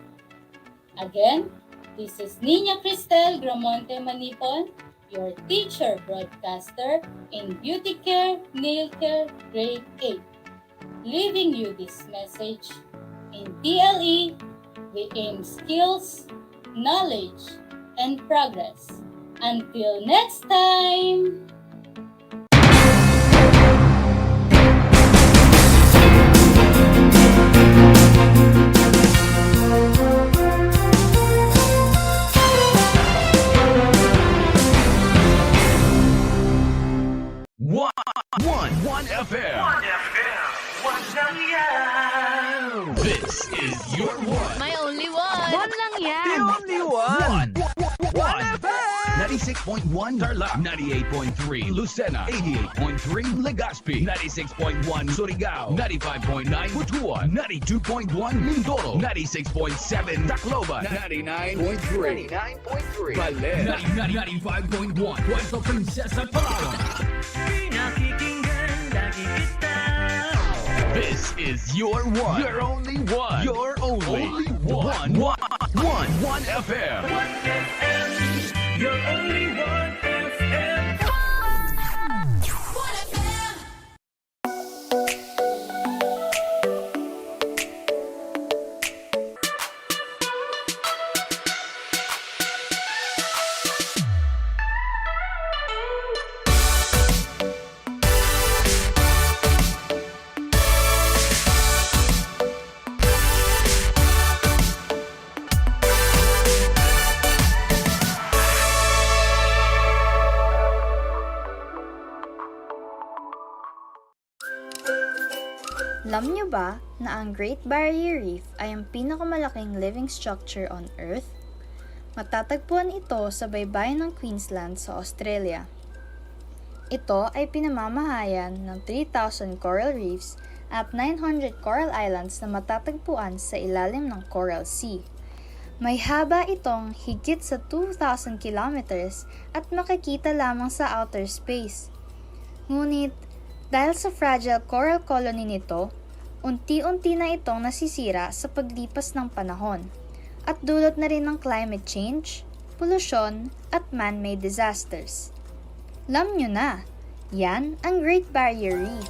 Again, this is Nina Cristel Gramonte Manipon, your teacher broadcaster in Beauty Care, Nail Care, Grade 8. Leaving you this message. In TLE, we aim skills, knowledge, and progress. Until next time! One FM. This is your one. My only one. One lang yan. The only one. One FM. 96.1 Tarlac, 98.3 Lucena, 88.3 Legazpi, 96.1 Surigao, 95.9 Butuan, 92.1 Mindoro, 96.7 Tacloban, 99.3 Baler, 95.1 Puerto Princesa, Palawan. This is your one. Your only one. Your only one. One FM. You're only one FM. Alam niyo ba na ang Great Barrier Reef ay ang pinakamalaking living structure on Earth? Matatagpuan ito sa baybayin ng Queensland sa Australia. Ito ay pinamamahayan ng 3,000 coral reefs at 900 coral islands na matatagpuan sa ilalim ng Coral Sea. May haba itong higit sa 2,000 kilometers at makikita lamang sa outer space. Ngunit, dahil sa fragile coral colony nito, unti-unti na itong nasisira sa paglipas ng panahon at dulot na rin ng climate change, polusyon at man-made disasters. Alam nyo na, yan ang Great Barrier Reef.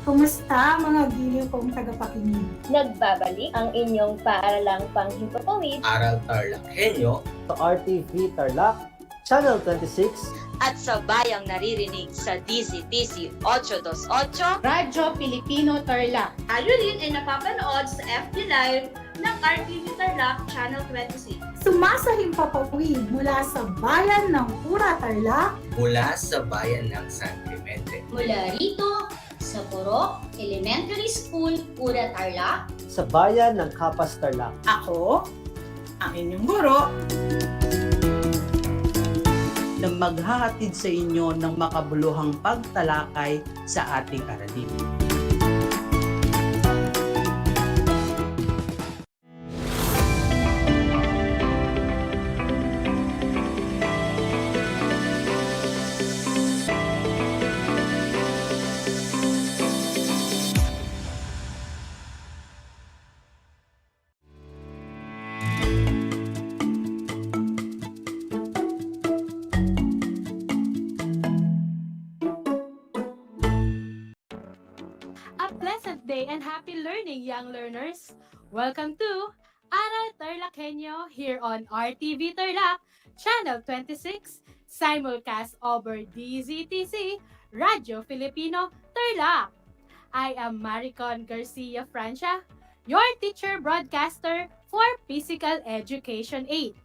Kumusta mga giliw kong tagapakinig? Nagbabalik ang inyong paaralang panghimpapawid, Aral TarlakHenyo Sa RTV Tarlac, Channel 26, at sa bayang naririnig sa DZTC 828, Radyo Pilipino Tarlac. Tayo rin ay napapanood sa FB Live ng RTV Tarlac Channel 26. Sumasahimpapawid mula sa bayan ng Pura Tarlac, mula sa bayan ng San Clemente. Mula rito, sa Purok Elementary School, Pura Tarlac. sa bayan ng Kapas Tarlac. Ako, ang inyong guro, na maghahatid sa inyo ng makabuluhang pagtalakay sa ating aralin. a pleasant day and happy learning, young learners. Welcome to Aral TarlakHenyo here on RTV Tarlac, Channel 26, simulcast over DZTC, Radyo Filipino Tarlac. I am Maricon Garcia Francia, your teacher broadcaster for Physical Education 8.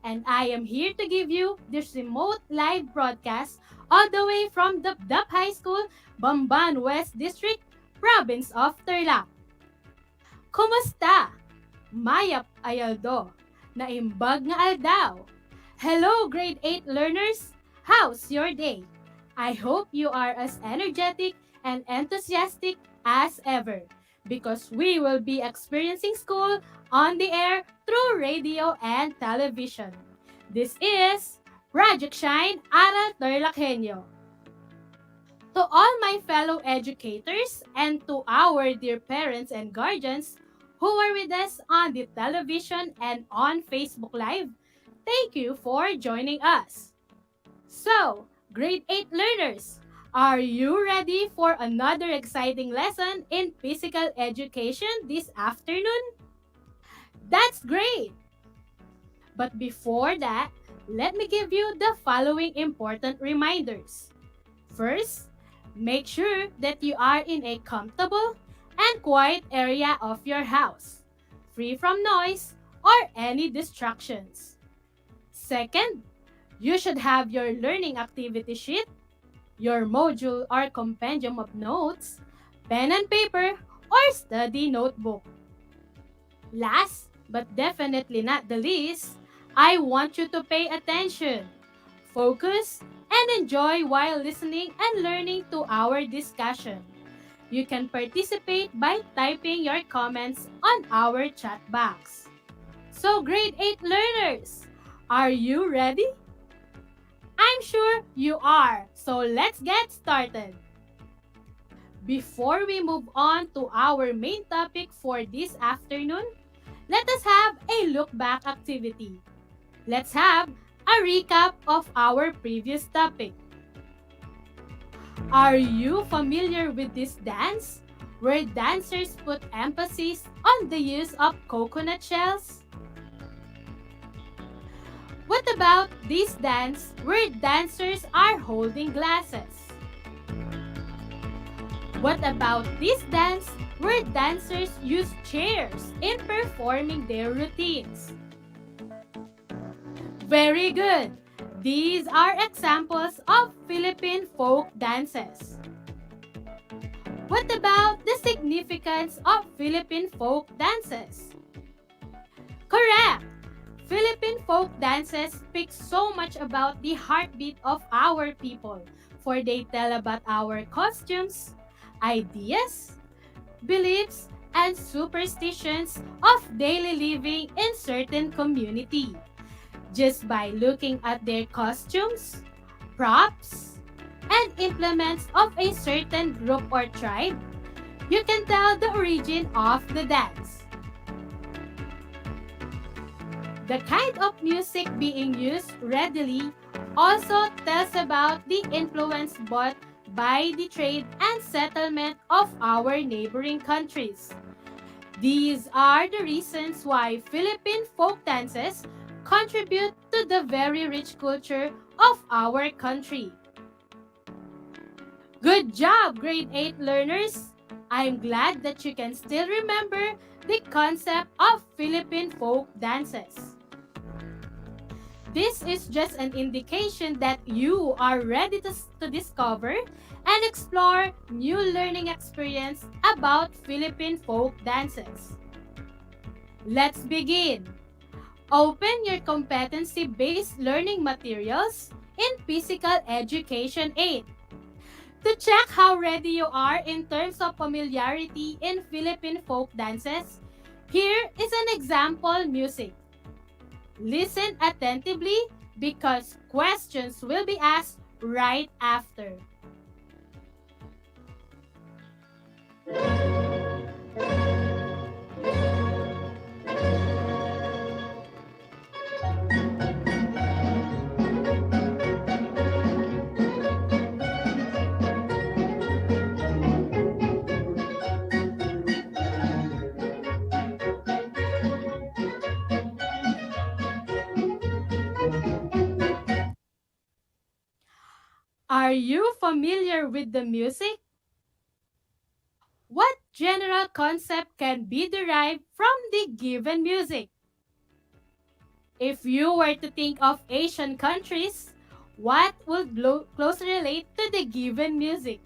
And I am here to give you this remote live broadcast all the way from the DEPED High School, Bamban West District, Province of Tarlac. Kumusta? Mayap ayaldo, naimbag nga aldaw. Hello grade 8 learners, how's your day? I hope you are as energetic and enthusiastic as ever because we will be experiencing school on the air through radio and television. This is Project Shine Aral TarlakHenyo. To all my fellow educators and to our dear parents and guardians who are with us on the television and on Facebook Live, thank you for joining us. So, grade 8 learners, are you ready for another exciting lesson in physical education this afternoon? That's great! But before that, let me give you the following important reminders. First, make sure that you are in a comfortable and quiet area of your house, free from noise or any distractions. Second, you should have your learning activity sheet, your module or compendium of notes, pen and paper, or study notebook. Last, but definitely not the least, I want you to pay attention, focus, and enjoy while listening and learning to our discussion. You can participate by typing your comments on our chat box. So grade 8 learners, are you ready? I'm sure you are, so let's get started. Before we move on to our main topic for this afternoon, let us have a look back activity. Let's have a recap of our previous topic. Are you familiar with this dance, where dancers put emphasis on the use of coconut shells? What about this dance where dancers are holding glasses? What about this dance where dancers use chairs in performing their routines? Very good! These are examples of Philippine folk dances. What about the significance of Philippine folk dances? Correct! Philippine folk dances speak so much about the heartbeat of our people, for they tell about our costumes, ideas, beliefs, and superstitions of daily living in certain community. Just by looking at their costumes, props, and implements of a certain group or tribe, you can tell the origin of the dance. The kind of music being used readily also tells about the influence brought by the trade and settlement of our neighboring countries. These are the reasons why Philippine folk dances contribute to the very rich culture of our country. Good job, grade 8 learners! I'm glad that you can still remember the concept of Philippine folk dances. This is just an indication that you are ready to discover and explore new learning experience about Philippine folk dances. Let's begin! Open your competency-based learning materials in Physical Education 8. To check how ready you are in terms of familiarity in Philippine folk dances, here is an example music. Listen attentively because questions will be asked right after. Are you familiar with the music? What general concept can be derived from the given music? If you were to think of Asian countries, what would closely relate to the given music?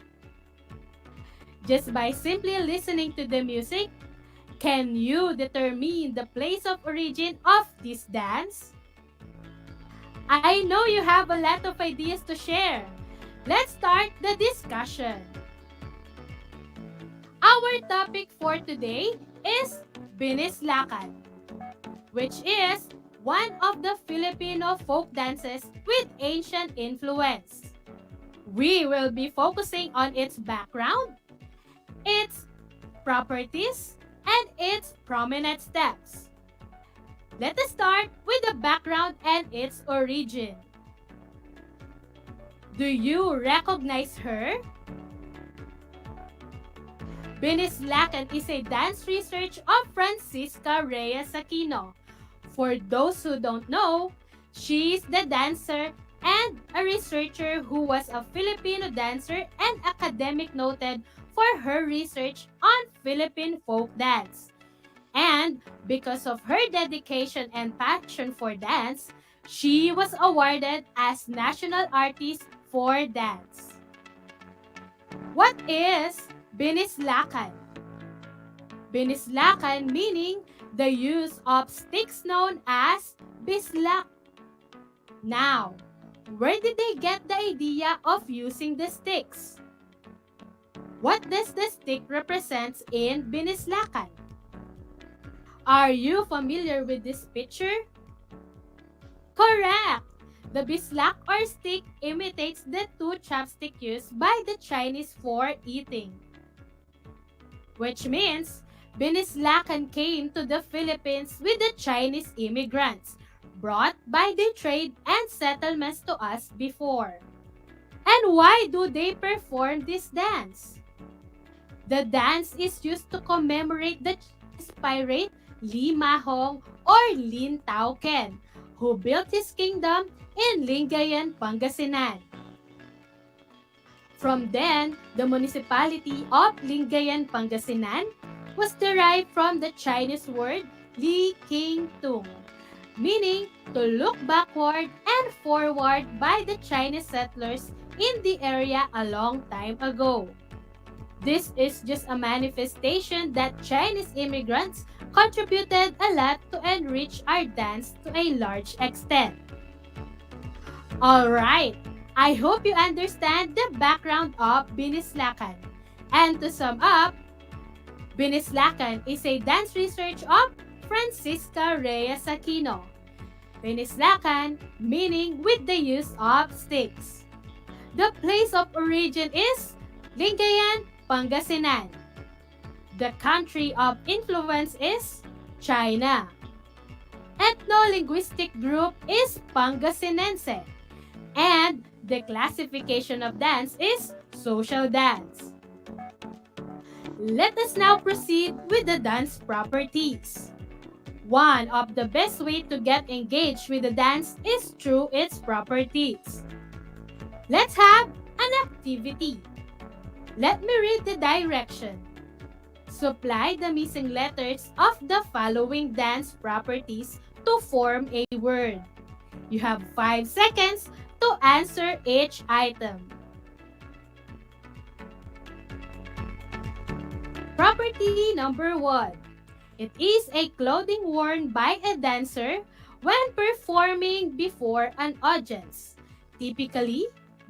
Just by simply listening to the music, can you determine the place of origin of this dance? I know you have a lot of ideas to share. Let's start the discussion. Our topic for today is Binislakan, which is one of the Filipino folk dances with ancient influence. We will be focusing on its background, its properties, and its prominent steps. Let us start with the background and its origin. Do you recognize her? Binislakan is a dance research of Francisca Reyes Aquino. For those who don't know, she is the dancer and a researcher who was a Filipino dancer and academic noted for her research on Philippine folk dance. And because of her dedication and passion for dance, she was awarded as National Artist for Dance. What is Binislakan? Binislakan meaning the use of sticks known as bislak. Now, where did they get the idea of using the sticks? What does the stick represent in Binislakan? Are you familiar with this picture? Correct! The bislak or stick imitates the two chopsticks used by the Chinese for eating. which means Binislakan came to the Philippines with the Chinese immigrants brought by the trade and settlements to us before. And why do they perform this dance? The dance is used to commemorate the Chinese pirate Li Mahong or Lin Tauken, who built his kingdom in Lingayen, Pangasinan. From then, the municipality of Lingayen, Pangasinan was derived from the Chinese word Li King Tung, meaning to look backward and forward by the Chinese settlers in the area a long time ago. This is just a manifestation that Chinese immigrants contributed a lot to enrich our dance to a large extent. Alright, I hope you understand the background of Binislakan. And to sum up, Binislakan is a dance research of Francisca Reyes Aquino. Binislakan meaning with the use of sticks. The place of origin is Lingayen, Pangasinan. The country of influence is China. Ethno-linguistic group is Pangasinense. And the classification of dance is social dance. Let us now proceed with the dance properties. One of the best way to get engaged with the dance is through its properties. Let's have an activity. Let me read the direction. Supply the missing letters of the following dance properties to form a word. You have 5 seconds to answer each item. Property number 1. It is a clothing worn by a dancer when performing before an audience. Typically,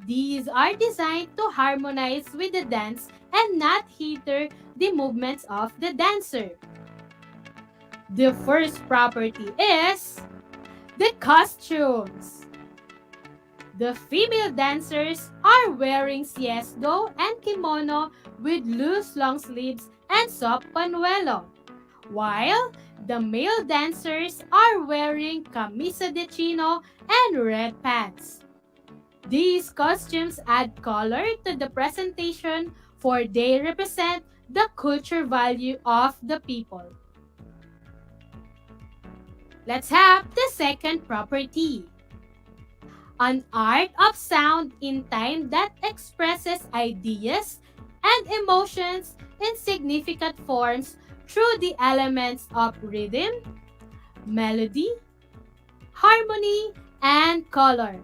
these are designed to harmonize with the dance and not hinder the movements of the dancer. The first property is the costumes. The female dancers are wearing siesgo and kimono with loose long sleeves and soft panuelo, while the male dancers are wearing camisa de chino and red pants. These costumes add color to the presentation, for they represent the culture value of the people. Let's have the second property. An art of sound in time that expresses ideas and emotions in significant forms through the elements of rhythm, melody, harmony, and color.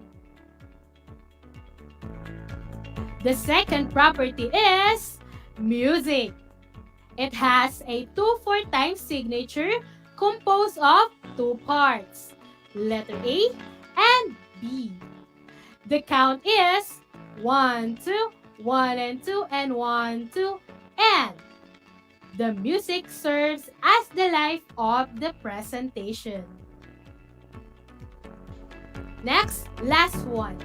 The second property is music. It has a 2/4 time signature composed of 2 parts, letter A and B. The count is 1, 2, 1 and 2, and 1, 2, and the music serves as the life of the presentation. Next, last one.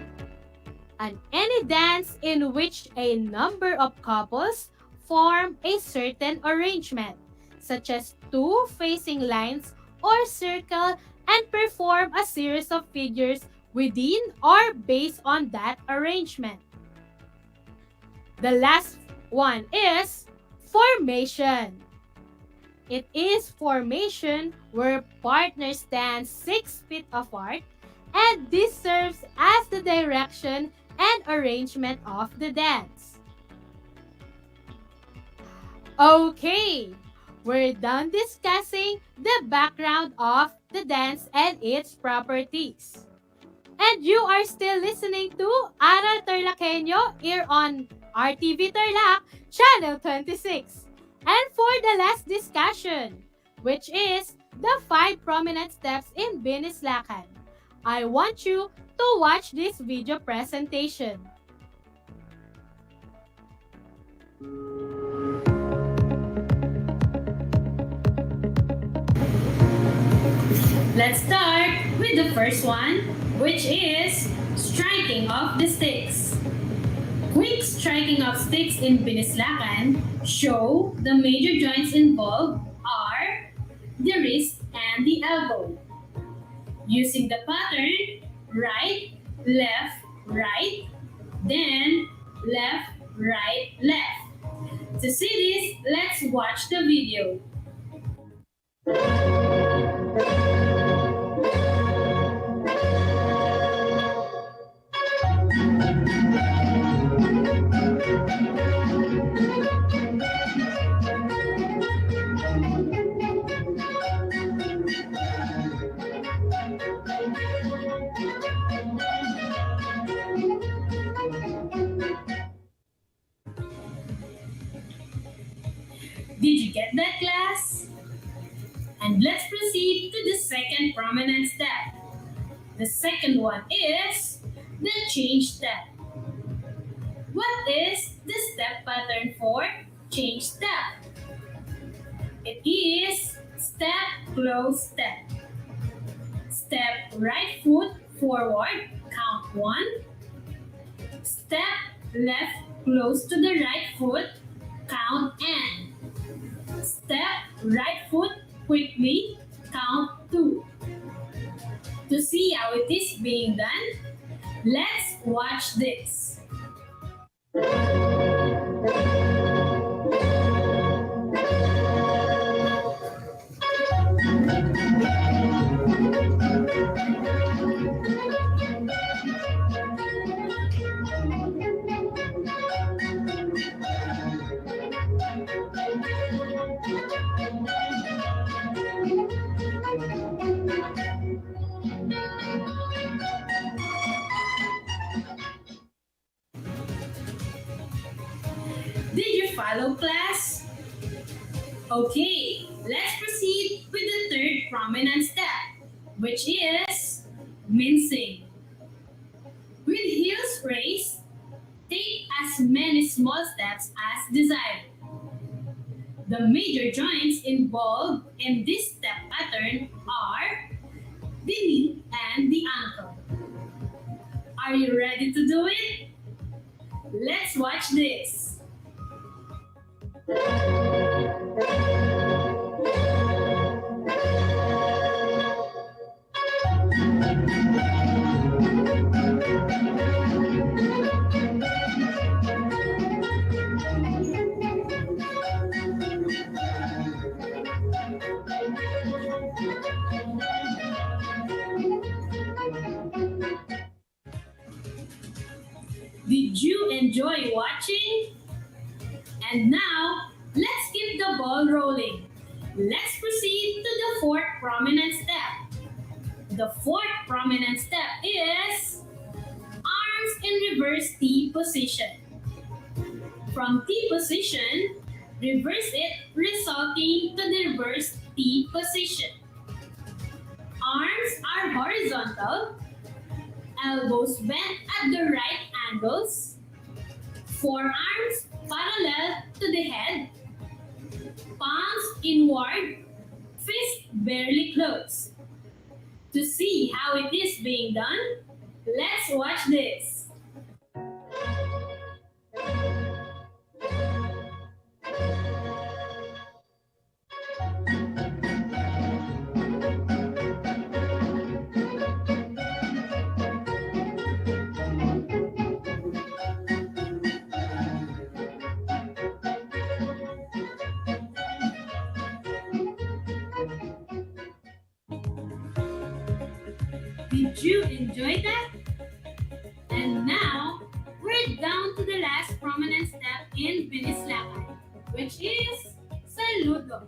Any dance in which a number of couples form a certain arrangement, such as 2 facing lines or circle, and perform a series of figures within or based on that arrangement. The last one is formation. It is formation where partners stand 6 feet apart, and this serves as the direction and arrangement of the dance. Okay, we're done discussing the background of the dance and its properties. And you are still listening to Aral TarlakHenyo here on RTV Tarlac, Channel 26. And for the last discussion, which is the 5 prominent steps in Binislakan, I want you to watch this video presentation. Let's start with the first one, which is striking of the sticks. Quick striking of sticks in Binislakan show the major joints involved are the wrist and the elbow. Using the pattern right, left, right, then left, right, left. To see this, let's watch the video. Did you get that, class? And let's proceed to the second prominent step. The second one is the change step. What is the step pattern for change step? It is step, close step. Step right foot forward, count 1. Step left close to the right foot, count N. Step right foot quickly, count 2. To see how it is being done, let's watch this. Did you follow, class? Okay, let's proceed with the third prominent step, which is mincing. With heels raised, take as many small steps as desired. The major joints involved in this step pattern are the knee and the ankle. Are you ready to do it? Let's watch this. Did you enjoy watching? And now, let's keep the ball rolling. Let's proceed to the fourth prominent step. The fourth prominent step is arms in reverse T position. From T position, reverse it, resulting to the reverse T position. Arms are horizontal, elbows bent at the right angles, forearms parallel to the head, palms inward, fist barely closed. To see how it is being done, let's watch this. Did you enjoy that? And now, we're down to the last prominent step in Binislakan, which is saludo.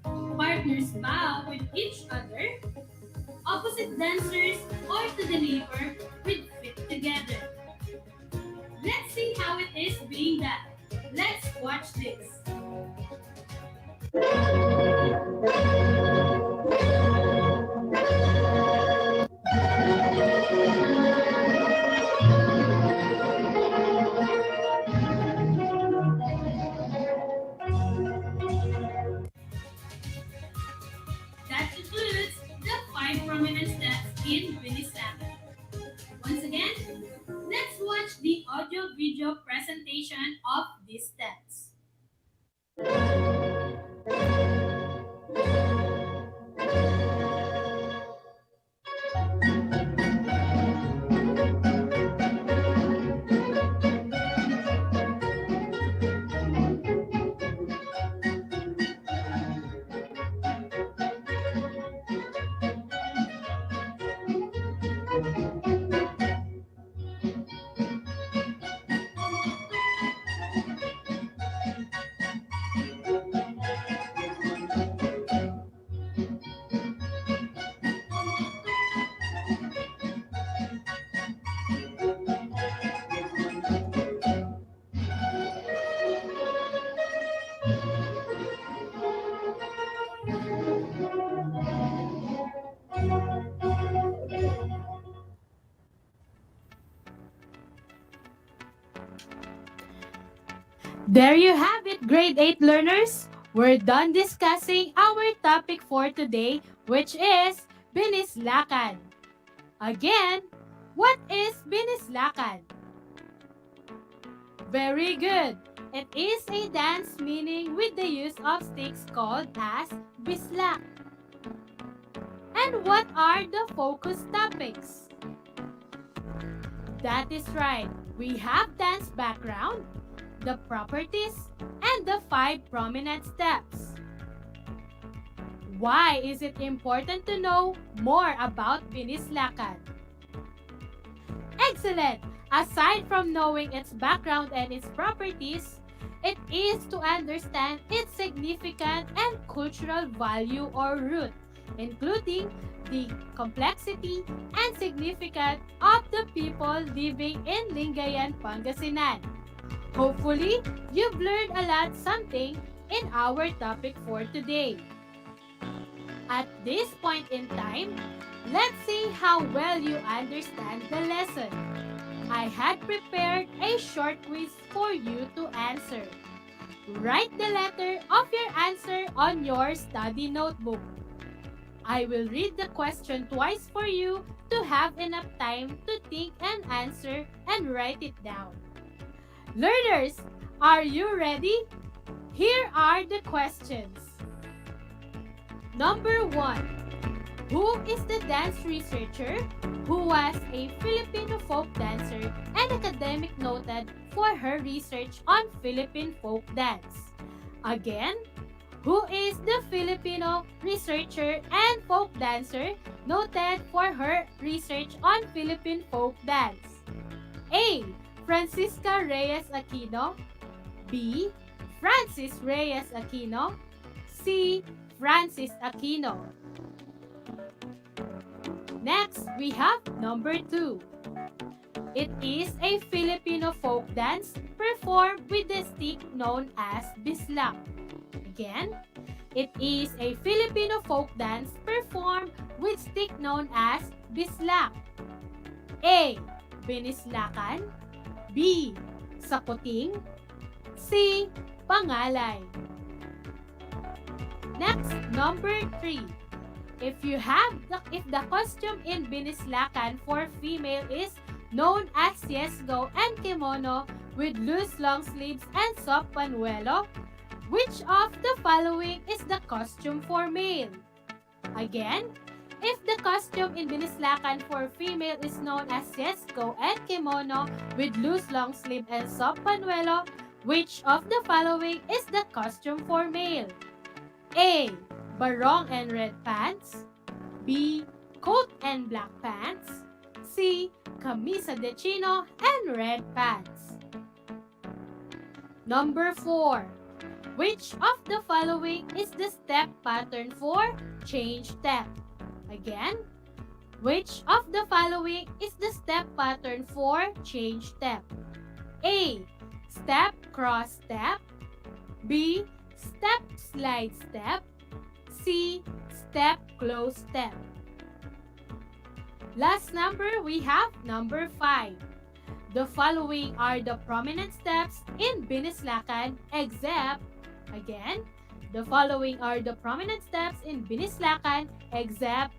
Partners bow with each other, opposite dancers or to the neighbor with feet together. Let's see how it is being done. Let's watch this. That concludes the 5 prominent steps in Binislakan. Once again, let's watch the audio-video There you have it, grade 8 learners. We're done discussing our topic for today, which is binislakan. Again, what is binislakan? Very good. It is a dance meaning with the use of sticks called as bislak. And what are the focus topics? That is right. We have dance background, the properties, and the 5 prominent steps. Why is it important to know more about binislakan? Excellent! Aside from knowing its background and its properties, it is to understand its significant and cultural value or root, including the complexity and significance of the people living in Lingayen, Pangasinan. Hopefully, you've learned a lot something in our topic for today. At this point in time, let's see how well you understand the lesson. I had prepared a short quiz for you to answer. Write the letter of your answer on your study notebook. I will read the question twice for you to have enough time to think and answer and write it down. Learners, are you ready? Here are the questions. Number 1. Who is the dance researcher who was a Filipino folk dancer and academic noted for her research on Philippine folk dance? Again, who is the Filipino researcher and folk dancer noted for her research on Philippine folk dance? A. Francisca Reyes Aquino. B. Francis Reyes Aquino. C. Francis Aquino. Next, we have number 2. It is a Filipino folk dance performed with the stick known as bislak. Again, it is a Filipino folk dance performed with stick known as bislak. A. Binislakan. B. Sakuting. C. Pangalay. Next, number 3. If the costume in binislakan for female is known as yesgo and kimono with loose long sleeves and soft panuelo, which of the following is the costume for male? Again, if the costume in binislakan for female is known as yesgo and kimono with loose long sleeve and soft panuelo, which of the following is the costume for male? A. Barong and red pants. B. Coat and black pants. C. Camisa de chino and red pants. Number 4. Which of the following is the step pattern for change step? Again, which of the following is the step pattern for change step? A. Step cross step. B. Step slide step. C. Step close step. Last number, we have number 5. The following are the prominent steps in binislakan except, again, the following are the prominent steps in binislakan except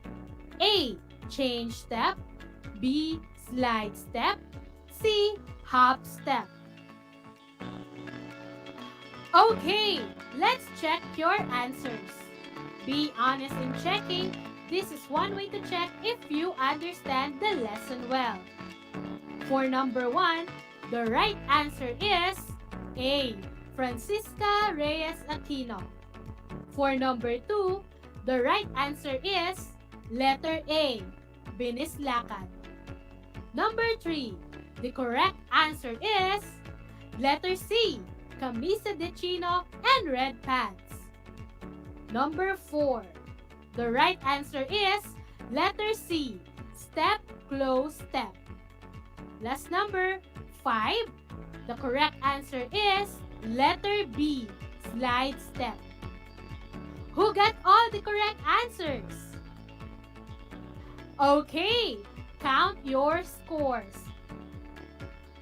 A. Change step. B. Slide step. C. Hop step. Okay, let's check your answers. Be honest in checking. This is one way to check if you understand the lesson well. For number 1, the right answer is A. Francisca Reyes Aquino. For number 2, the right answer is letter A. Binislakan. Number 3, the correct answer is letter C. Camisa de chino and red pants. Number 4. The right answer is letter C. Step, close, step. Last number 5. The correct answer is letter B. slide step. Who got all the correct answers? Okay, count your scores.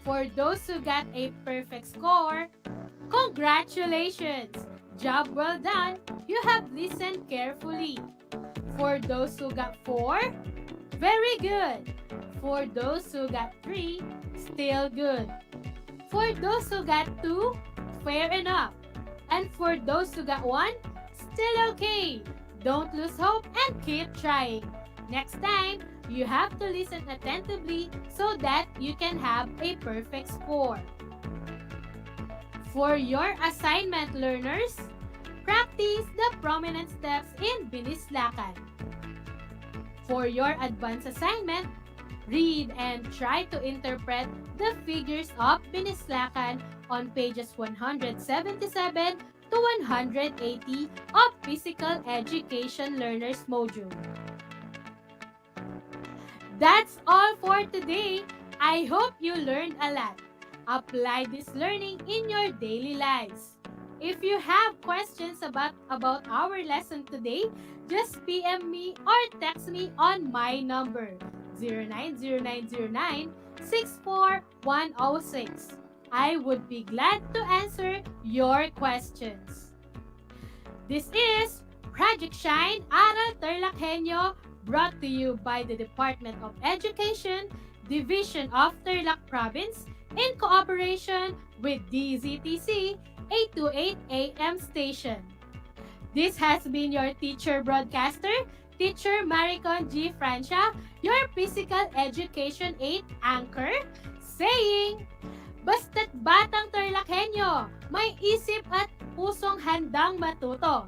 For those who got a perfect score, congratulations! Job well done, you have listened carefully. For those who got 4, very good. For those who got 3, still good. For those who got 2, fair enough. And for those who got 1, still okay. Don't lose hope and keep trying. Next time, you have to listen attentively so that you can have a perfect score. For your assignment learners, practice the prominent steps in binislakan. For your advanced assignment, read and try to interpret the figures of binislakan on pages 177 to 180 of Physical Education Learners Module. That's all for today. I hope you learned a lot. Apply this learning in your daily lives. If you have questions about our lesson today, just PM me or text me on my number 090909-64106. I would be glad to answer your questions. This is Project Shine Aral TarlakHenyo, brought to you by the Department of Education, Division of Tarlac Province, in cooperation with DZTC 828 AM station. This has been your teacher broadcaster, Teacher Maricon G. Francia, your Physical Education 8 anchor, saying, basta't batang TarlakHenyo, may isip at pusong handang matuto.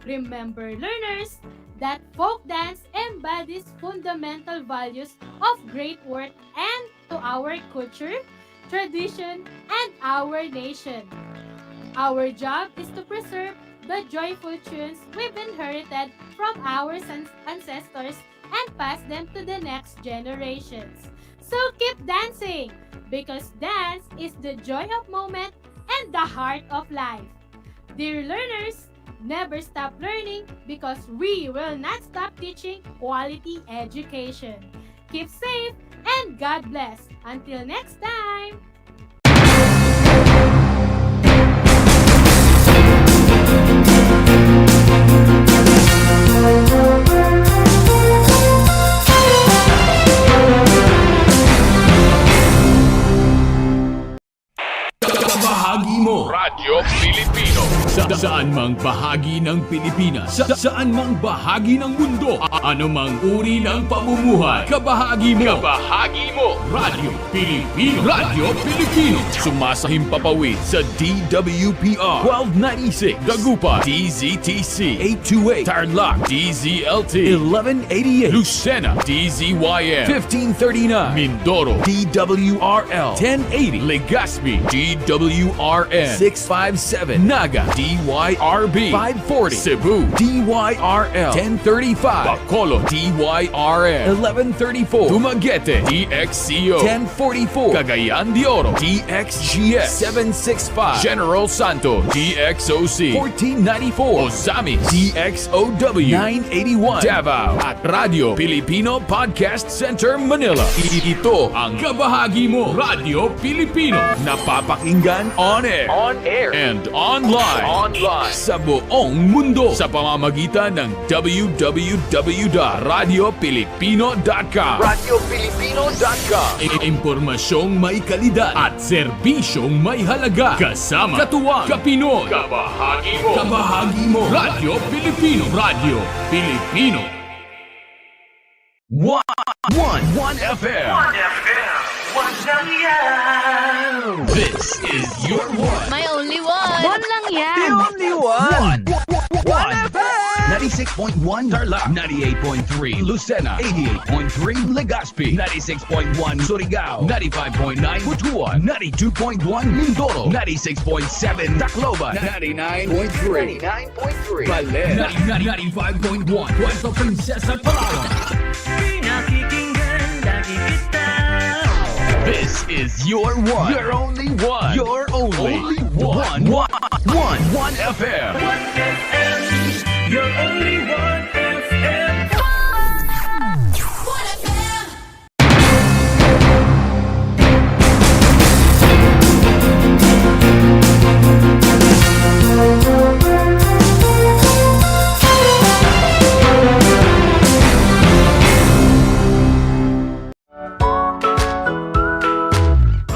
Remember, learners, that folk dance embodies fundamental values of great work and to our culture, tradition, and our nation. Our job is to preserve the joyful tunes we've inherited from our ancestors and pass them to the next generations. So keep dancing, because dance is the joy of moment and the heart of life. Dear learners, never stop learning, because we will not stop teaching quality education. Keep safe and God bless. Until next time! Bahagi mo Radyo Pilipino saan mang bahagi ng Pilipinas, saan mang bahagi ng mundo, anumang uri ng pamumuhay, kabahagi mo Radyo Pilipino. Radyo Pilipino, sumasahimpapawid sa DWPR 1296 Dagupan, DZTC 828 Tarlac, DZLT 1188 Lucena, DZYM 1539 Mindoro, DWRL 1080 Legazpi, DWRN 657 Naga, DYRB 540 Cebu, DYRL 1035 Bacolod, DYRN 1134 Dumaguete, DXCO 1044 Cagayan de Oro, DXGS 765 General Santos, DXOC 1494 Ozamis, DXOW 981 Davao at Radio Filipino Podcast Center Manila. Ito ang kabahagi mo Radyo Pilipino, napapakinggan on air and online sa buong mundo sa pamamagitan ng www.radiopilipino.com. Impormasyong may kalidad at serbisyong may halaga, kasama katuwang kapinoy. Kabahagi mo Radyo Pilipino. Radyo Pilipino 1 FM. This is your one. My only one. One lang yan. The only one. 1 FM. 96.1 Tarlac, 98.3 Lucena, 88.3 Legazpi, 96.1 Surigao, 95.9 Butuan, 92.1 Mindoro, 96.7 Tacloban, 99.3 Baler, 95.1 Puerto Princesa, Palawan. Pinakikinggan lagi kita. This is your one. Your only one. Your only one. One FM. Your only one FM.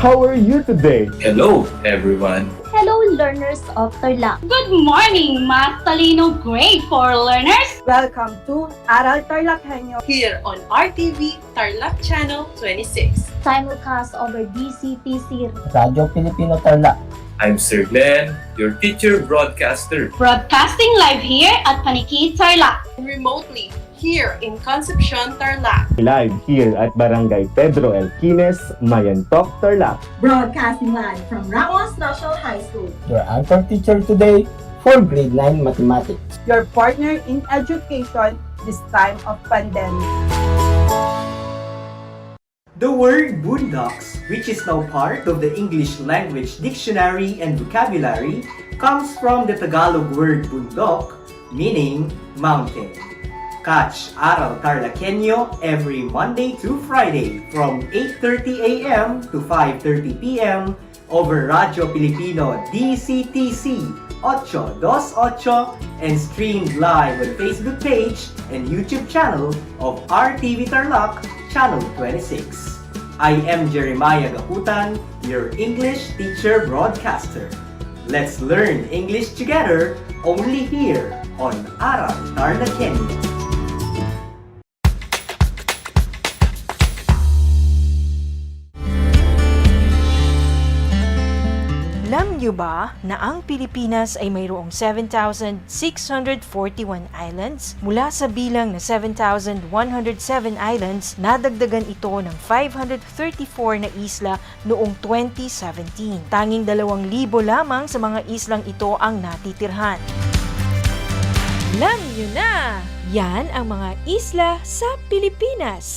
How are you today? Hello, everyone. Hello, learners of Tarlac. Good morning, Math Talino Grade 4 learners! Welcome to Aral TarlakHenyo Here on RTV Tarlac Channel 26. Simulcast over DCTC Radyo Pilipino Tarlac. I'm Sir Glenn, your teacher broadcaster. Broadcasting live here at Paniki Tarlac. Remotely here in Concepcion, Tarlac. Live here at Barangay Pedro Elquines, Mayantok, Tarlac. Broadcasting live from Ramos National High School. Your anchor teacher today for grade 9 mathematics. your partner in education this time of pandemic. The word boondocks, which is now part of the English Language Dictionary and Vocabulary, comes from the Tagalog word bundok, meaning mountain. Catch Aral TarlakHenyo every Monday to Friday from 8:30 a.m. to 5:30 p.m. over Radio Filipino DCTC 828 and streamed live on Facebook page and YouTube channel of RTV Tarlac Channel 26. I am Jeremiah Gahutan, your English teacher broadcaster. Let's learn English together only here on Aral TarlakHenyo. Alam niyo ba na ang Pilipinas ay mayroong 7,641 islands? Mula sa bilang na 7,107 islands, nadagdagan ito ng 534 na isla noong 2017. Tanging 2,000 lamang sa mga islang ito ang natitirhan. Alam niyo na! Yan ang mga isla sa Pilipinas.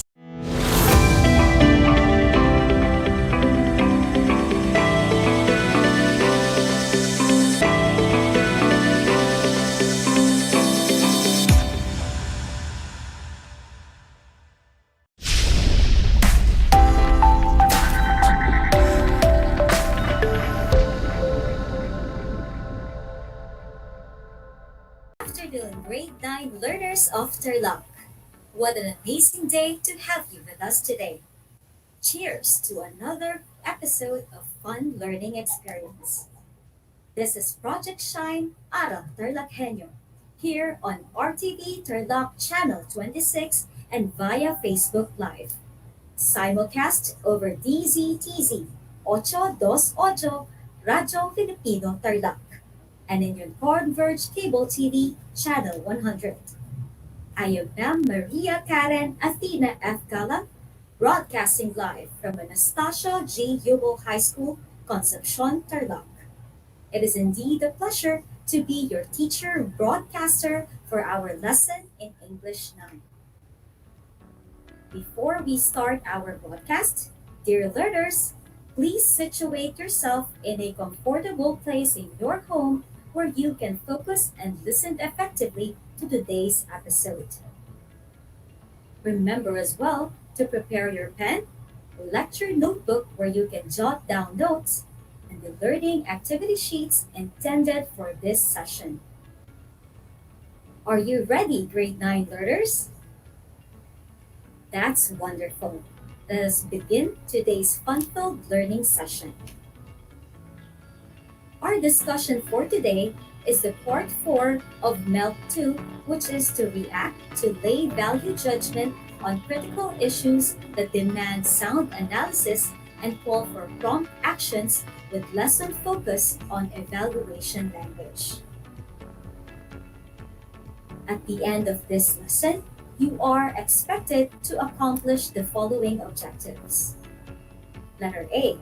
Grade 9 learners of Tarlac. What an amazing day to have you with us today. Cheers to another episode of fun learning experience. This is Project Shine Aral TarlakHenyo here on RTV Tarlac Channel 26 and via Facebook Live. Simulcast over DZTZ 828 Radio Filipino Tarlac and in your Converge Cable TV Channel 100. I am Ma'am Maria Karen Athena F. Gala, broadcasting live from Anastasia J. Yubo High School, Concepcion, Tarlac. It is indeed a pleasure to be your teacher broadcaster for our lesson in English 9. Before we start our broadcast, dear learners, please situate yourself in a comfortable place in your home where you can focus and listen effectively to today's episode. Remember as well to prepare your pen, lecture notebook where you can jot down notes, and the learning activity sheets intended for this session. Are you ready, grade 9 learners? That's wonderful. Let us begin today's fun-filled learning session. Our discussion for today is the part 4 of MELC 2, which is to react to lay value judgment on critical issues that demand sound analysis and call for prompt actions with lesson focus on evaluation language. At the end of this lesson, you are expected to accomplish the following objectives. Letter A.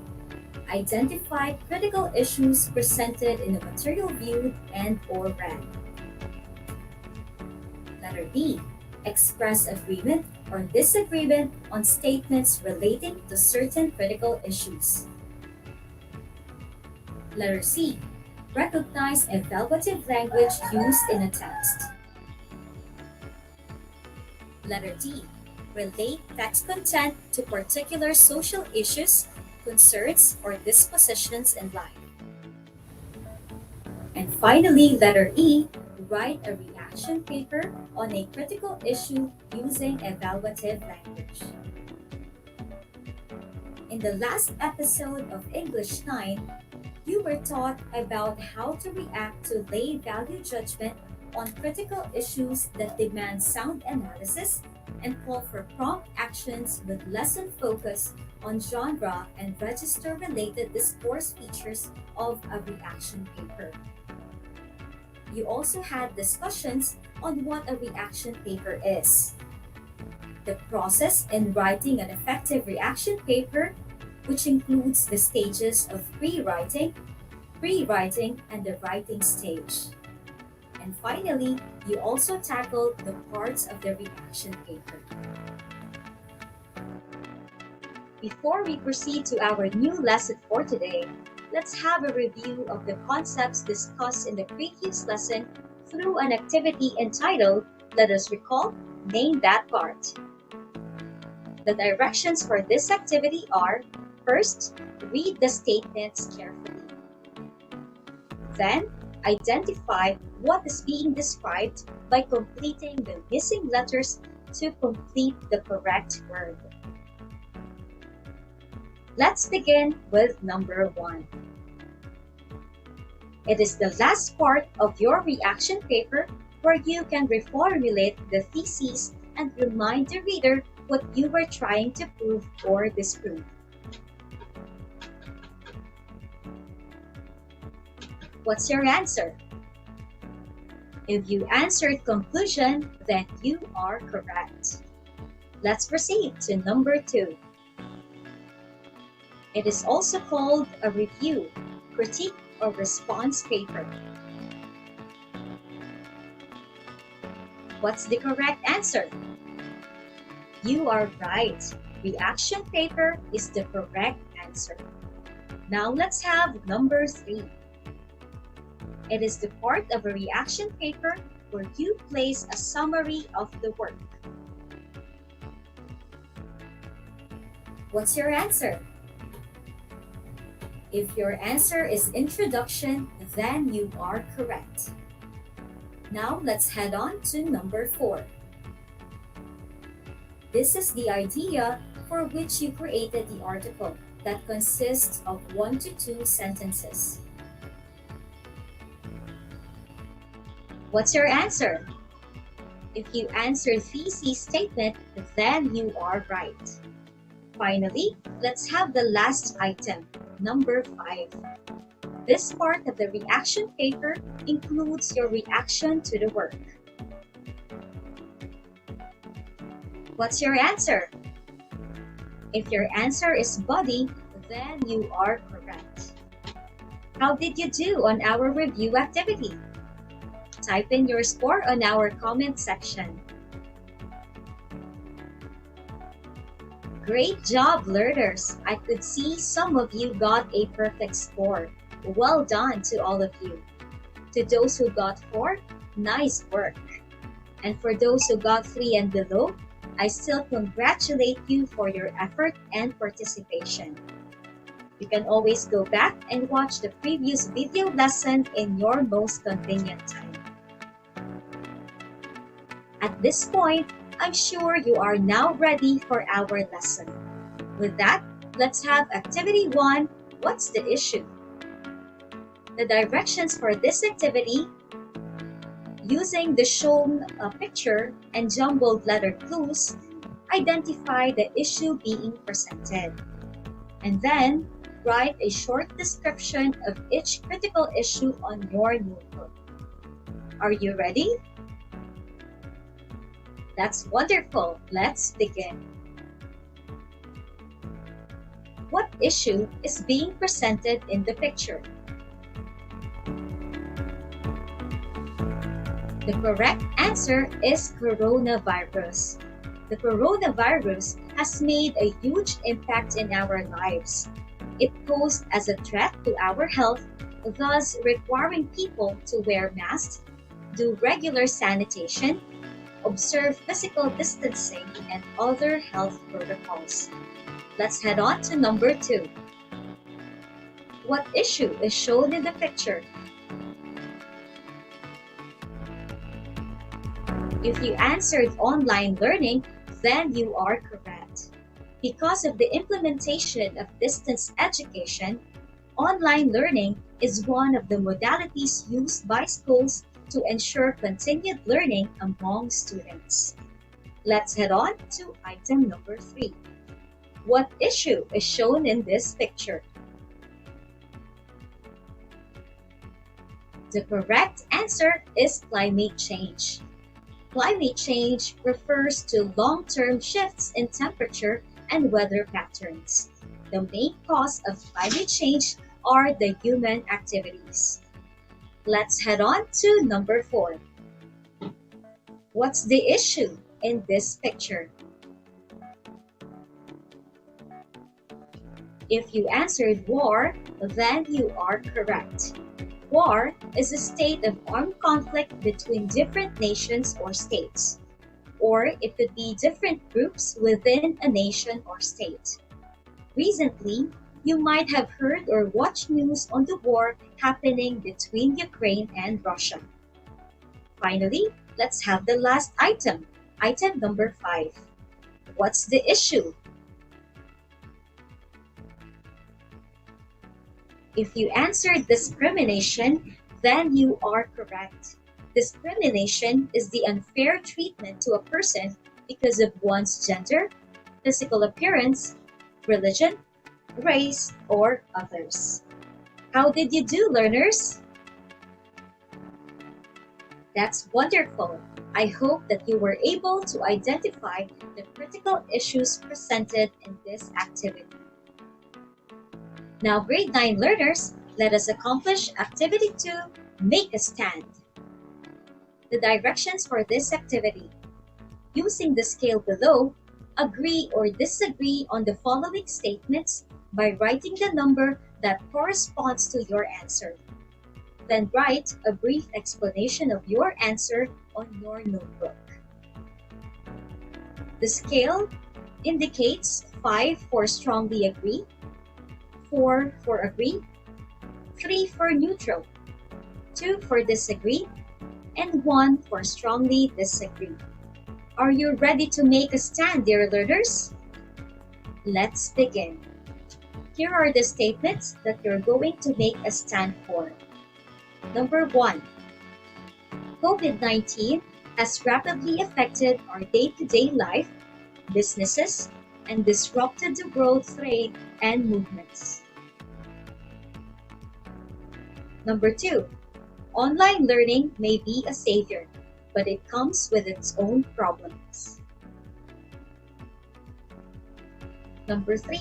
Identify critical issues presented in the material viewed and or read. Letter B. express agreement or disagreement on statements relating to certain critical issues. Letter C. Recognize evaluative language used in a text. Letter D. Relate text content to particular social issues, concerns, or dispositions in life. And finally, letter E. Write a reaction paper on a critical issue using evaluative language. In the last episode of English 9, you were taught about how to react to lay value judgment on critical issues that demand sound analysis and call for prompt actions with lesson focus on genre and register-related discourse features of a reaction paper. You also had discussions on what a reaction paper is, the process in writing an effective reaction paper, which includes the stages of pre-writing, and the writing stage. And finally, you also tackled the parts of the reaction paper. Before we proceed to our new lesson for today, let's have a review of the concepts discussed in the previous lesson through an activity entitled, Let Us Recall, Name That Part. The directions for this activity are, first, read the statements carefully. Then, identify what is being described by completing the missing letters to complete the correct word. Let's begin with number 1. It is the last part of your reaction paper where you can reformulate the thesis and remind the reader what you were trying to prove or disprove. What's your answer? If you answered conclusion, then you are correct. Let's proceed to number 2. It is also called a review, critique, or response paper. What's the correct answer? You are right. Reaction paper is the correct answer. Now let's have number 3. It is the part of a reaction paper where you place a summary of the work. What's your answer? If your answer is introduction, then you are correct. Now let's head on to number 4. This is the idea for which you created the article that consists of 1 to 2 sentences. What's your answer? If you answer thesis statement, then you are right. Finally, let's have the last item, number 5. This part of the reaction paper includes your reaction to the work. What's your answer? If your answer is body, then you are correct. How did you do on our review activity? Type in your score on our comment section. Great job, learners! I could see some of you got a perfect score. Well done to all of you. To those who got 4, nice work. And for those who got 3 and below, I still congratulate you for your effort and participation. You can always go back and watch the previous video lesson in your most convenient time. At this point, I'm sure you are now ready for our lesson. With that, let's have activity 1, What's the issue? The directions for this activity, using the shown picture and jumbled letter clues, identify the issue being presented. And then, write a short description of each critical issue on your notebook. Are you ready? That's wonderful. Let's begin. What issue is being presented in the picture? The correct answer is coronavirus. The coronavirus has made a huge impact in our lives. It posed as a threat to our health, thus requiring people to wear masks, do regular sanitation, observe physical distancing, and other health protocols. Let's head on to number 2. What issue is shown in the picture? If you answered online learning, then you are correct. Because of the implementation of distance education, online learning is one of the modalities used by schools to ensure continued learning among students. Let's head on to item number 3. What issue is shown in this picture? The correct answer is climate change. Climate change refers to long-term shifts in temperature and weather patterns. The main cause of climate change are the human activities. Let's head on to number 4. What's the issue in this picture? If you answered war, then you are correct. War is a state of armed conflict between different nations or states, or it could be different groups within a nation or state. Recently, you might have heard or watched news on the war happening between Ukraine and Russia. Finally, let's have the last item, item number 5. What's the issue? If you answered discrimination, then you are correct. Discrimination is the unfair treatment to a person because of one's gender, physical appearance, religion, race, or others. How did you do, learners? That's wonderful. I hope that you were able to identify the critical issues presented in this activity. Now, grade 9 learners, let us accomplish activity 2, make a stand. The directions for this activity. Using the scale below, agree or disagree on the following statements by writing the number that corresponds to your answer. Then write a brief explanation of your answer on your notebook. The scale indicates 5 for strongly agree, 4 for agree, 3 for neutral, 2 for disagree, and 1 for strongly disagree. Are you ready to make a stand, dear learners? Let's begin. Here are the statements that you're going to make a stand for. Number 1. COVID-19 has rapidly affected our day-to-day life, businesses, and disrupted the world trade and movements. Number 2. Online learning may be a savior, but it comes with its own problems. Number 3.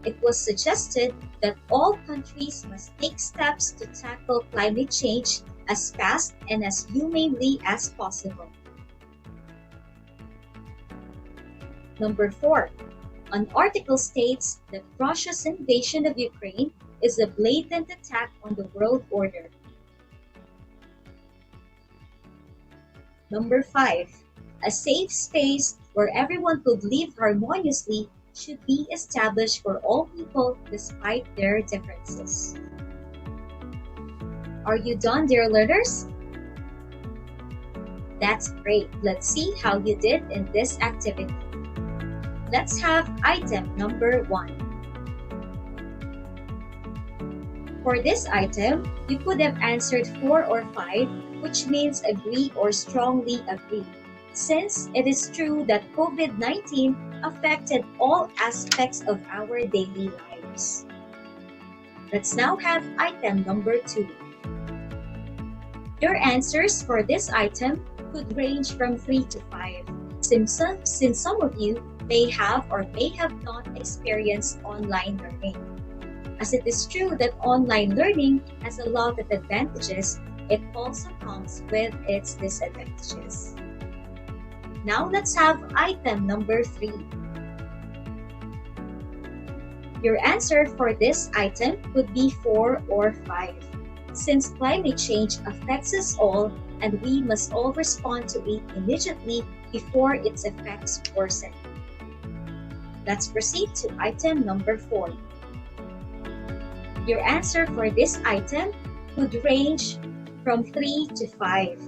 It was suggested that all countries must take steps to tackle climate change as fast and as humanely as possible. Number 4. An article states that Russia's invasion of Ukraine is a blatant attack on the world order. Number 5. A safe space where everyone could live harmoniously should be established for all people despite their differences. Are you done, dear learners? That's great. Let's see how you did in this activity. Let's have item number 1. For this item, you could have answered 4 or 5, which means agree or strongly agree, since it is true that COVID-19 affected all aspects of our daily lives. Let's now have item number 2. Your answers for this item could range from 3 to 5, since some of you may have or may have not experienced online learning. As it is true that online learning has a lot of advantages, it also comes with its disadvantages. Now let's have item number 3. Your answer for this item could be 4 or 5, since climate change affects us all and we must all respond to it immediately before its effects worsen. Let's proceed to item number 4. Your answer for this item could range from 3 to 5,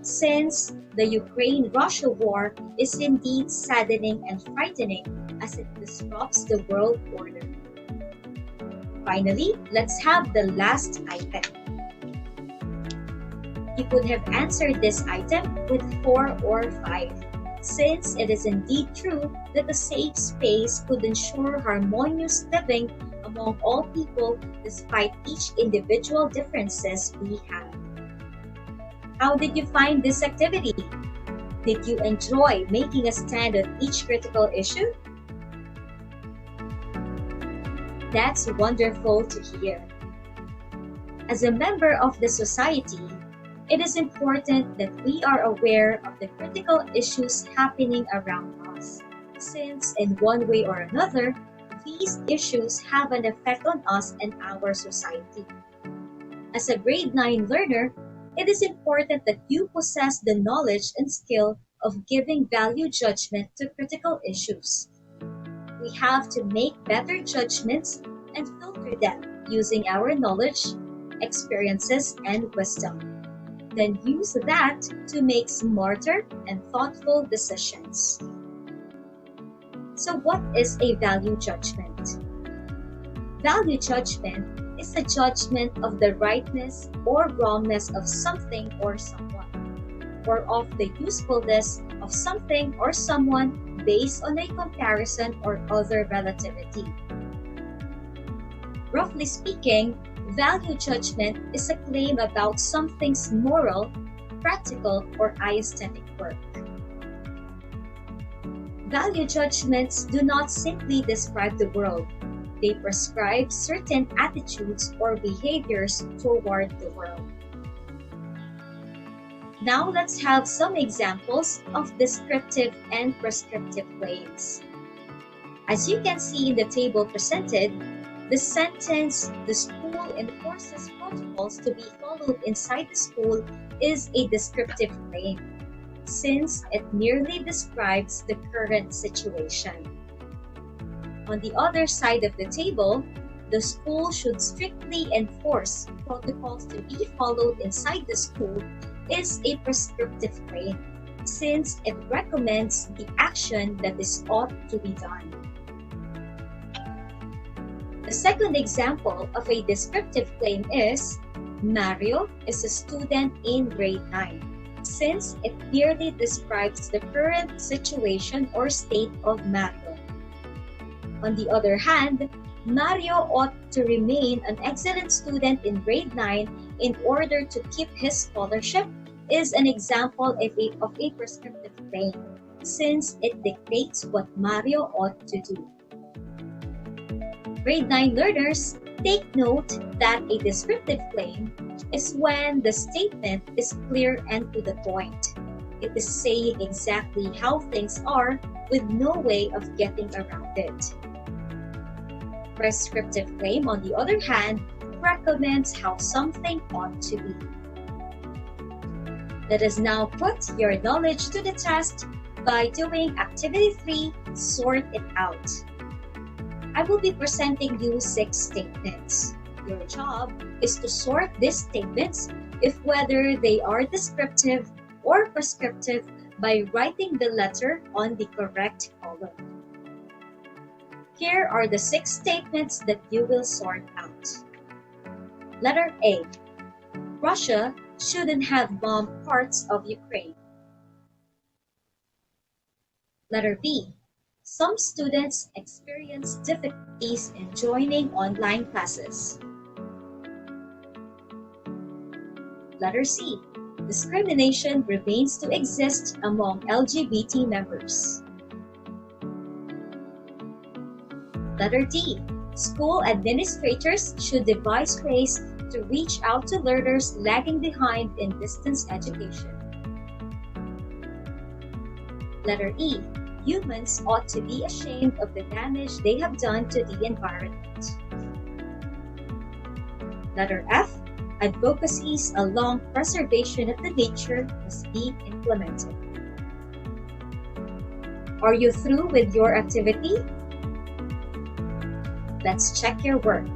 since the Ukraine-Russia war is indeed saddening and frightening as it disrupts the world order. Finally, let's have the last item. You could have answered this item with 4 or 5, since it is indeed true that a safe space could ensure harmonious living among all people despite each individual differences we have. How did you find this activity? Did you enjoy making a stand on each critical issue? That's wonderful to hear. As a member of the society, it is important that we are aware of the critical issues happening around us, since in one way or another, these issues have an effect on us and our society. As a grade 9 learner, it is important that you possess the knowledge and skill of giving value judgment to critical issues. We have to make better judgments and filter them using our knowledge, experiences, and wisdom. Then use that to make smarter and thoughtful decisions. So what is a value judgment? Value judgment is a judgment of the rightness or wrongness of something or someone, or of the usefulness of something or someone based on a comparison or other relativity. Roughly speaking, value judgment is a claim about something's moral, practical, or aesthetic worth. Value judgments do not simply describe the world. They prescribe certain attitudes or behaviors toward the world. Now let's have some examples of descriptive and prescriptive claims. As you can see in the table presented, the sentence, "The school enforces protocols to be followed inside the school," is a descriptive claim, since it merely describes the current situation. On the other side of the table, the school should strictly enforce protocols to be followed inside the school is a prescriptive claim, since it recommends the action that is ought to be done. The second example of a descriptive claim is, "Mario is a student in grade 9, since it merely describes the current situation or state of Mario. On the other hand, Mario ought to remain an excellent student in grade 9 in order to keep his scholarship is an example of a prescriptive claim, since it dictates what Mario ought to do. Grade 9 learners, take note that a descriptive claim is when the statement is clear and to the point. It is saying exactly how things are with no way of getting around it. Prescriptive claim, on the other hand, recommends how something ought to be. Let us now put your knowledge to the test by doing Activity 3, Sort It Out. I will be presenting you 6 statements. Your job is to sort these statements if whether they are descriptive or prescriptive by writing the letter on the correct column. Here are the 6 statements that you will sort out. Letter A. Russia shouldn't have bombed parts of Ukraine. Letter B. Some students experience difficulties in joining online classes. Letter C. Discrimination remains to exist among LGBT members. Letter D. School administrators should devise ways to reach out to learners lagging behind in distance education. Letter E. Humans ought to be ashamed of the damage they have done to the environment. Letter F. Advocacies along preservation of the nature must be implemented. Are you through with your activity? Let's check your work.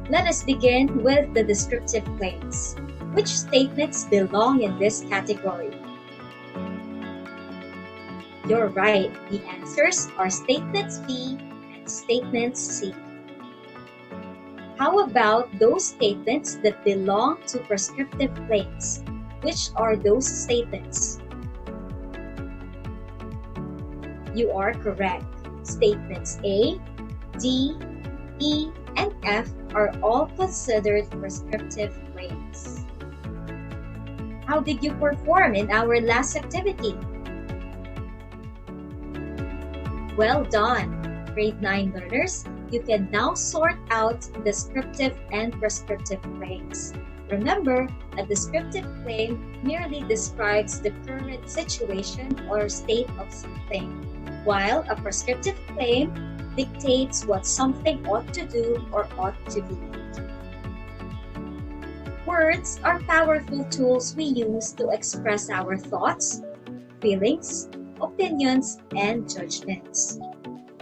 Let us begin with the descriptive claims. Which statements belong in this category? You're right. The answers are statements B and statements C. How about those statements that belong to prescriptive claims? Which are those statements? You are correct. Statements A, D, E, and F are all considered prescriptive claims. How did you perform in our last activity? Well done! Grade 9 learners, you can now sort out descriptive and prescriptive claims. Remember, a descriptive claim merely describes the current situation or state of something, while a prescriptive claim dictates what something ought to do or ought to be. Words are powerful tools we use to express our thoughts, feelings, opinions, and judgments.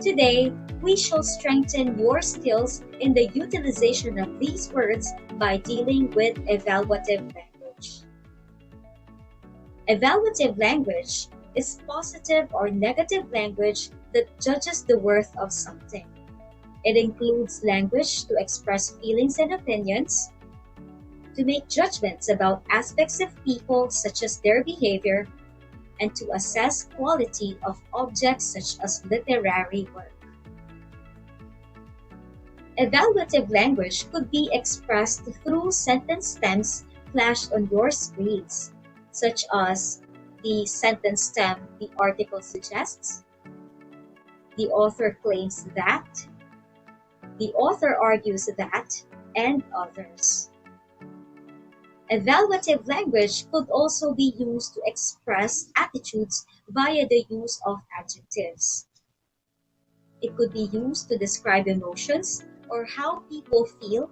Today, we shall strengthen your skills in the utilization of these words by dealing with evaluative language. Evaluative language is positive or negative language that judges the worth of something. It includes language to express feelings and opinions, to make judgments about aspects of people such as their behavior, and to assess quality of objects such as literary work. Evaluative language could be expressed through sentence stems flashed on your screens, such as the sentence stem the article suggests, the author claims that, the author argues that, and others. Evaluative language could also be used to express attitudes via the use of adjectives. It could be used to describe emotions or how people feel,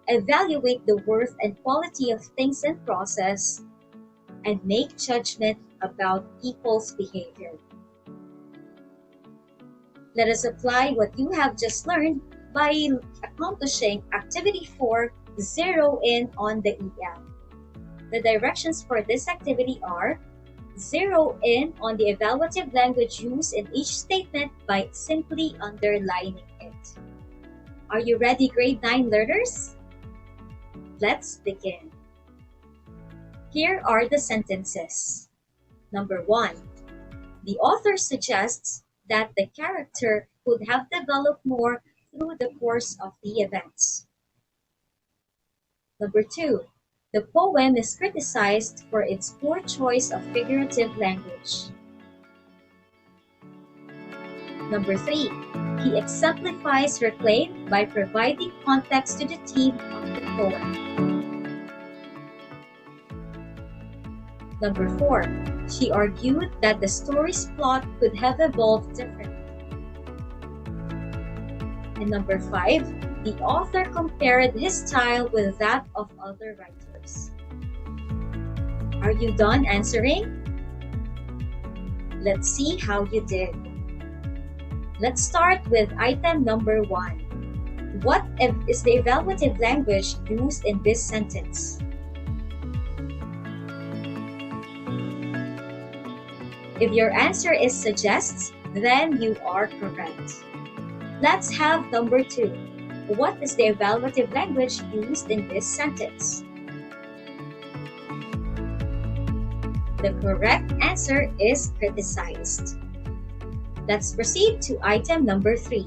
evaluate the worth and quality of things and process, and make judgment about people's behavior. Let us apply what you have just learned by accomplishing Activity 4, Zero in on the EL. The directions for this activity are: zero in on the evaluative language used in each statement by simply underlining it. Are you ready, grade 9 learners? Let's begin. Here are the sentences. Number 1. The author suggests that the character could have developed more through the course of the events. Number 2. The poem is criticized for its poor choice of figurative language. Number 3. He exemplifies her claim by providing context to the theme of the poem. Number 4. She argued that the story's plot could have evolved differently. And number 5. The author compared his style with that of other writers. Are you done answering? Let's see how you did. Let's start with item number 1. What is the evaluative language used in this sentence? If your answer is suggests, then you are correct. Let's have number 2. What is the evaluative language used in this sentence? The correct answer is criticized. Let's proceed to item number 3.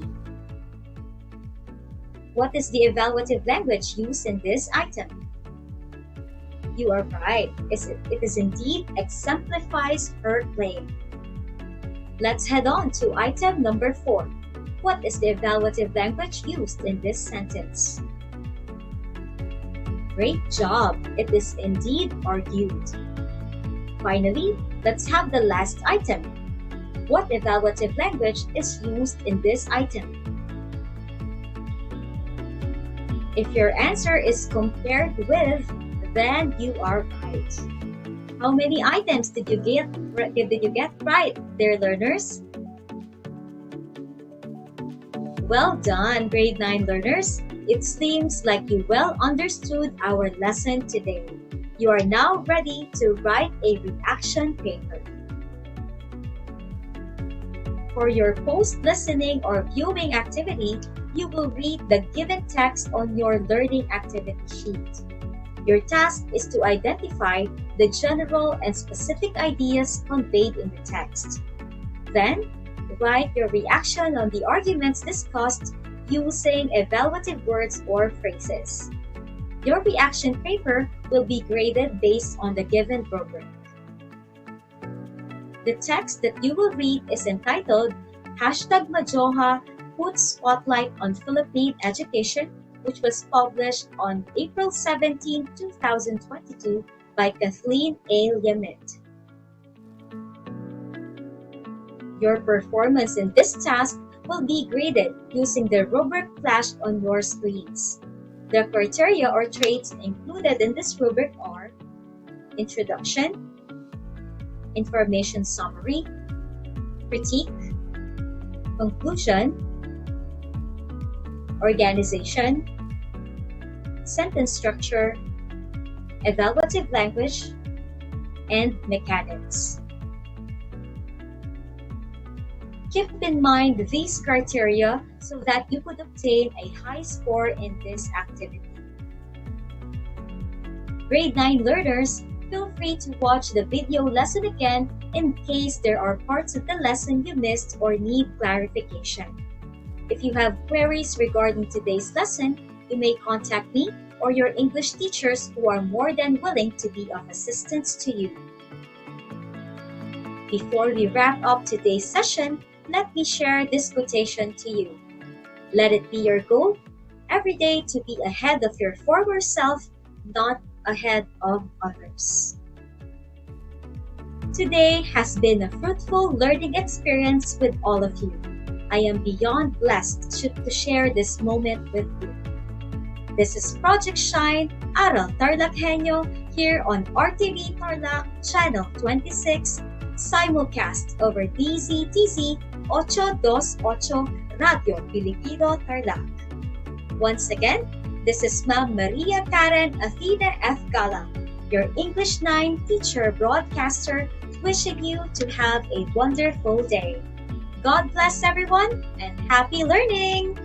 What is the evaluative language used in this item? You are right. It is indeed exemplifies her claim. Let's head on to item number 4. What is the evaluative language used in this sentence? Great job! It is indeed argued. Finally, let's have the last item. What evaluative language is used in this item? If your answer is compared with, then you are right. How many items did you get right, dear learners? Well done, grade 9 learners. It seems like you well understood our lesson today. You are now ready to write a reaction paper. For your post-listening or viewing activity, you will read the given text on your learning activity sheet. Your task is to identify the general and specific ideas conveyed in the text. Then, write your reaction on the arguments discussed using evaluative words or phrases. Your reaction paper will be graded based on the given rubric. The text that you will read is entitled #Majoha Puts Spotlight on Philippine Education, which was published on April 17, 2022 by Kathleen A. Limit. Your performance in this task will be graded using the rubric flashed on your screens. The criteria or traits included in this rubric are introduction, information summary, critique, conclusion, organization, sentence structure, evaluative language, and mechanics. Keep in mind these criteria so that you could obtain a high score in this activity. Grade 9 learners, feel free to watch the video lesson again in case there are parts of the lesson you missed or need clarification. If you have queries regarding today's lesson, you may contact me or your English teachers who are more than willing to be of assistance to you. Before we wrap up today's session, let me share this quotation to you. Let it be your goal every day to be ahead of your former self, not ahead of others. Today has been a fruitful learning experience with all of you. I am beyond blessed to share this moment with you. This is Project Shine, Aral TarlakHenyo, here on RTV Tarlac, Channel 26, simulcast over DZTZ 828 Radio Pilipino Tarlac. Once again, this is Ma'am Maria Karen Athena F. Gala, your English 9 teacher broadcaster, wishing you to have a wonderful day. God bless everyone and happy learning!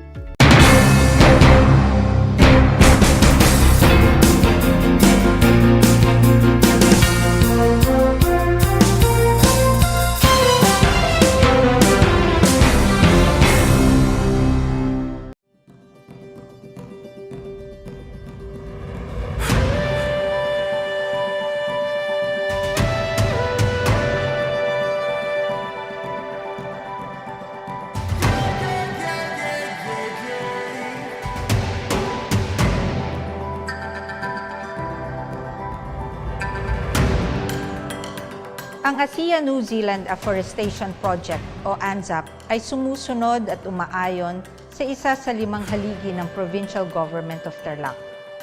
Ang ASEAN New Zealand Afforestation Project o ANZAP ay sumusunod at umaayon sa isa sa 5 haligi ng Provincial Government of Tarlac,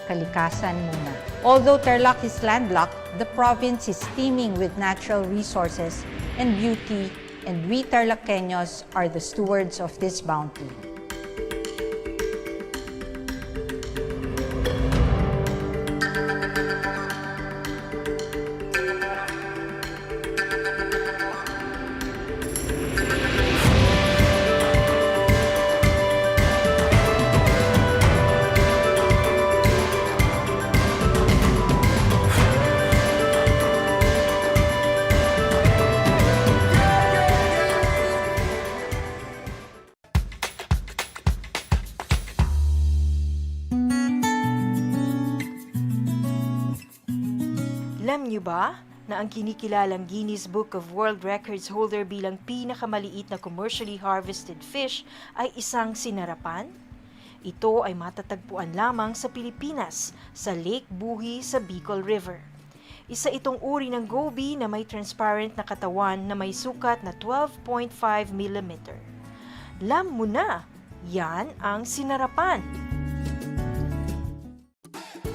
kalikasan muna. Although Tarlac is landlocked, the province is teeming with natural resources and beauty, and we TarlakHenyos are the stewards of this bounty. Alam niyo ba na ang kinikilalang Guinness Book of World Records holder bilang pinakamaliit na commercially harvested fish ay isang sinarapan? Ito ay matatagpuan lamang sa Pilipinas, sa Lake Buhi sa Bicol River. Isa itong uri ng goby na may transparent na katawan na may sukat na 12.5 mm. Alam mo na, yan ang sinarapan.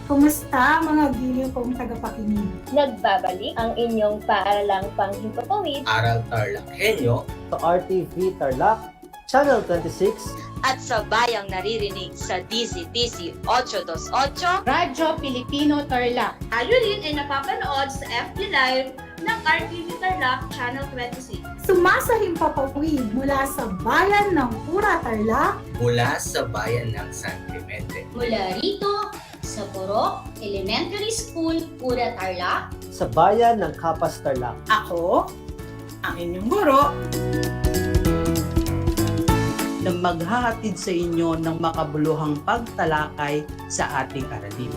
Kumusta mga giliw kong tagapakinig? Nagbabalik ang inyong paaralang panghimpapawid, Aral TarlakHenyo Sa RTV Tarlac, Channel 26, at sa bayang naririnig sa DZTC 828, Radyo Pilipino Tarlac. Tayo rin ay napapanood sa FB Live ng RTV Tarlac Channel 26. Sumasahimpapawid mula sa bayan ng Pura Tarlac, mula sa bayan ng San Clemente. Mula rito sa Purok Elementary School, Pura Tarlac, sa bayan ng Kapas Tarlac. Ako, ang inyong guro, na maghahatid sa inyo ng makabuluhang pagtalakay sa ating aralin.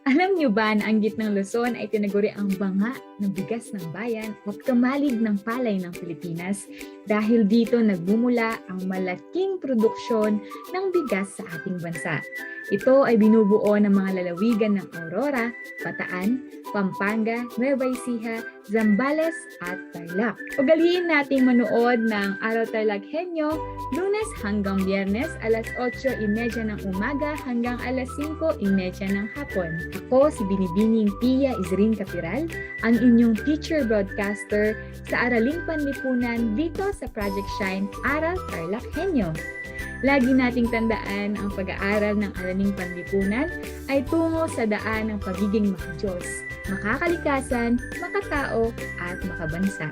Alam niyo ba na ang gitnang Luzon ay tinaguri ang banga ng bigas ng bayan at kamalig ng palay ng Pilipinas dahil dito nagmumula ang malaking produksyon ng bigas sa ating bansa. Ito ay binubuo ng mga lalawigan ng Aurora, Bataan, Pampanga, Nueva Ecija, Zambales at Tarlac. Ugaliin nating manood ng Aral TarlakHenyo Lunes hanggang Biyernes alas 8:30 ng umaga hanggang alas 5:30 ng hapon. Ako si Binibining Pia Isrin Capiral, ang inyong teacher broadcaster sa Araling Panlipunan dito sa Project Shine Aral TarlakHenyo. Lagi nating tandaan ang pag-aaral ng Araling Panlipunan ay tungo sa daan ng pagiging makadiyos, makakalikasan, makatao at makabansa.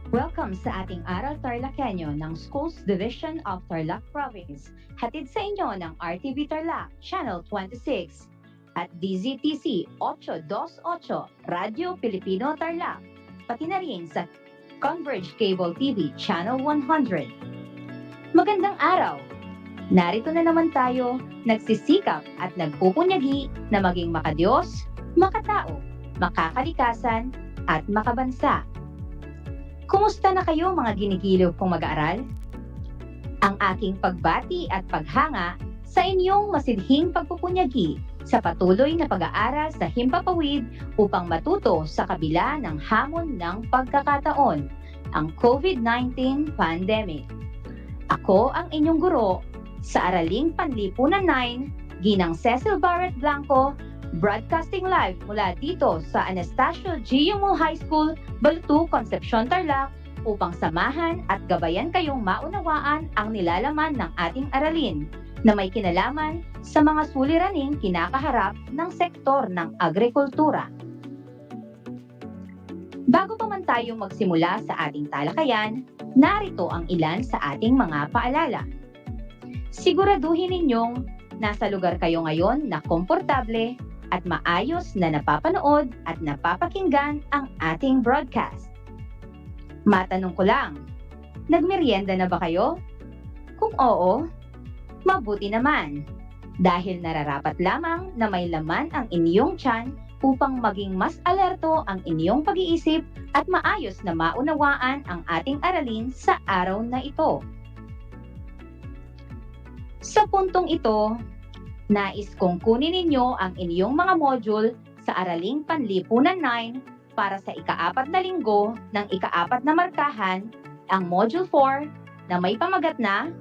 Welcome sa ating Aral TarlakHenyo ng Schools Division of Tarlac Province. Hatid sa inyo ng RTV Tarlac, Channel 26 at DZTC 828, Radyo Pilipino Tarlac. Pati na rin sa Converge Cable TV, Channel 100. Magandang araw! Narito na naman tayo, nagsisikap at nagpupunyagi na maging makadiyos, makatao, makakalikasan at makabansa. Kumusta na kayo mga ginigiliw kong mag-aaral? Ang aking pagbati at paghanga sa inyong masidhing pagpupunyagi sa patuloy na pag-aaral sa himpapawid upang matuto sa kabila ng hamon ng pagkakataon, ang COVID-19 pandemic. Ako ang inyong guro sa Araling Panlipunan 9, Ginang Cecil Barrett Blanco, broadcasting live mula dito sa Anastasio GMO High School, Baltu, Concepcion, Tarlac upang samahan at gabayan kayong maunawaan ang nilalaman ng ating aralin na may kinalaman sa mga suliraning kinakaharap ng sektor ng agrikultura. Bago pa man tayo magsimula sa ating talakayan, narito ang ilan sa ating mga paalala. Siguraduhin ninyong nasa lugar kayo ngayon na komportable at maayos na napapanood at napapakinggan ang ating broadcast. Matanong ko lang, nagmeryenda na ba kayo? Kung oo, mabuti naman, dahil nararapat lamang na may laman ang inyong tiyan upang maging mas alerto ang inyong pag-iisip at maayos na maunawaan ang ating aralin sa araw na ito. Sa puntong ito, nais kong kunin ninyo ang inyong mga module sa Araling Panlipunan 9 para sa ika-4 na linggo ng ika-4 na markahan, ang Module 4 na may pamagat na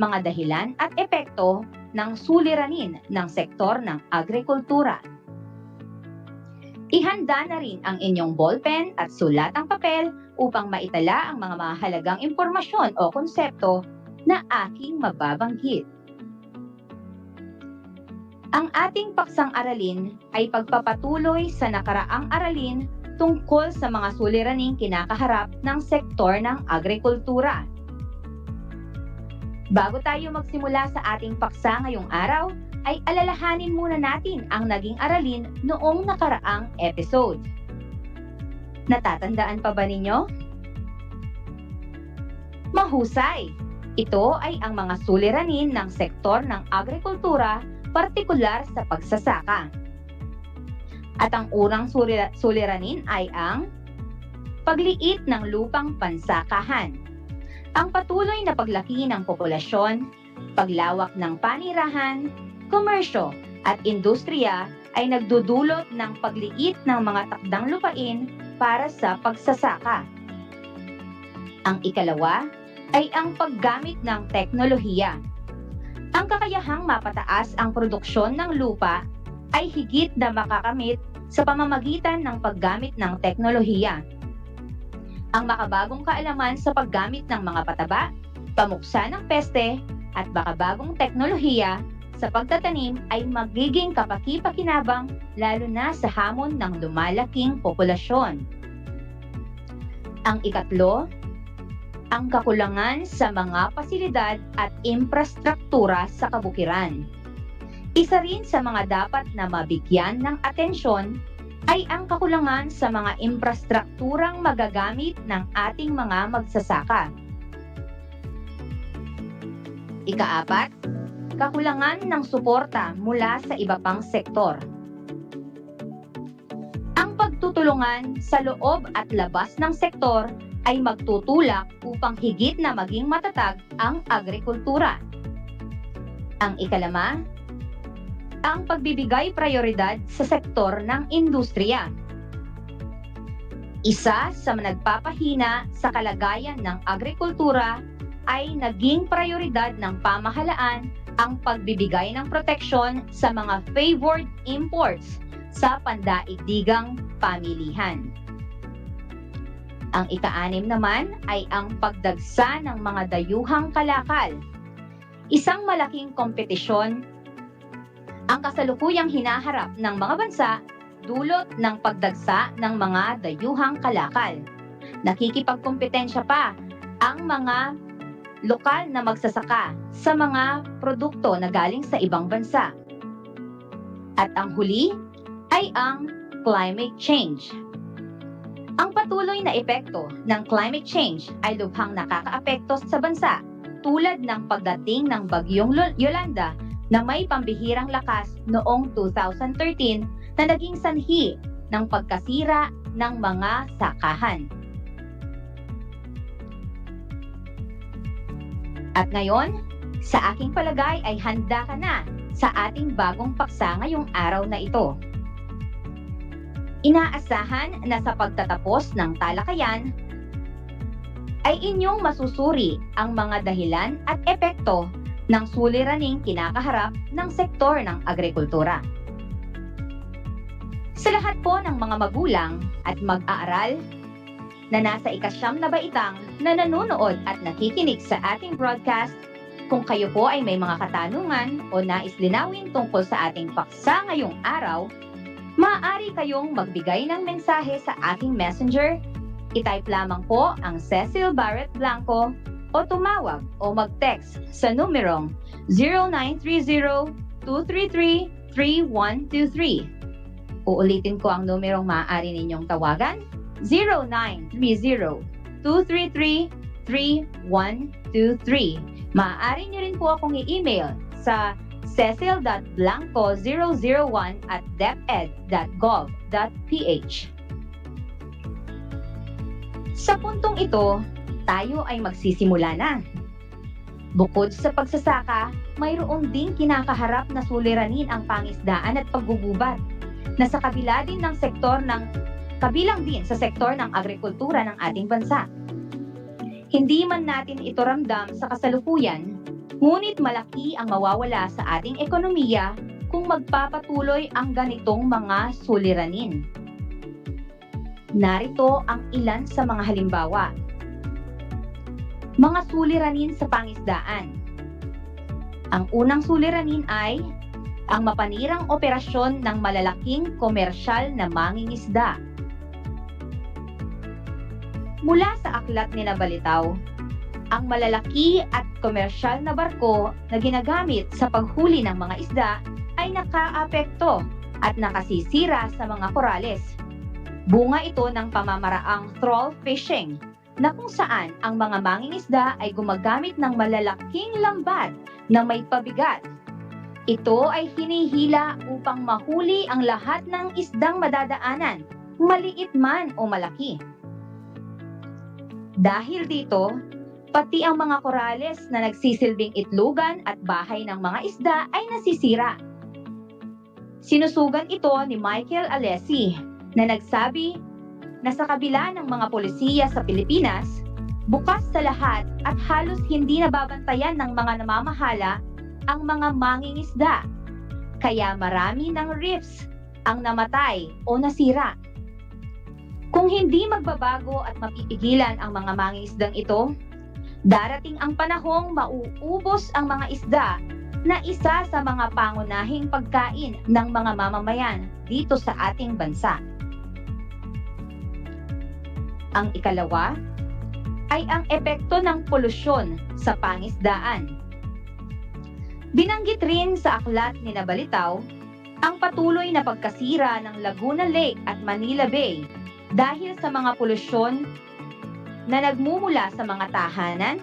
mga dahilan at epekto ng suliranin ng sektor ng agrikultura. Ihanda na rin ang inyong ballpen at sulatang papel upang maitala ang mga mahalagang impormasyon o konsepto na aking mababanggit. Ang ating paksang aralin ay pagpapatuloy sa nakaraang aralin tungkol sa mga suliraning kinakaharap ng sektor ng agrikultura. Bago tayo magsimula sa ating paksa ngayong araw, ay alalahanin muna natin ang naging aralin noong nakaraang episode. Natatandaan pa ba ninyo? Mahusay! Ito ay ang mga suliranin ng sektor ng agrikultura, partikular sa pagsasaka. At ang unang suliranin ay ang pagliit ng lupang pansakahan, ang patuloy na paglaki ng populasyon, paglawak ng panirahan, komersyo at industriya ay nagdudulot ng pagliit ng mga takdang lupain para sa pagsasaka. Ang ikalawa ay ang paggamit ng teknolohiya. Ang kakayahang mapataas ang produksyon ng lupa ay higit na makakamit sa pamamagitan ng paggamit ng teknolohiya. Ang makabagong kaalaman sa paggamit ng mga pataba, pamuksa ng peste, at makabagong teknolohiya sa pagtatanim ay magiging kapaki-pakinabang lalo na sa hamon ng lumalaking populasyon. Ang ikatlo, ang kakulangan sa mga pasilidad at infrastruktura sa kabukiran. Isa rin sa mga dapat na mabigyan ng atensyon ay ang kakulangan sa mga infrastrukturang magagamit ng ating mga magsasaka. Ikaapat, kakulangan ng suporta mula sa iba pang sektor. Ang pagtutulungan sa loob at labas ng sektor ay magtutulak upang higit na maging matatag ang agrikultura. Ang ikalama, ang pagbibigay prioridad sa sektor ng industriya. Isa sa nagpapahina sa kalagayan ng agrikultura ay naging prioridad ng pamahalaan ang pagbibigay ng proteksyon sa mga favored imports sa pandaigdigang pamilihan. Ang ika-6 naman ay ang pagdagsa ng mga dayuhang kalakal. Isang malaking kompetisyon ang kasalukuyang hinaharap ng mga bansa dulot ng pagdagsa ng mga dayuhang kalakal. Nakikipagkompetensya pa ang mga lokal na magsasaka sa mga produkto na galing sa ibang bansa. At ang huli ay ang climate change. Ang patuloy na epekto ng climate change ay lubhang nakakaapekto sa bansa tulad ng pagdating ng bagyong Yolanda na may pambihirang lakas noong 2013 na naging sanhi ng pagkasira ng mga sakahan. At ngayon, sa aking palagay ay handa ka na sa ating bagong paksa ngayong araw na ito. Inaasahan na sa pagtatapos ng talakayan ay inyong masusuri ang mga dahilan at epekto ng suliraning kinakaharap ng sektor ng agrikultura. Sa lahat po ng mga magulang at mag-aaral na nasa ika-9 na baitang na nanonood at nakikinig sa ating broadcast, kung kayo po ay may mga katanungan o nais linawin tungkol sa ating paksa ngayong araw, maaari kayong magbigay ng mensahe sa aking messenger. I-type lamang po ang Cecil Barrett Blanco o tumawag o mag-text sa numerong 0930-233-3123. Uulitin ko ang numerong maaari ninyong tawagan, 0930-233-3123. Maaari nyo rin po akong i-email sa cecil.blanco001@deped.gov.ph. Sa puntong ito, tayo ay magsisimula na. Bukod sa pagsasaka, mayroon ding kinakaharap na suliranin ang pangisdaan at paggugubat na sa kabila din ng kabilang din sa sektor ng agrikultura ng ating bansa. Hindi man natin ito ramdam sa kasalukuyan, ngunit malaki ang mawawala sa ating ekonomiya kung magpapatuloy ang ganitong mga suliranin. Narito ang ilan sa mga halimbawa. Mga suliranin sa pangisdaan. Ang unang suliranin ay ang mapanirang operasyon ng malalaking komersyal na mangingisda. Mula sa aklat ni Nabalitaw, ang malalaki at komersyal na barko na ginagamit sa paghuli ng mga isda ay nakaapekto at nakasisira sa mga korales. Bunga ito ng pamamaraang trawl fishing na kung saan ang mga mangingisda ay gumagamit ng malalaking lambat na may pabigat. Ito ay hinihila upang mahuli ang lahat ng isdang madadaanan, maliit man o malaki. Dahil dito, pati ang mga korales na nagsisilbing itlogan at bahay ng mga isda ay nasisira. Sinusugan ito ni Michael Alesi na nagsabi na sa kabila ng mga polisiya sa Pilipinas, bukas sa lahat at halos hindi nababantayan ng mga namamahala ang mga mangingisda. Kaya marami ng reefs ang namatay o nasira. Kung hindi magbabago at mapipigilan ang mga mangingisdang ito, darating ang panahong mauubos ang mga isda na isa sa mga pangunahing pagkain ng mga mamamayan dito sa ating bansa. Ang ikalawa ay ang epekto ng polusyon sa pangisdaan. Binanggit rin sa aklat ni Nabalitaw ang patuloy na pagkasira ng Laguna Lake at Manila Bay dahil sa mga polusyon na nagmumula sa mga tahanan,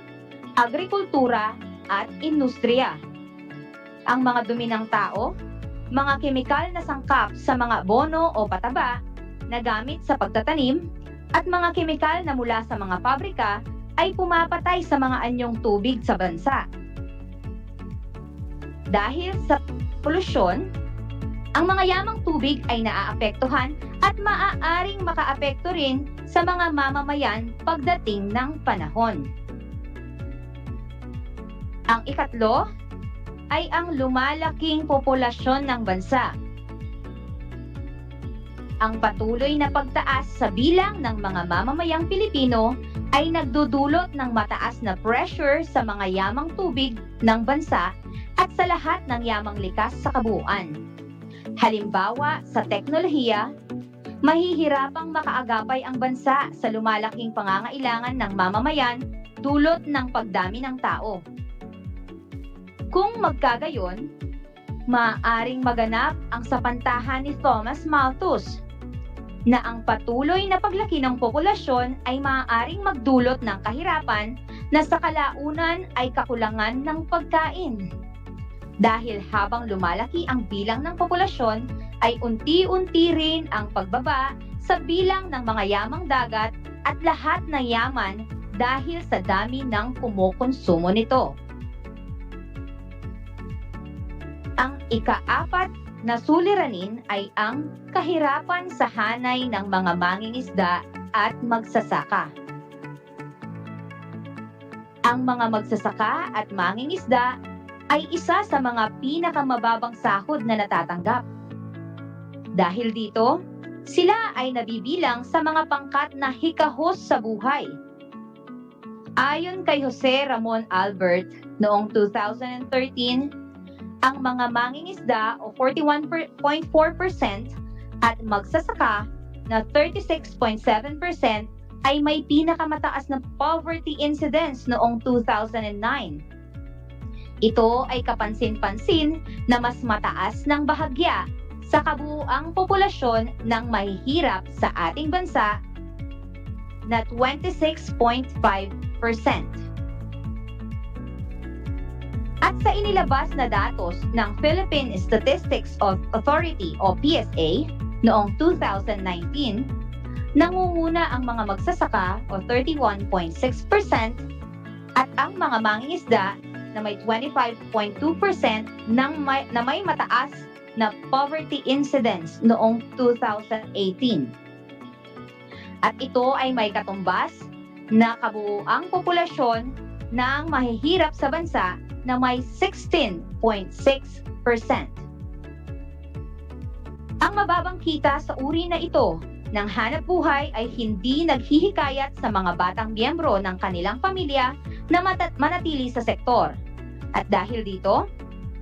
agrikultura at industriya. Ang mga dumi ng tao, mga kemikal na sangkap sa mga bono o pataba na gamit sa pagtatanim, at mga kemikal na mula sa mga pabrika ay pumapatay sa mga anyong tubig sa bansa. Dahil sa polusyon, ang mga yamang tubig ay naaapektuhan at maaaring makaapekto rin sa mga mamamayan pagdating ng panahon. Ang ikatlo ay ang lumalaking populasyon ng bansa. Ang patuloy na pagtaas sa bilang ng mga mamamayang Pilipino ay nagdudulot ng mataas na pressure sa mga yamang tubig ng bansa at sa lahat ng yamang likas sa kabuuan. Halimbawa, sa teknolohiya, mahihirapang makaagapay ang bansa sa lumalaking pangangailangan ng mamamayan dulot ng pagdami ng tao. Kung magkagayon, maaaring maganap ang sapantahan ni Thomas Malthus na ang patuloy na paglaki ng populasyon ay maaaring magdulot ng kahirapan na sa kalaunan ay kakulangan ng pagkain. Dahil habang lumalaki ang bilang ng populasyon, ay unti-unti rin ang pagbaba sa bilang ng mga yamang dagat at lahat ng yaman dahil sa dami ng kumukonsumo nito. Ang ikaapat na suliranin ay ang kahirapan sa hanay ng mga mangingisda at magsasaka. Ang mga magsasaka at mangingisda ay isa sa mga pinakamababang sahod na natatanggap. Dahil dito, sila ay nabibilang sa mga pangkat na hikahos sa buhay. Ayon kay Jose Ramon Albert noong 2013, ang mga mangingisda o 41.4% at magsasaka na 36.7% ay may pinakamataas na poverty incidence noong 2009. Ito ay kapansin-pansin na mas mataas ng bahagya sa kabuuang populasyon ng mahihirap sa ating bansa na 26.5%. At sa inilabas na datos ng Philippine Statistics Authority o PSA noong 2019, nangunguna ang mga magsasaka o 31.6% at ang mga mangingisda na may 25.2% na may mataas na poverty incidence noong 2018. At ito ay may katumbas na kabuuang populasyon ng mahihirap sa bansa na may 16.6%. Ang mababang kita sa uri na ito ng hanap buhay ay hindi naghihikayat sa mga batang miyembro ng kanilang pamilya na manatili sa sektor. At dahil dito,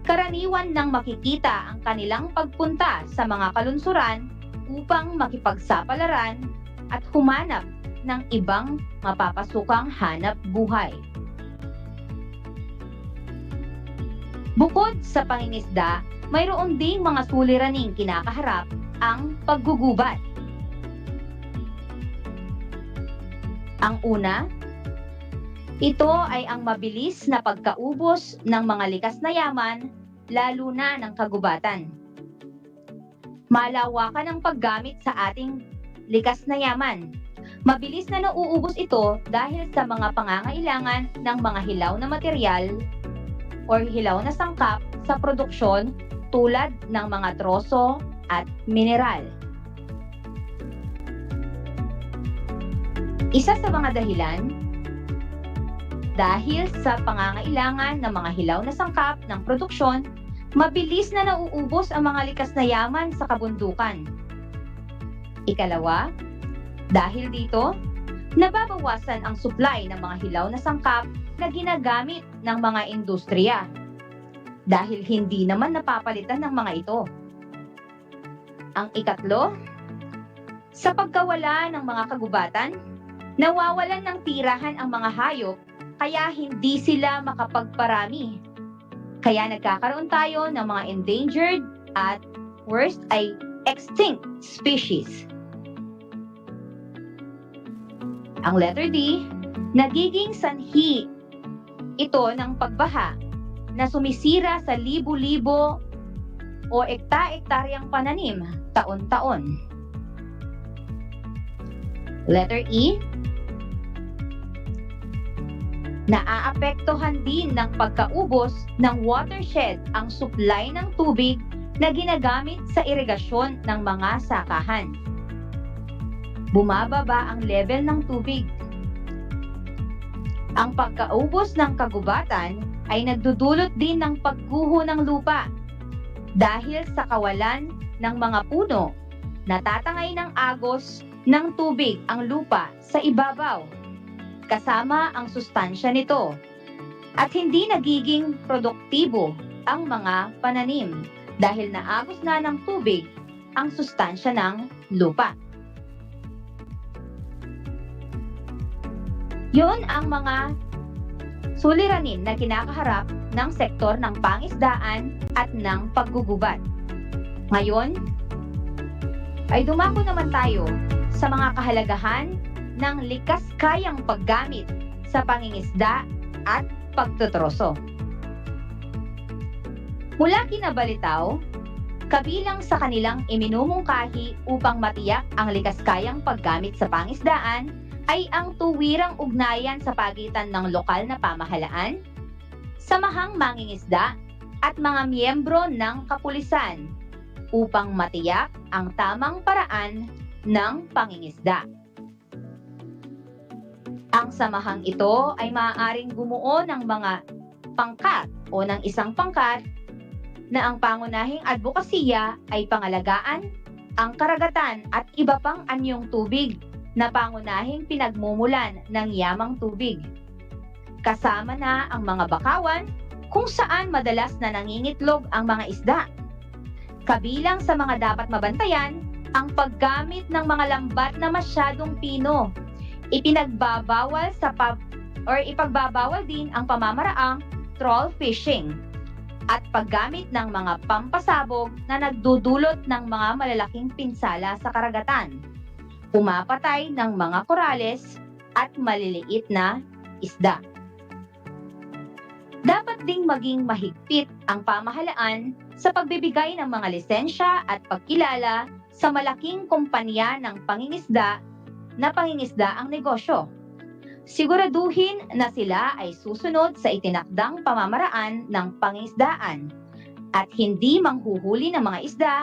karaniwan nang makikita ang kanilang pagpunta sa mga kalunsuran upang makipagsapalaran at humanap ng ibang mapapasukang hanap buhay. Bukod sa pangingisda, mayroon ding mga suliraning kinakaharap ang paggugubat. Ang una, ito ay ang mabilis na pagkaubos ng mga likas na yaman, lalo na ng kagubatan. Malawakan ang paggamit sa ating likas na yaman. Mabilis na nauubos ito dahil sa mga pangangailangan ng mga hilaw na material o hilaw na sangkap sa produksyon tulad ng mga troso at mineral. Isa sa mga dahilan, dahil sa pangangailangan ng mga hilaw na sangkap ng produksyon, mabilis na nauubos ang mga likas na yaman sa kabundukan. Ikalawa, dahil dito, nababawasan ang supply ng mga hilaw na sangkap na ginagamit ng mga industriya dahil hindi naman napapalitan ng mga ito. Ang ikatlo, sa pagkawala ng mga kagubatan, nawawalan ng tirahan ang mga hayop kaya hindi sila makapagparami. Kaya nagkakaroon tayo ng mga endangered at worst ay extinct species. Ang letter D, nagiging sanhi ito ng pagbaha na sumisira sa libo-libo o ekta-ektaryang pananim taon-taon. Letter E, naaapektuhan din ng pagkaubos ng watershed ang supply ng tubig na ginagamit sa irigasyon ng mga sakahan. Bumababa ang level ng tubig. Ang pagkaubos ng kagubatan ay nagdudulot din ng pagguho ng lupa dahil sa kawalan ng mga puno, natatangay ng agos ng tubig ang lupa sa ibabaw, kasama ang sustansya nito, at hindi nagiging produktibo ang mga pananim dahil naagos na ng tubig ang sustansya ng lupa. Yun ang mga suliranin na kinakaharap ng sektor ng pangisdaan at ng paggugubat. Ngayon, ay dumako naman tayo sa mga kahalagahan ng likas kayang paggamit sa pangingisda at pagtutroso. Mula kinabalitaw, kabilang sa kanilang iminumungkahi upang matiyak ang likas kayang paggamit sa pangisdaan ay ang tuwirang ugnayan sa pagitan ng lokal na pamahalaan, samahang mangingisda at mga miyembro ng kapulisan upang matiyak ang tamang paraan ng pangingisda. Ang samahang ito ay maaaring bumuo ng mga pangkat o ng isang pangkat na ang pangunahing advokasya ay pangalagaan ang karagatan at iba pang anyong tubig na pangunahing pinagmumulan ng yamang tubig. Kasama na ang mga bakawan kung saan madalas na nangingitlog ang mga isda. Kabilang sa mga dapat mabantayan ang paggamit ng mga lambat na masyadong pino. Ipinagbabawal ipagbabawal din ang pamamaraang troll fishing at paggamit ng mga pampasabog na nagdudulot ng mga malalaking pinsala sa karagatan, pumapatay ng mga korales at maliliit na isda. Dapat ding maging mahigpit ang pamahalaan sa pagbibigay ng mga lisensya at pagkilala sa malaking kumpanya ng pangingisda na pangingisda ang negosyo. Siguraduhin na sila ay susunod sa itinakdang pamamaraan ng pangingisdaan at hindi manghuhuli ng mga isda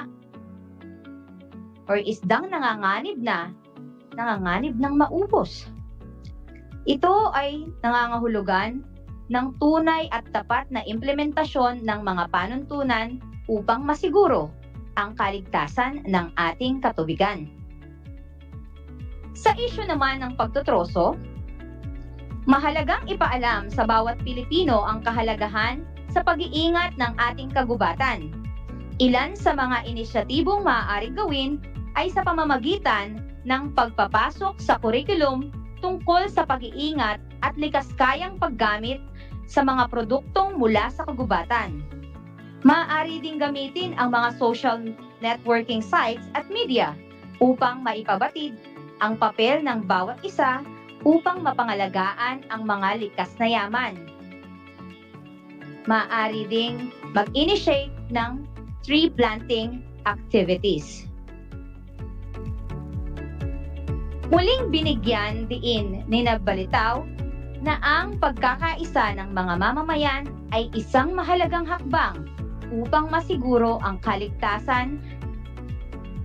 or isdang nanganganib ng maubos. Ito ay nangangahulugan ng tunay at tapat na implementasyon ng mga panuntunan upang masiguro ang kaligtasan ng ating katubigan. Sa isyu naman ng pagtutroso, mahalagang ipaalam sa bawat Pilipino ang kahalagahan sa pag-iingat ng ating kagubatan. Ilan sa mga inisyatibong maaaring gawin ay sa pamamagitan ng pagpapasok sa kurikulum tungkol sa pag-iingat at likas kayang paggamit sa mga produktong mula sa kagubatan. Maaari ding gamitin ang mga social networking sites at media upang maipabatid ang papel ng bawat isa upang mapangalagaan ang mga likas na yaman. Maaari ding mag-initiate ng tree planting activities. Muling binigyan diin ni Balitaw na ang pagkakaisa ng mga mamamayan ay isang mahalagang hakbang upang masiguro ang kaligtasan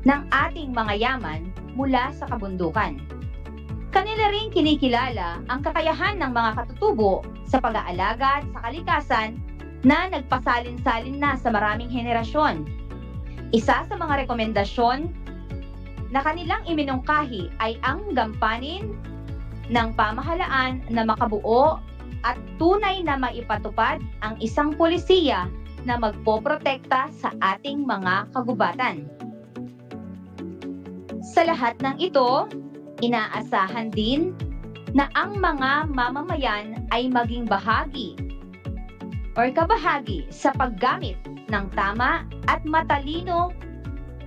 ng ating mga yaman mula sa kabundukan. Kanila ring kinikilala ang kakayahan ng mga katutubo sa pag-aalaga sa kalikasan na nagpasalin-salin na sa maraming henerasyon. Isa sa mga rekomendasyon na kanilang iminungkahi ay ang gampanin ng pamahalaan na makabuo at tunay na maipatupad ang isang polisiya na magpoprotekta sa ating mga kagubatan. Sa lahat ng ito, inaasahan din na ang mga mamamayan ay maging bahagi or kabahagi sa paggamit ng tama at matalino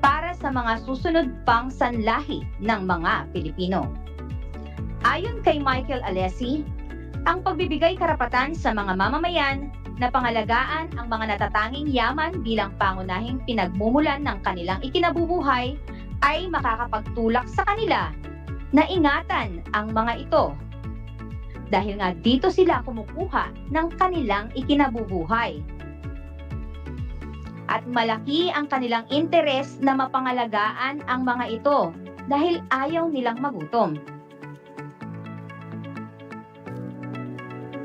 para sa mga susunod pang sanlahi ng mga Pilipino. Ayon kay Michael Alesi, ang pagbibigay karapatan sa mga mamamayan na pangalagaan ang mga natatanging yaman bilang pangunahing pinagmumulan ng kanilang ikinabubuhay ay makakapagtulak sa kanila na ingatan ang mga ito. Dahil nga dito sila kumukuha ng kanilang ikinabubuhay. At malaki ang kanilang interes na mapangalagaan ang mga ito dahil ayaw nilang magutom.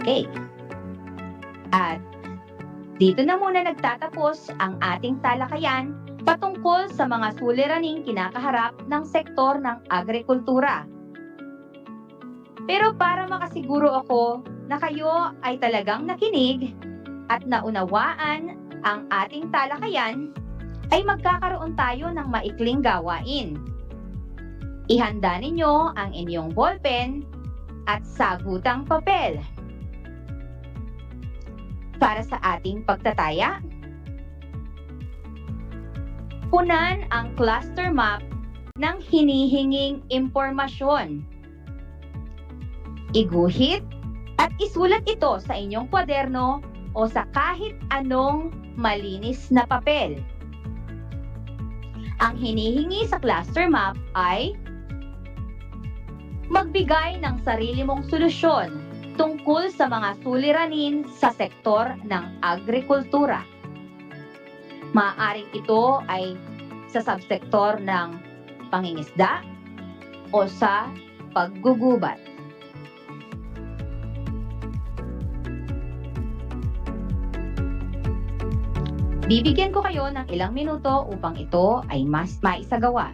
Okay. At dito na muna nagtatapos ang ating talakayan patungkol sa mga suliraning kinakaharap ng sektor ng agrikultura. Pero para makasiguro ako na kayo ay talagang nakinig at naunawaan ang ating talakayan, ay magkakaroon tayo ng maikling gawain. Ihanda ninyo ang inyong ballpen at sagutang papel. Para sa ating pagtataya, punan ang cluster map ng hinihinging impormasyon. Iguhit at isulat ito sa inyong kwaderno o sa kahit anong malinis na papel. Ang hinihingi sa cluster map ay magbigay ng sarili mong solusyon tungkol sa mga suliranin sa sektor ng agrikultura. Maaaring ito ay sa subsektor ng pangingisda o sa paggugubat. Bibigyan ko kayo ng ilang minuto upang ito ay mas maisagawa.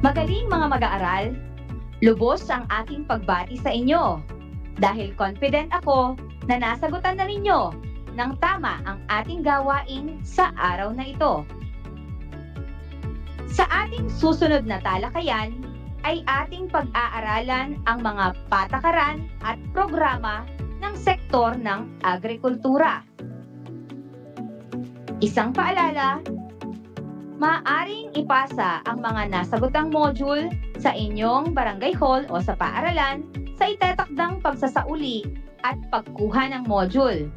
Magaling mga mag-aaral, lubos ang aking pagbati sa inyo dahil confident ako na nasagutan na ninyo ng tama ang ating gawain sa araw na ito. Sa ating susunod na talakayan ay ating pag-aaralan ang mga patakaran at programa ng sektor ng agrikultura. Isang paalala, maaaring ipasa ang mga nasagutang module sa inyong barangay hall o sa paaralan sa itetakdang pagsasauli at pagkuha ng module.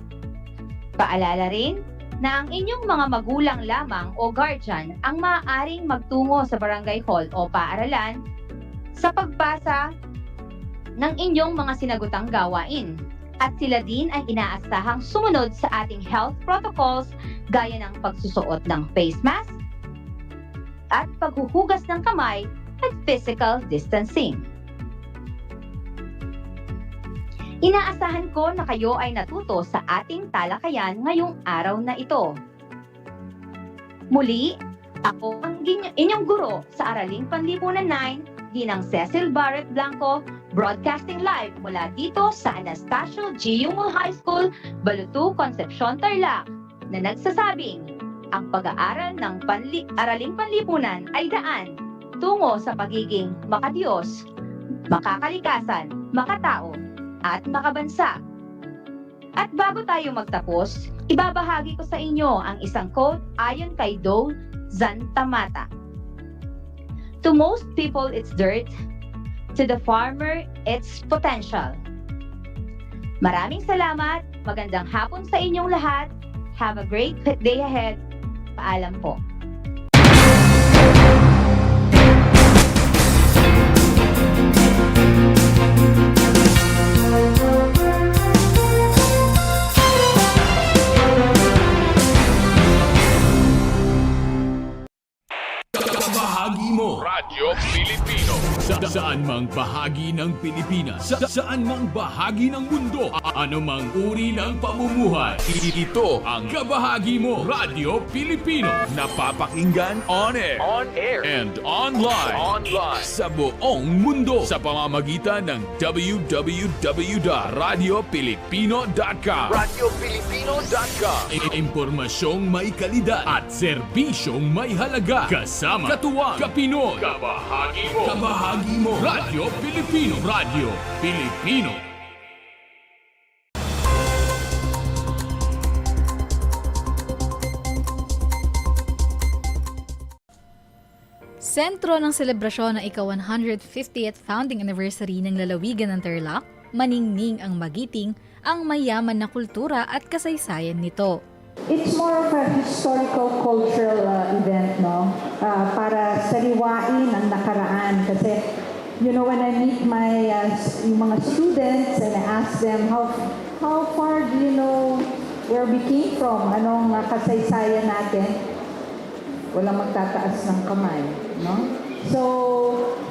Paalala rin na ang inyong mga magulang lamang o guardian ang maaaring magtungo sa barangay hall o paaralan sa pagpasa ng inyong mga sinagutang gawain. At sila din ay inaasahang sumunod sa ating health protocols gaya ng pagsusuot ng face mask at paghuhugas ng kamay at physical distancing. Inaasahan ko na kayo ay natuto sa ating talakayan ngayong araw na ito. Muli, ako ang inyong guro sa Araling Panlipunan 9, Ginang Cecil Barrett Blanco, Broadcasting live mula dito sa Anastasio G. Yungol High School, Balutu, Concepcion, Tarlac, na nagsasabing, ang pag-aaral ng araling panlipunan ay daan tungo sa pagiging makadiyos, makakalikasan, makatao, at makabansa. At bago tayo magtapos, ibabahagi ko sa inyo ang isang quote ayon kay Do Zantamata. To most people, it's dirt. To the farmer, it's potential. Maraming salamat. Magandang hapon sa inyong lahat. Have a great day ahead. Paalam po. Bahagi mo Radyo Pilipino saan mang bahagi ng Pilipinas, saan mang bahagi ng mundo, ano mang uri ng pamumuhay. Ito ang Kabahagi mo Radyo Pilipino, napapakinggan on air, and online sa buong mundo sa pamamagitan ng www.radiopilipino.com. Impormasyong may kalidad at serbisyong may halaga, kasama katuwang, kapinoy, kabahagi mo Radyo Pilipino, Radyo Pilipino. Sentro ng selebrasyon ng ika-150th founding anniversary ng lalawigan ng Tarlac, maningning ang magiting ang mayaman na kultura at kasaysayan nito. It's more of a historical cultural event, no? Para sariwain ang nakaraan. Kasi, you know, when I meet my yung mga students and I ask them, how far do you know where we came from? Anong kasaysayan natin? Walang magtataas ng kamay, no? So,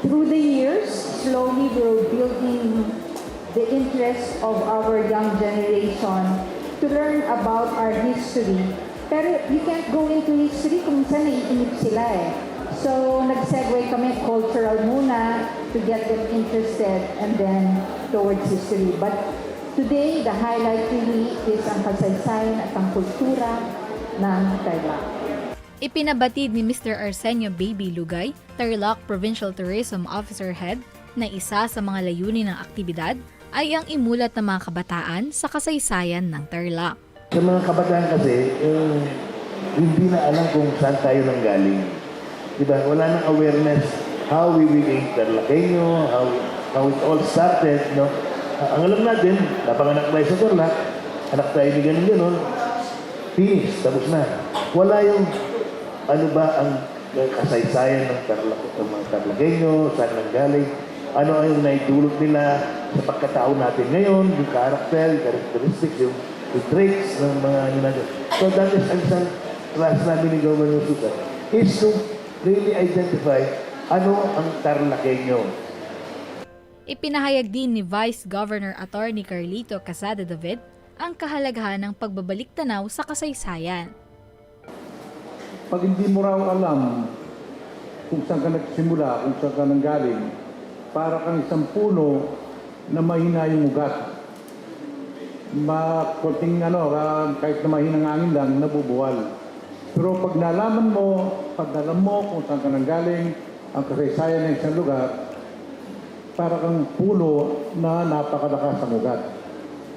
through the years, slowly we're building the interest of our young generation to learn about our history. Pero you can't go into history kung minsan naiinip sila eh. So, nag-segue kami cultural muna to get them interested and then towards history. But today, the highlight really is ang kasaysayan at ang kultura ng Tarlac. Ipinabatid ni Mr. Arsenio Baby Lugay, Tarlac Provincial Tourism Officer Head, na isa sa mga layunin ng aktibidad ay ang imulat ng mga kabataan sa kasaysayan ng Tarlac. Sa mga kabataan kasi, hindi na alam kung saan tayo nanggaling. Diba? Wala nang awareness how we became TarlakHenyo, how it all started. No? Ang alam natin, napanganak tayo sa Tarlac, anak tayo ni ganun, finish, tapos na. Wala yung ano ba ang kasaysayan ng TarlakHenyo, saan nanggaling, ano ang naidulot nila sa pagkatao natin ngayon, yung characteristics, yung traits ng mga natin. So that is ang isang class namin ni Governor Susan, is to really identify ano ang TarlakHenyo. Ipinahayag din ni Vice Governor Attorney Carlito Casada David ang kahalagahan ng pagbabalik tanaw sa kasaysayan. Pag hindi mo raw alam kung saan ka nagsimula, kung saan ka nanggaling, para kang isang puno na mahina yung ugat. Kunting kahit na mahinang angin lang, nabubuwal. Pero pag nalaman mo, pag alam mo kung saan ka nanggaling, ang kasaysayan ng isang lugar, para kang puno na napakalakas ang ugat.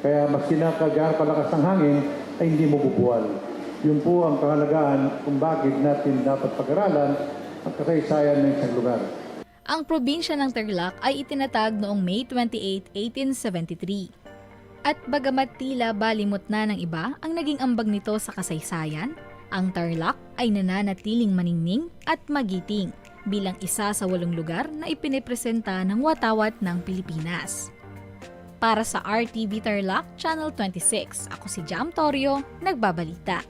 Kaya mas kinakagahan palakas ang hangin, ay hindi mo bubuwal. Yun po ang kahalagahan kung bakit natin dapat pag-aralan ang kasaysayan ng isang lugar. Ang probinsya ng Tarlac ay itinatag noong May 28, 1873. At bagamat tila balimot na ng iba ang naging ambag nito sa kasaysayan, ang Tarlac ay nananatiling maningning at magiting bilang isa sa 8 lugar na ipinipresenta ng watawat ng Pilipinas. Para sa RTV Tarlac, Channel 26, ako si Jam Torio, nagbabalita.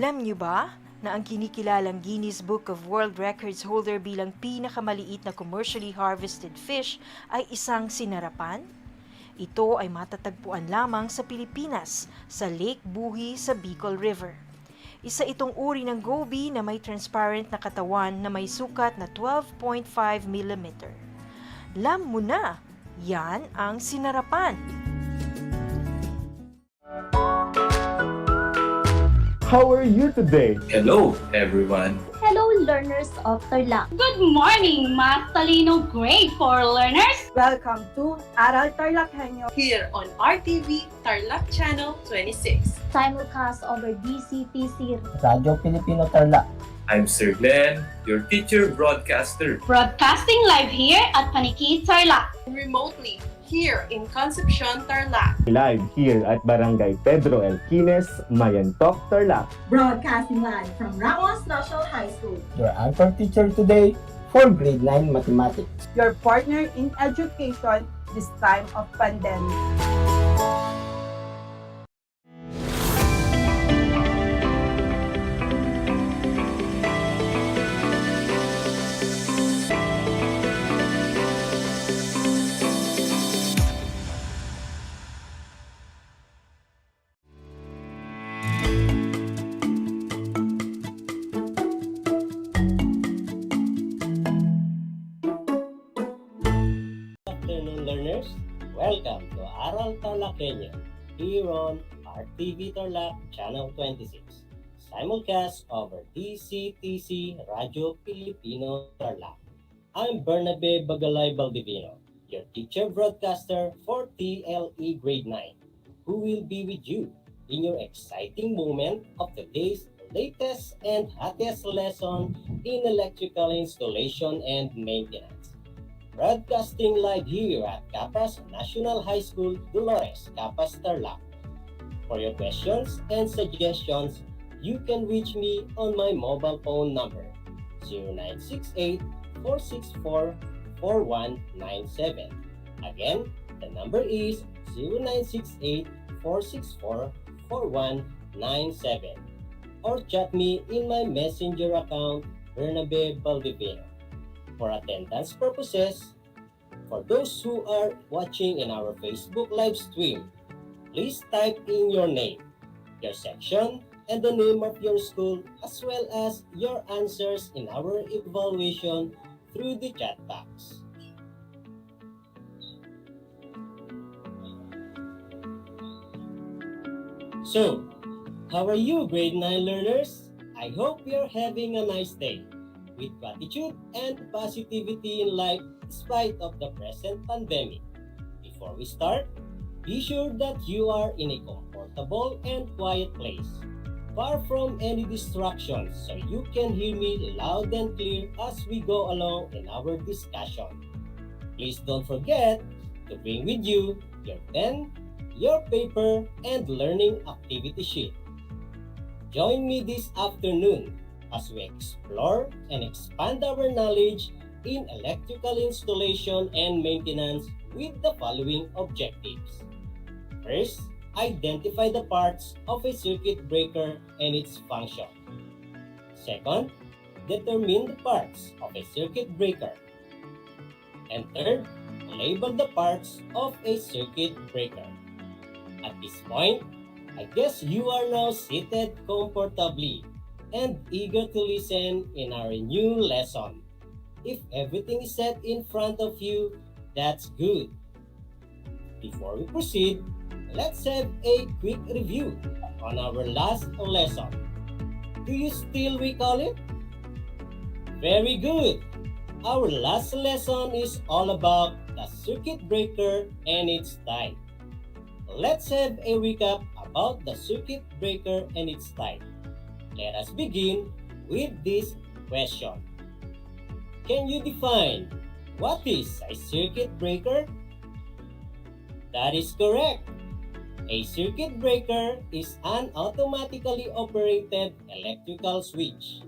Alam niyo ba na ang kinikilalang Guinness Book of World Records holder bilang pinakamaliit na commercially harvested fish ay isang sinarapan? Ito ay matatagpuan lamang sa Pilipinas, sa Lake Buhi sa Bicol River. Isa itong uri ng goby na may transparent na katawan na may sukat na 12.5 mm. Alam mo na, yan ang sinarapan. How are you today? Hello, everyone. Hello, learners of Tarlac. Good morning, Math Talino Grade 4 learners! Welcome to Aral TarlakHenyo here on RTV Tarlac Channel 26. Simulcast over DCTC Radyo Pilipino Tarlac. I'm Sir Glenn, your teacher broadcaster. Broadcasting live here at Paniki Tarlac. Remotely here in Concepcion, Tarlac. Live here at Barangay Pedro Elquines, Mayantok, Tarlac. Broadcasting live from Ramos National High School. Your anchor teacher today for grade 9 mathematics. Your partner in education this time of pandemic. Learners, welcome to Aral TarlakHenyo here on RTV Tarlac Channel 26, simulcast over DCTC Radio Filipino Tarlac. I'm Bernabe Bagalay Baldivino, your teacher broadcaster for TLE Grade 9, who will be with you in your exciting moment of the day's latest and hottest lesson in electrical installation and maintenance. Broadcasting live here at Capas National High School, Dolores, Capas, Tarlac. For your questions and suggestions, you can reach me on my mobile phone number 0968-464-4197. Again, the number is 0968-464-4197. Or chat me in my messenger account, Bernabe Baldivino. For attendance purposes, for those who are watching in our Facebook live stream, please type in your name, your section, and the name of your school, as well as your answers in our evaluation through the chat box. So, how are you, grade 9 learners? I hope you're having a nice day, with gratitude and positivity in life despite of the present pandemic. Before we start, be sure that you are in a comfortable and quiet place, far from any distractions, so you can hear me loud and clear as we go along in our discussion. Please don't forget to bring with you your pen, your paper, and learning activity sheet. Join me this afternoon as we explore and expand our knowledge in electrical installation and maintenance with the following objectives. First, identify the parts of a circuit breaker and its function. Second, determine the parts of a circuit breaker. And third, label the parts of a circuit breaker. At this point, I guess you are now seated comfortably and eager to listen in our new lesson. If everything is set in front of you, that's good. Before we proceed, let's have a quick review on our last lesson. Do you still recall it? Very good. Our last lesson is all about the circuit breaker and its type. Let's have a recap about the circuit breaker and its type. Let us begin with this question. Can you define what is a circuit breaker? That is correct. A circuit breaker is an automatically operated electrical switch.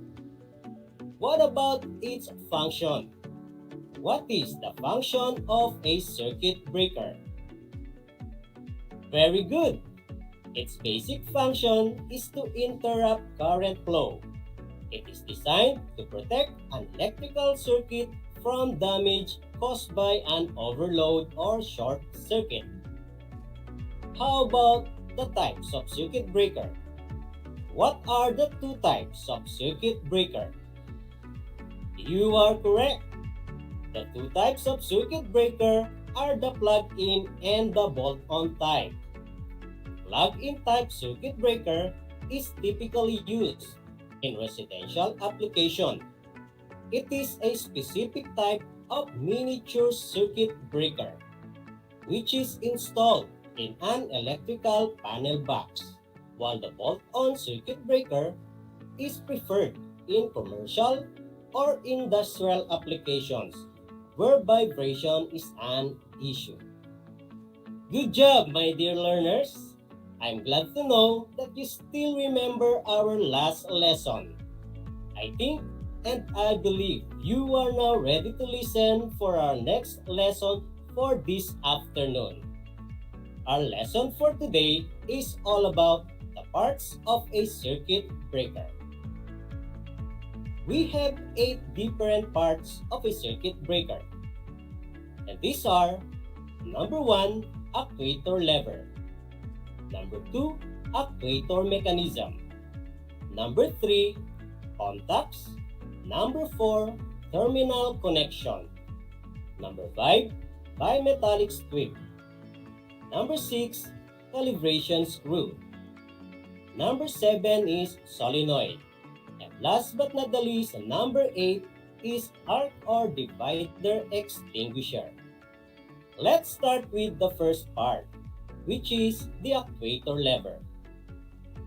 What about its function? What is the function of a circuit breaker? Very good. Its basic function is to interrupt current flow. It is designed to protect an electrical circuit from damage caused by an overload or short circuit. How about the types of circuit breaker? What are the two types of circuit breaker? You are correct. The two types of circuit breaker are the plug-in and the bolt-on type. Plug-in type circuit breaker is typically used in residential application. It is a specific type of miniature circuit breaker which is installed in an electrical panel box, while the bolt-on circuit breaker is preferred in commercial or industrial applications where vibration is an issue. Good job, my dear learners! I'm glad to know that you still remember our last lesson. I think and I believe you are now ready to listen for our next lesson for this afternoon. Our lesson for today is all about the parts of a circuit breaker. We have 8 different parts of a circuit breaker. And these are: number 1, actuator lever. Number 2, actuator mechanism. Number 3, contacts. Number 4, terminal connection. Number 5, bimetallic strip. Number 6, calibration screw. Number 7 is solenoid. And last but not the least, number 8 is arc or divider extinguisher. Let's start with the first part, which is the actuator lever.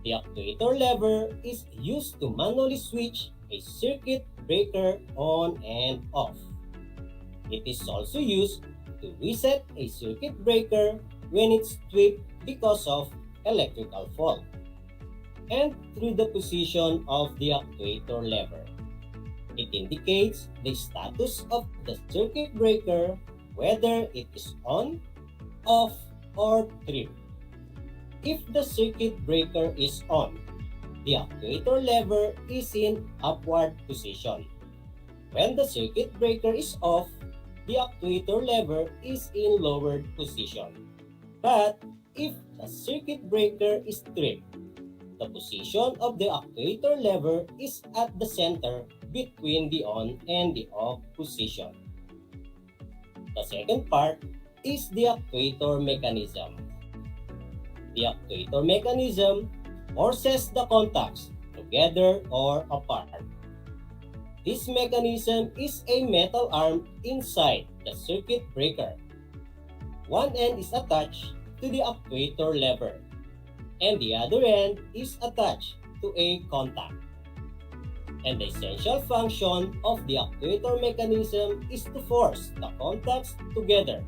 The actuator lever is used to manually switch a circuit breaker on and off. It is also used to reset a circuit breaker when it's tripped because of electrical fault, and through the position of the actuator lever. It indicates the status of the circuit breaker, whether it is on, off, or tripped. If the circuit breaker is on, the actuator lever is in upward position. When the circuit breaker is off, the actuator lever is in lowered position. But if the circuit breaker is tripped, the position of the actuator lever is at the center between the on and the off position. The second part is the actuator mechanism. The actuator mechanism forces the contacts together or apart. This mechanism is a metal arm inside the circuit breaker. One end is attached to the actuator lever, and the other end is attached to a contact. And the essential function of the actuator mechanism is to force the contacts together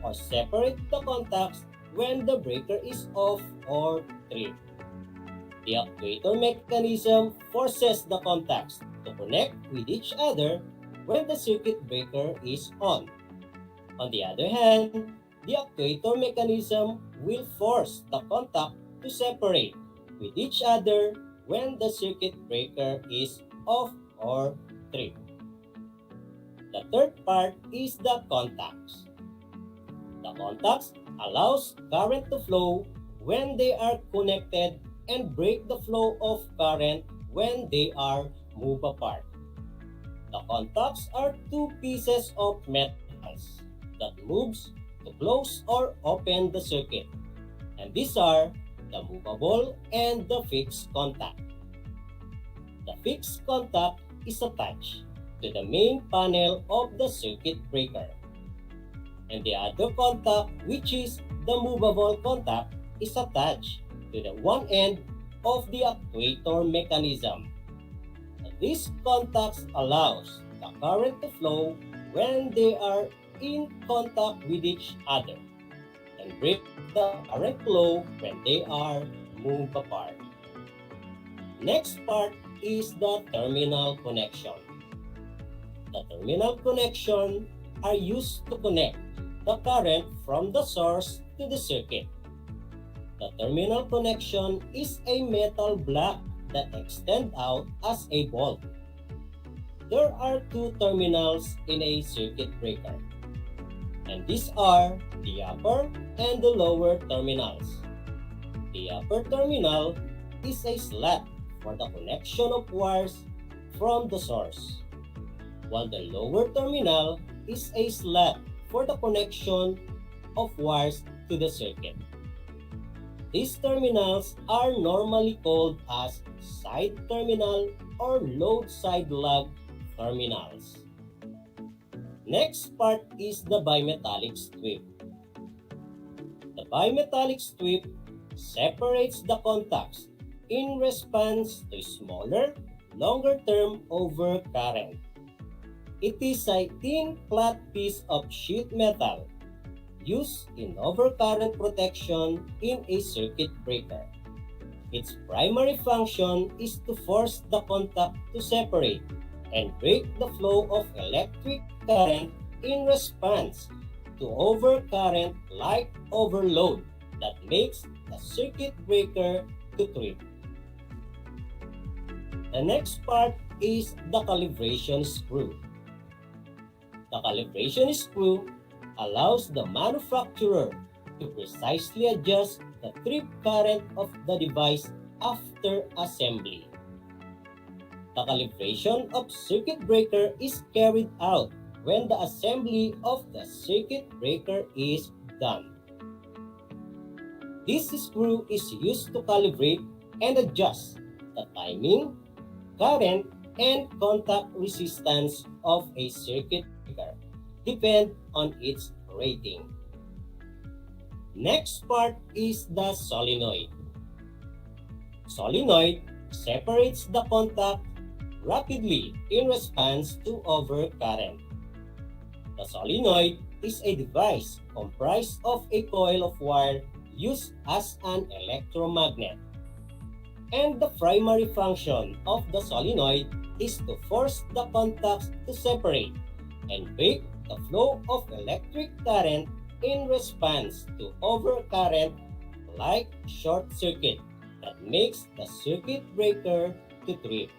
or separate the contacts when the breaker is off or tripped. The actuator mechanism forces the contacts to connect with each other when the circuit breaker is on. On the other hand, the actuator mechanism will force the contact to separate with each other when the circuit breaker is off or tripped. The third part is the contacts. The contacts allows current to flow when they are connected and break the flow of current when they are moved apart. The contacts are two pieces of metals that moves to close or open the circuit, and these are the movable and the fixed contact. The fixed contact is attached to the main panel of the circuit breaker, and the other contact, which is the movable contact, is attached to the one end of the actuator mechanism. These contacts allows the current to flow when they are in contact with each other and break the current flow when they are moved apart. Next part is the terminal connection. The terminal connection are used to connect the current from the source to the circuit. The terminal connection is a metal block that extends out as a bolt. There are two terminals in a circuit breaker, and these are the upper and the lower terminals. The upper terminal is a slot for the connection of wires from the source, while the lower terminal is a slot for the connection of wires to the circuit. These terminals are normally called as side terminal or load side lug terminals. Next part is the bimetallic strip. The bimetallic strip separates the contacts in response to smaller, longer-term overcurrent. It is a thin, flat piece of sheet metal used in overcurrent protection in a circuit breaker. Its primary function is to force the contact to separate and break the flow of electric current in response to overcurrent like overload that makes the circuit breaker to trip. The next part is the calibration screw. The calibration screw allows the manufacturer to precisely adjust the trip current of the device after assembly. The calibration of circuit breaker is carried out when the assembly of the circuit breaker is done. This screw is used to calibrate and adjust the timing, current, and contact resistance of a circuit breaker, depend on its rating. Next part is the solenoid. Solenoid separates the contact rapidly in response to overcurrent. The solenoid is a device comprised of a coil of wire used as an electromagnet. And the primary function of the solenoid is to force the contacts to separate and break the flow of electric current in response to overcurrent like short circuit that makes the circuit breaker to trip.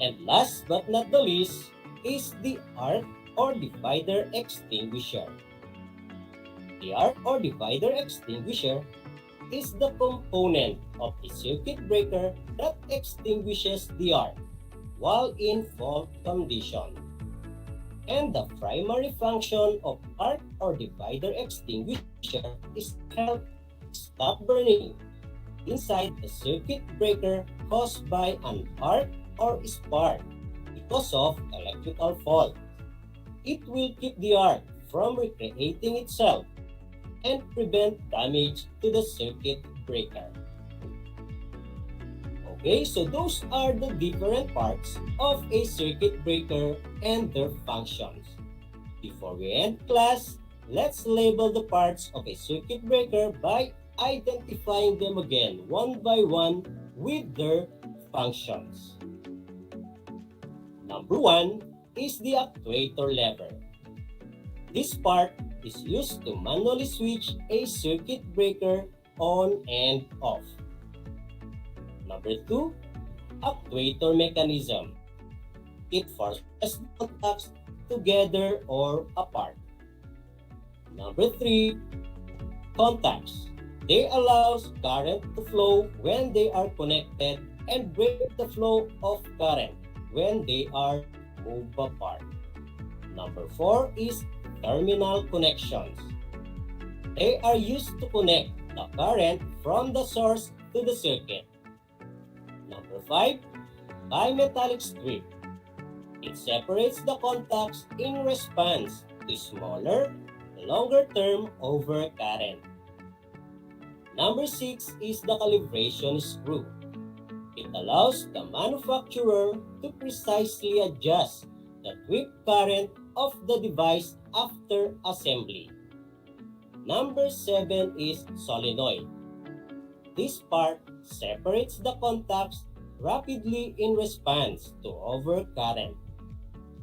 And last but not the least is the arc or divider extinguisher. The arc or divider extinguisher is the component of the circuit breaker that extinguishes the arc while in fault condition. And the primary function of arc or divider extinguisher is to help stop burning inside the circuit breaker caused by an arc or spark because of electrical fault. It will keep the arc from recreating itself and prevent damage to the circuit breaker. Okay, so those are the different parts of a circuit breaker and their functions. Before we end class, let's label the parts of a circuit breaker by identifying them again one by one with their functions. Number 1 is the actuator lever. This part is used to manually switch a circuit breaker on and off. Number 2, actuator mechanism. It forces the contacts together or apart. Number 3, contacts. They allow current to flow when they are connected and break the flow of current when they are moved apart. Number 4 is terminal connections. They are used to connect the current from the source to the circuit. Number 5, bimetallic strip. It separates the contacts in response to smaller, longer-term overcurrent. Number 6 is the calibration screw. It allows the manufacturer to precisely adjust the trip current of the device after assembly. Number 7 is solenoid. This part separates the contacts rapidly in response to overcurrent.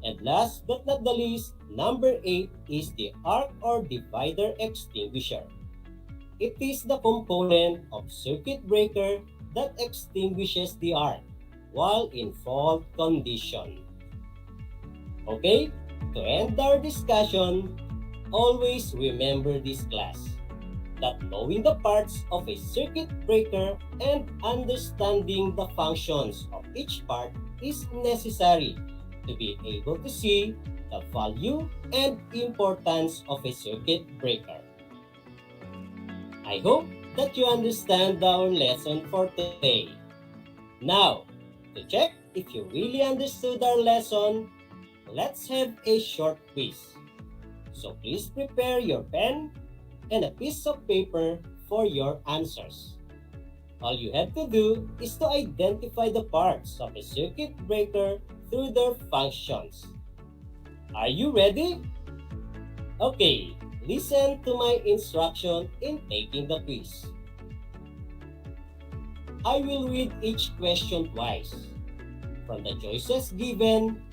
And last but not the least, number 8 is the arc or divider extinguisher. It is the component of circuit breaker that extinguishes the arc while in fault condition. Okay, to end our discussion, always remember this class, that knowing the parts of a circuit breaker and understanding the functions of each part is necessary to be able to see the value and importance of a circuit breaker. I hope that you understand our lesson for today. Now, to check if you really understood our lesson, let's have a short quiz. So please prepare your pen and a piece of paper for your answers. All you have to do is to identify the parts of a circuit breaker through their functions. Are you ready? Okay, listen to my instruction in taking the quiz. I will read each question twice. From the choices given,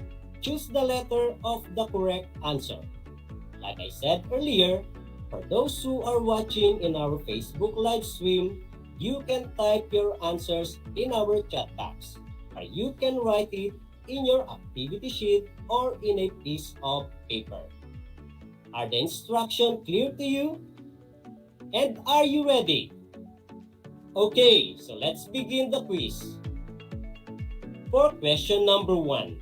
choose the letter of the correct answer. Like I said earlier, for those who are watching in our Facebook live stream, you can type your answers in our chat box, or you can write it in your activity sheet or in a piece of paper. Are the instructions clear to you? And are you ready? Okay, so let's begin the quiz. For question number 1,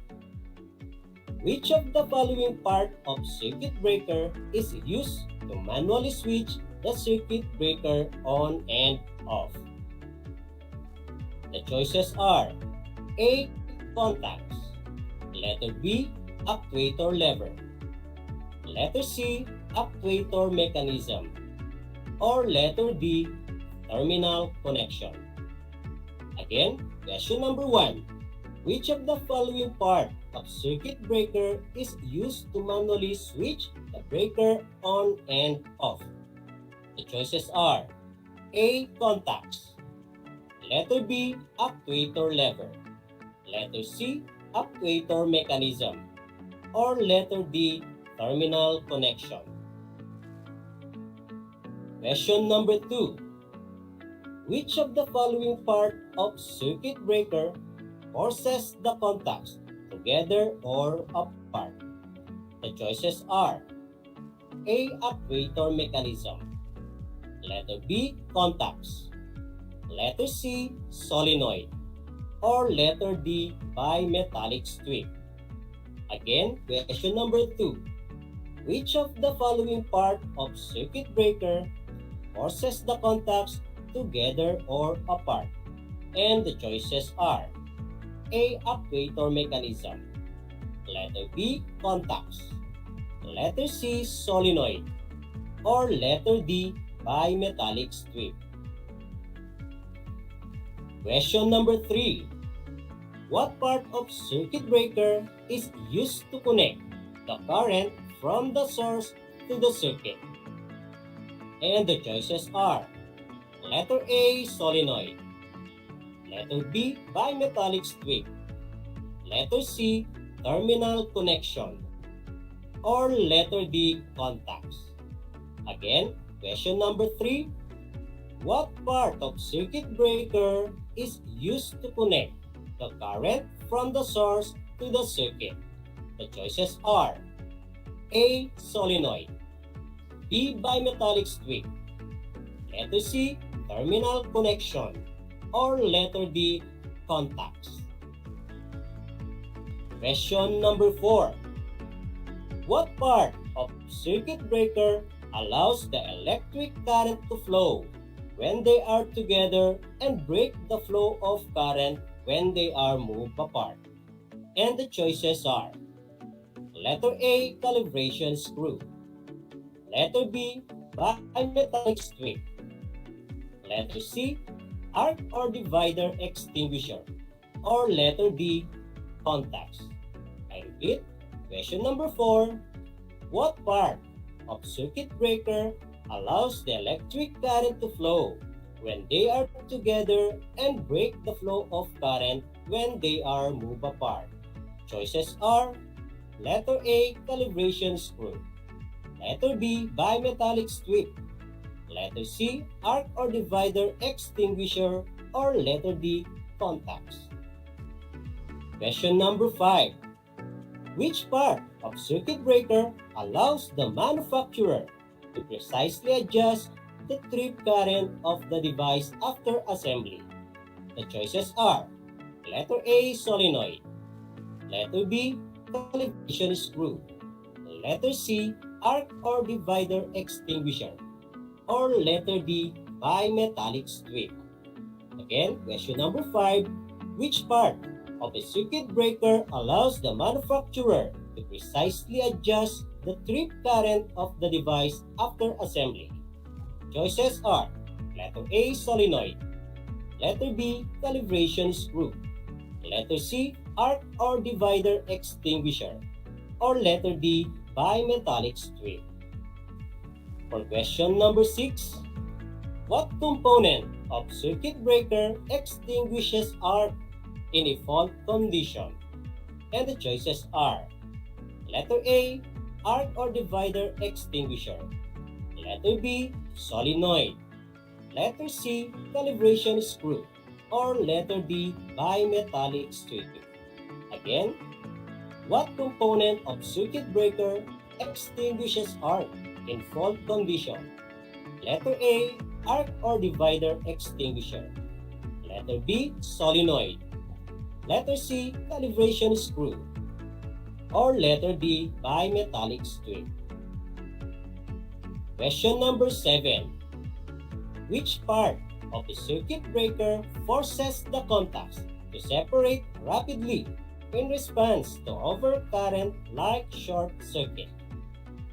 which of the following part of circuit breaker is used to manually switch the circuit breaker on and off? The choices are A. Contacts, letter B. Actuator lever, letter C. Actuator mechanism, or letter D. Terminal connection. Again, question number 1. Which of the following part of circuit breaker is used to manually switch the breaker on and off? The choices are A. Contacts, letter B. Actuator lever, letter C. Actuator mechanism, or letter D. Terminal connection. Question number 2. Which of the following part of circuit breaker forces the contacts together or apart? The choices are A. Actuator mechanism, letter B. Contacts, letter C. Solenoid, or letter D. Bimetallic strip. Again, question number 2. Which of the following part of circuit breaker forces the contacts together or apart? And the choices are A. Actuator mechanism, letter B. Contacts, letter C. Solenoid, or letter D. Bimetallic strip. Question number 3. What part of circuit breaker is used to connect the current from the source to the circuit? And the choices are letter A. Solenoid, letter B. Bimetallic strip, letter C. Terminal connection, or letter D. Contacts. Again, question number 3. What part of circuit breaker is used to connect the current from the source to the circuit? The choices are A. Solenoid, B. Bimetallic strip, letter C. Terminal connection, or letter D. Contacts. Question number 4. What part of circuit breaker allows the electric current to flow when they are together and break the flow of current when they are moved apart? And the choices are letter A. Calibration screw, letter B. Bimetallic strip, letter C. Arc or divider extinguisher, or letter D. Contacts. I repeat, question number 4. What part of circuit breaker allows the electric current to flow when they are together and break the flow of current when they are moved apart? Choices are letter A. Calibration screw, letter B. Bimetallic strip, Letter C, arc or divider extinguisher, or letter D, contacts? Question number 5. Which part of circuit breaker allows the manufacturer to precisely adjust the trip current of the device after assembly? The choices are letter A, solenoid, letter B, calibration screw, letter C, arc or divider extinguisher, or letter D, bimetallic strip. Again, question number 5. Which part of a circuit breaker allows the manufacturer to precisely adjust the trip current of the device after assembly? Choices are letter A, solenoid, letter B, calibration screw, letter C, arc or divider extinguisher, or letter D, bimetallic strip. For question number 6, what component of circuit breaker extinguishes arc in a fault condition? And the choices are letter A, arc or divider extinguisher, letter B, solenoid, letter C, calibration screw, or letter D, bimetallic strip. Again, what component of circuit breaker extinguishes arc in fault condition? Letter A, arc or divider extinguisher, letter B, solenoid, letter C, calibration screw, or letter D, bimetallic strip. Question number 7. Which part of the circuit breaker forces the contacts to separate rapidly in response to overcurrent like short circuit?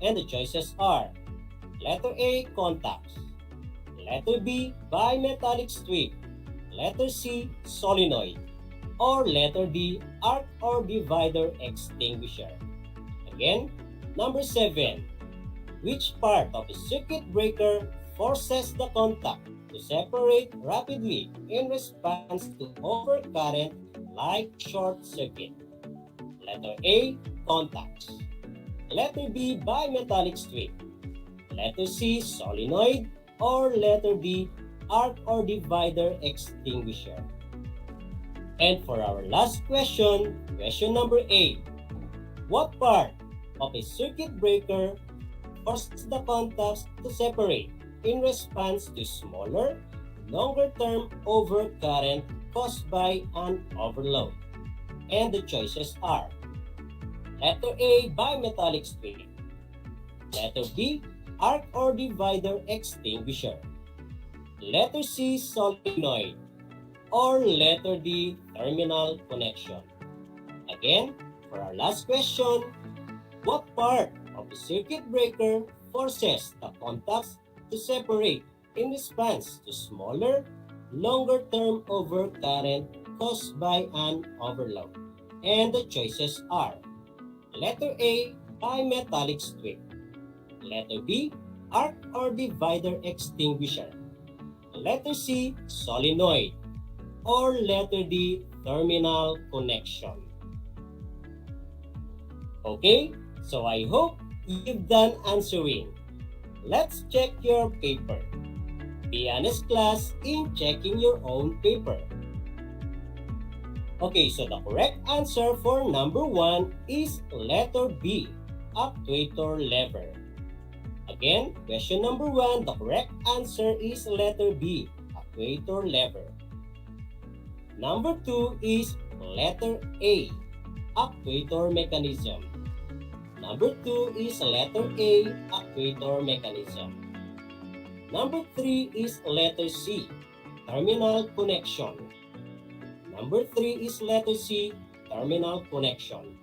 And the choices are letter A, contacts, letter B, bimetallic strip, letter C, solenoid, or letter D, arc or divider extinguisher. Again, number 7. Which part of the circuit breaker forces the contact to separate rapidly in response to overcurrent like short circuit? Letter A, contacts, letter B, bimetallic strip, letter C, solenoid, or letter D, arc or divider extinguisher. And for our last question, question number 8. What part of a circuit breaker forces the contacts to separate in response to smaller, longer-term overcurrent caused by an overload? And the choices are letter A, bimetallic strip, letter B, arc or divider extinguisher, letter C, solenoid, or letter D, terminal connection. Again, for our last question, what part of the circuit breaker forces the contacts to separate in response to smaller, longer-term overcurrent caused by an overload? And the choices are letter A, bimetallic strip, letter B, arc or divider extinguisher, letter C, solenoid, or letter D, terminal connection. Okay, so I hope you've done answering. Let's check your paper. Be honest, class, in checking your own paper. Okay, so the correct answer for number 1 is letter B, actuator lever. Again, question number 1, the correct answer is letter B, actuator lever. Number 2 is letter A, actuator mechanism. Number 2 is letter A, actuator mechanism. Number 3 is letter C, terminal connection. Number 3 is letter C, terminal connection.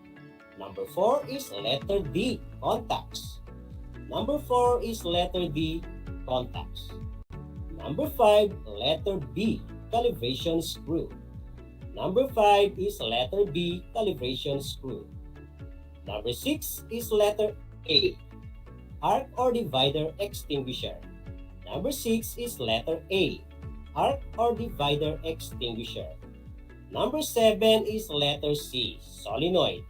Number 4 is letter D, contacts. Number 4 is letter D, contacts. Number 5, letter B, calibration screw. Number 5 is letter B, calibration screw. Number 6 is letter A, arc or divider extinguisher. Number 6 is letter A, arc or divider extinguisher. Number 7 is letter C, solenoid.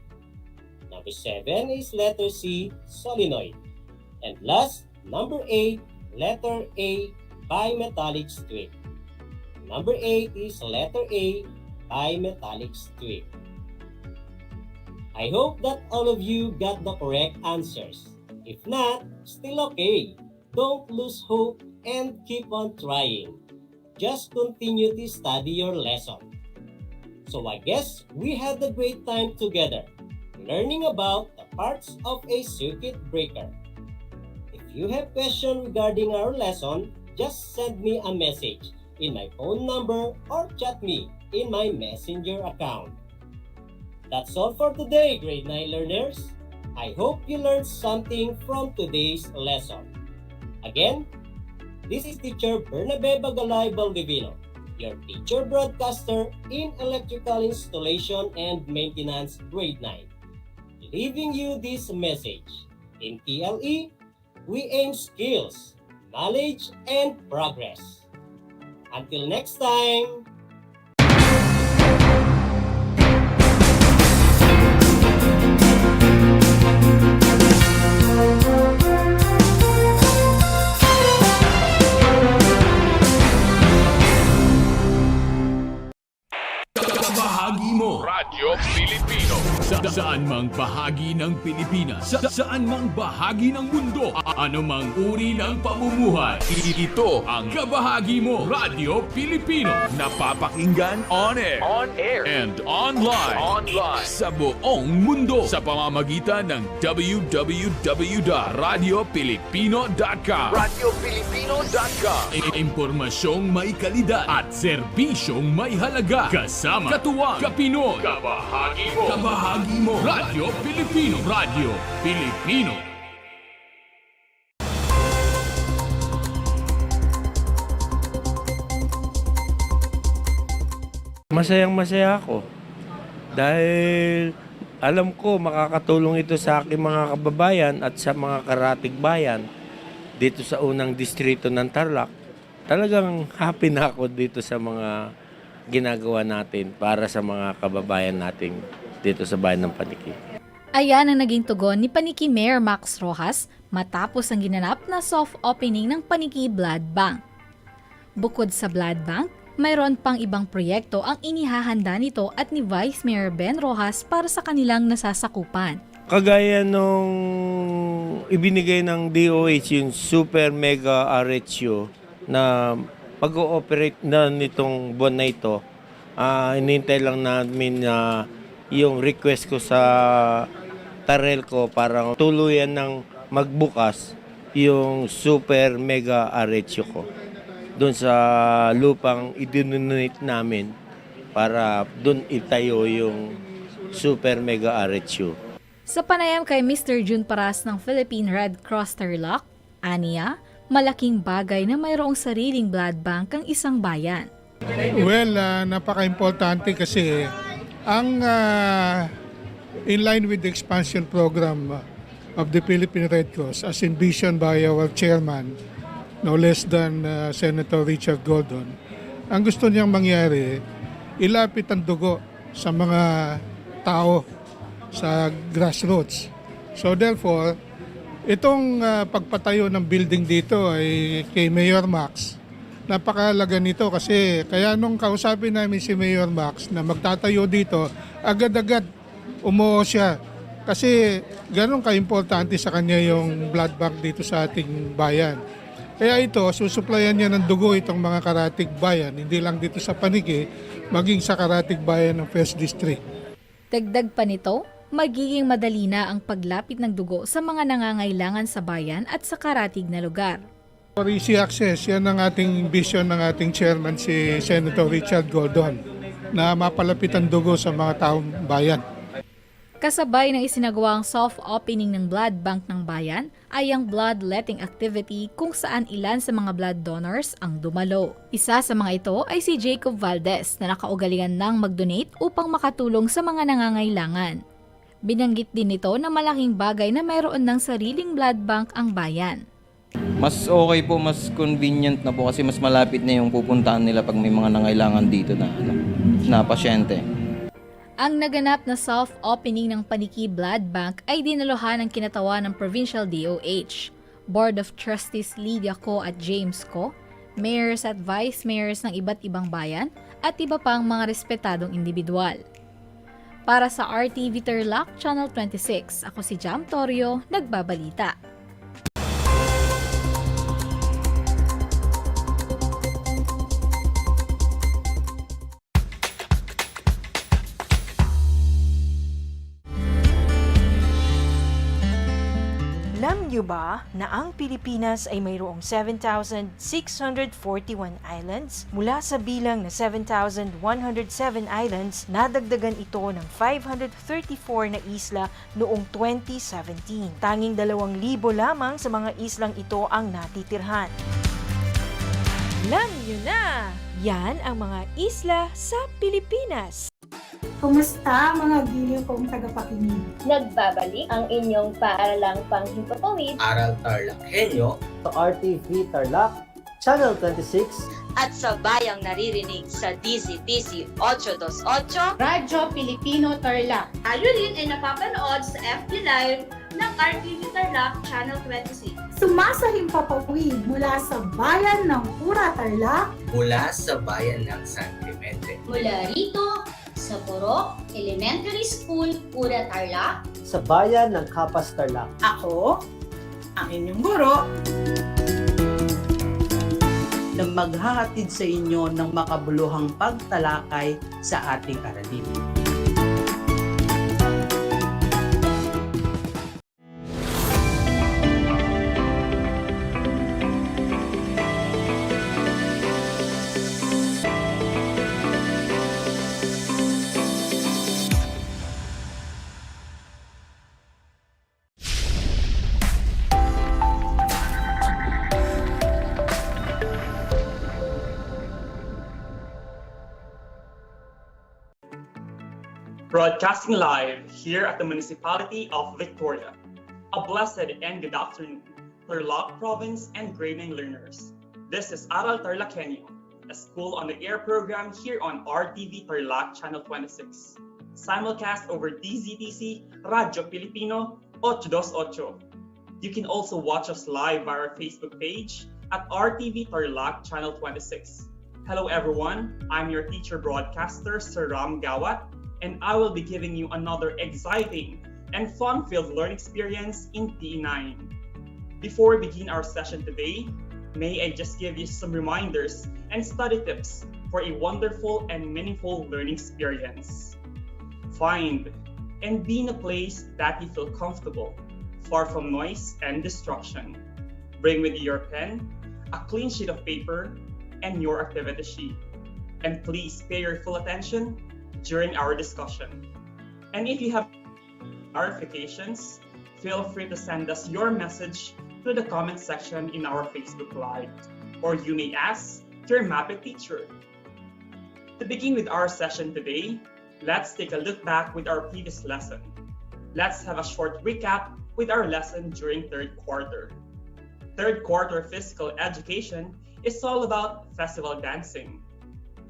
Number 7 is letter C, solenoid. And last, number 8, letter A, bimetallic strip. Number 8 is letter A, bimetallic strip. I hope that all of you got the correct answers. If not, still okay. Don't lose hope and keep on trying. Just continue to study your lesson. So I guess we had a great time together, learning about the parts of a circuit breaker. If you have questions regarding our lesson, just send me a message in my phone number or chat me in my messenger account. That's all for today, grade 9 learners. I hope you learned something from today's lesson. Again, this is teacher Bernabe Bagalay Baldivino, your teacher broadcaster in electrical installation and maintenance grade 9, leaving you this message. In TLE, we aim skills, knowledge, and progress. Until next time! Bahagi mo Radyo Pilipino saan mang bahagi ng Pilipinas, saan mang bahagi ng mundo, anumang uri ng pamumuhay. Ito ang Kabahagi Mo Radyo Pilipino, napapakinggan on air and online sa buong mundo sa pamamagitan ng www.radiopilipino.com. Impormasyong may kalidad at serbisyong may halaga, kasama katuwang Kapinoy. Kabahagi Mo Radyo Pilipino. Radyo Pilipino. Masayang-masaya ako dahil alam ko makakatulong ito sa aking mga kababayan at sa mga karatig bayan dito sa unang distrito ng Tarlac. Talagang happy na ako dito sa mga ginagawa natin para sa mga kababayan natin dito sa bayan ng Paniki. Ayan ang naging tugon ni Paniki Mayor Max Rojas matapos ang ginanap na soft opening ng Paniki Blood Bank. Bukod sa blood bank, mayroon pang ibang proyekto ang inihahanda nito at ni Vice Mayor Ben Rojas para sa kanilang nasasakupan. Kagaya nung ibinigay ng DOH yung Super Mega RHU na pag-ooperate na nitong buwan na ito, hinihintay lang namin na yung request ko sa Tarel ko para tuluyan ng magbukas yung Super Mega RHU ko doon sa lupang idinonate namin para doon itayo yung Super Mega RHU. Sa panayam kay Mr. June Paras ng Philippine Red Cross Tarlac, aniya, malaking bagay na mayroong sariling blood bank ang isang bayan. Well, napaka-importante kasi ang in line with the expansion program of the Philippine Red Cross as envisioned by our chairman, no less than Senator Richard Gordon, ang gusto niyang mangyari, ilapit ang dugo sa mga tao sa grassroots. So therefore, itong pagpatayo ng building dito ay kay Mayor Max, napakahalaga nito kasi kaya nung kausapin namin si Mayor Max na magtatayo dito, agad-agad umuo siya kasi ganun ka-importante sa kanya yung blood bank dito sa ating bayan. Kaya ito, susuplayan niya ng dugo itong mga karatig bayan, hindi lang dito sa Paniki, maging sa karatig bayan ng 1st District. Dagdag pa nito, magiging madali na ang paglapit ng dugo sa mga nangangailangan sa bayan at sa karatig na lugar. For easy access, yan ang ating vision ng ating chairman si Senator Richard Gordon na mapalapit ang dugo sa mga taong bayan. Kasabay ng isinagawang soft opening ng blood bank ng bayan ay ang bloodletting activity kung saan ilan sa mga blood donors ang dumalo. Isa sa mga ito ay si Jacob Valdez na nakaugalingan ng mag-donate upang makatulong sa mga nangangailangan. Binanggit din nito na malaking bagay na mayroon ng sariling blood bank ang bayan. Mas okay po, mas convenient na po kasi mas malapit na yung pupuntahan nila pag may mga nangailangan dito na pasyente. Ang naganap na soft opening ng Paniki Blood Bank ay dinaluhan ng kinatawan ng Provincial DOH. Board of Trustees Lydia Ko at James Ko, mayors at vice mayors ng iba't ibang bayan, at iba pang mga respetadong individual. Para sa RTV Tarlac Channel 26, ako si Jam Torio, nagbabalita. Alam niyo ba na ang Pilipinas ay mayroong 7,641 islands? Mula sa bilang na 7,107 islands, nadagdagan ito ng 534 na isla noong 2017. Tanging 2,000 lamang sa mga islang ito ang natitirhan. Alam niyo na! Yan ang mga isla sa Pilipinas. Kumusta mga giliw kong tagapakinig? Nagbabalik ang inyong paaralang panghimpapawid, Aral TarlakHenyo, sa RTV Tarlac, Channel 26, at sa bayang naririnig sa DZTC 828, Radyo Pilipino Tarlac. Tayo rin ay napapanood sa FB Live ng RTV Tarlac Channel 26. Sumasahimpapawid mula sa bayan ng Pura Tarlac, mula sa bayan ng San Clemente, mula rito sa Puro Elementary School, Pura Tarlac, sa bayan ng Kapas Tarlac. Ako, ang inyong guro, na maghahatid sa inyo ng makabuluhang pagtalakay sa ating aralin. Broadcasting live here at the Municipality of Victoria. A blessed and good afternoon, Tarlac Province and grade 9 learners. This is Aral TarlakHenyo, a school on the air program here on RTV Tarlac Channel 26. Simulcast over DZTC Radyo Pilipino 828. You can also watch us live via our Facebook page at RTV Tarlac Channel 26. Hello everyone, I'm your teacher broadcaster, Sir Ram Gawat, and I will be giving you another exciting and fun-filled learning experience in PE9. Before we begin our session today, may I just give you some reminders and study tips for a wonderful and meaningful learning experience. Find and be in a place that you feel comfortable, far from noise and distraction. Bring with you your pen, a clean sheet of paper, and your activity sheet. And please pay your full attention during our discussion. And if you have clarifications, feel free to send us your message to the comment section in our Facebook Live, or you may ask your MAPE teacher. To begin with our session today, let's take a look back with our previous lesson. Let's have a short recap with our lesson during third quarter. Third quarter physical education is all about festival dancing.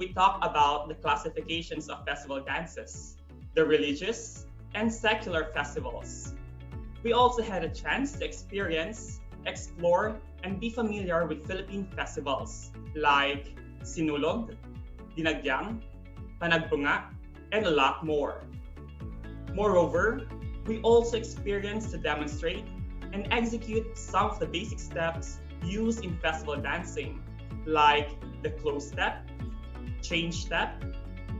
We talk about the classifications of festival dances, the religious and secular festivals. We also had a chance to experience, explore, and be familiar with Philippine festivals like Sinulog, Dinagyang, Panagbunga, and a lot more. Moreover, we also experienced to demonstrate and execute some of the basic steps used in festival dancing, like the close step, change step,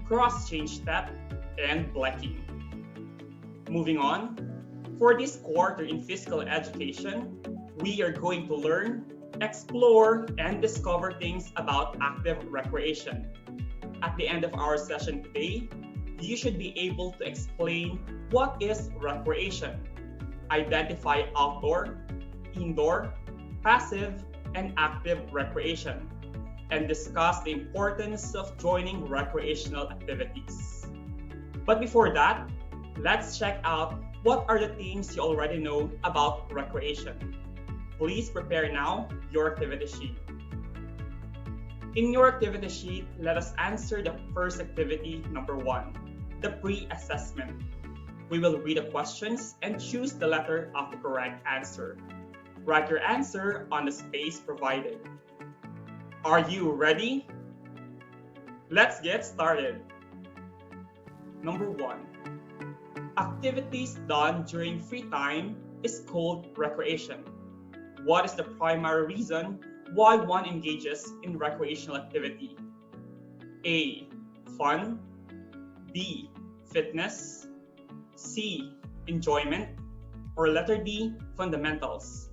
cross change step, and blacking. Moving on, for this quarter in physical education, we are going to learn, explore, and discover things about active recreation. At the end of our session today, you should be able to explain what is recreation, identify outdoor, indoor, passive, and active recreation, and discuss the importance of joining recreational activities. But before that, let's check out what are the things you already know about recreation. Please prepare now your activity sheet. In your activity sheet, let us answer the first activity, number 1, the pre-assessment. We will read the questions and choose the letter of the correct answer. Write your answer on the space provided. Are you ready? Let's get started. Number 1. Activities done during free time is called recreation. What is the primary reason why one engages in recreational activity? A. Fun. B. Fitness. C. Enjoyment. Or letter D. Fundamentals.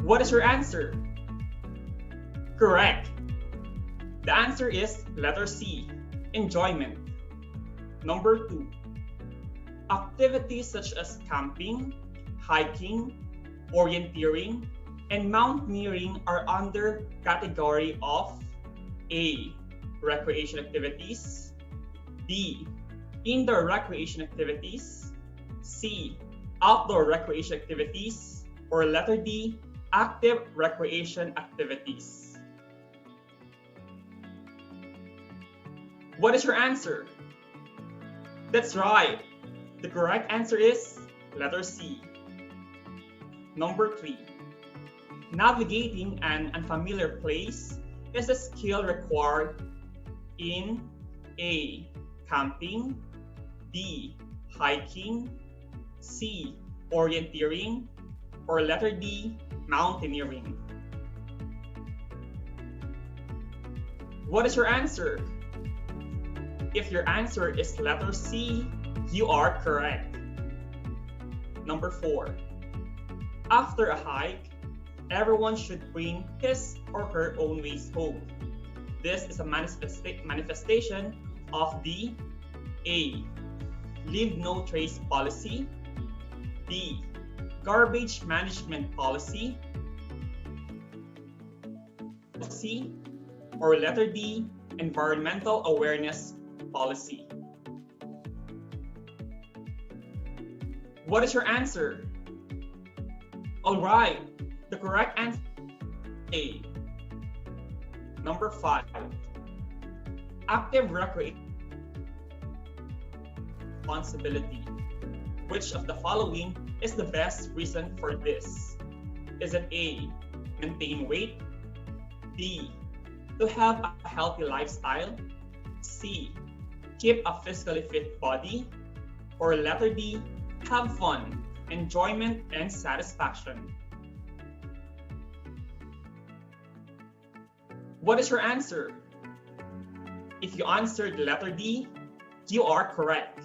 What is your answer? Correct. The answer is letter C. Enjoyment. Number 2. Activities such as camping, hiking, orienteering, and mountaineering are under category of A. Recreation activities. B. Indoor recreation activities. C. Outdoor recreation activities. Or letter D. Active recreation activities. What is your answer? That's right. The correct answer is letter C. Number 3. Navigating an unfamiliar place is a skill required in A. Camping. B. Hiking. C. Orienteering. Or letter D. Mountaineering. What is your answer? If your answer is letter C, you are correct. Number 4. After a hike, everyone should bring his or her own waste home. This is a manifestation of the A. Leave no trace policy. B. Garbage management policy. C. Or letter D. Environmental awareness policy. What is your answer? Alright, the correct answer is A. Number 5. Active recreation responsibility. Which of the following is the best reason for this? Is it A. Maintain weight? B. To have a healthy lifestyle? C. Keep a physically fit body? Or letter D. Have fun, enjoyment, and satisfaction? What is your answer? If you answered letter D, you are correct.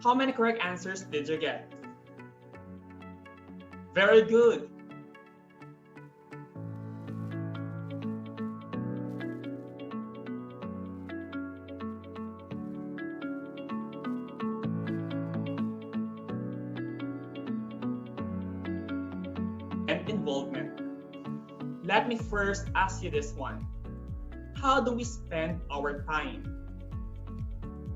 How many correct answers did you get? Very good. Involvement. Let me first ask you this one. How do we spend our time?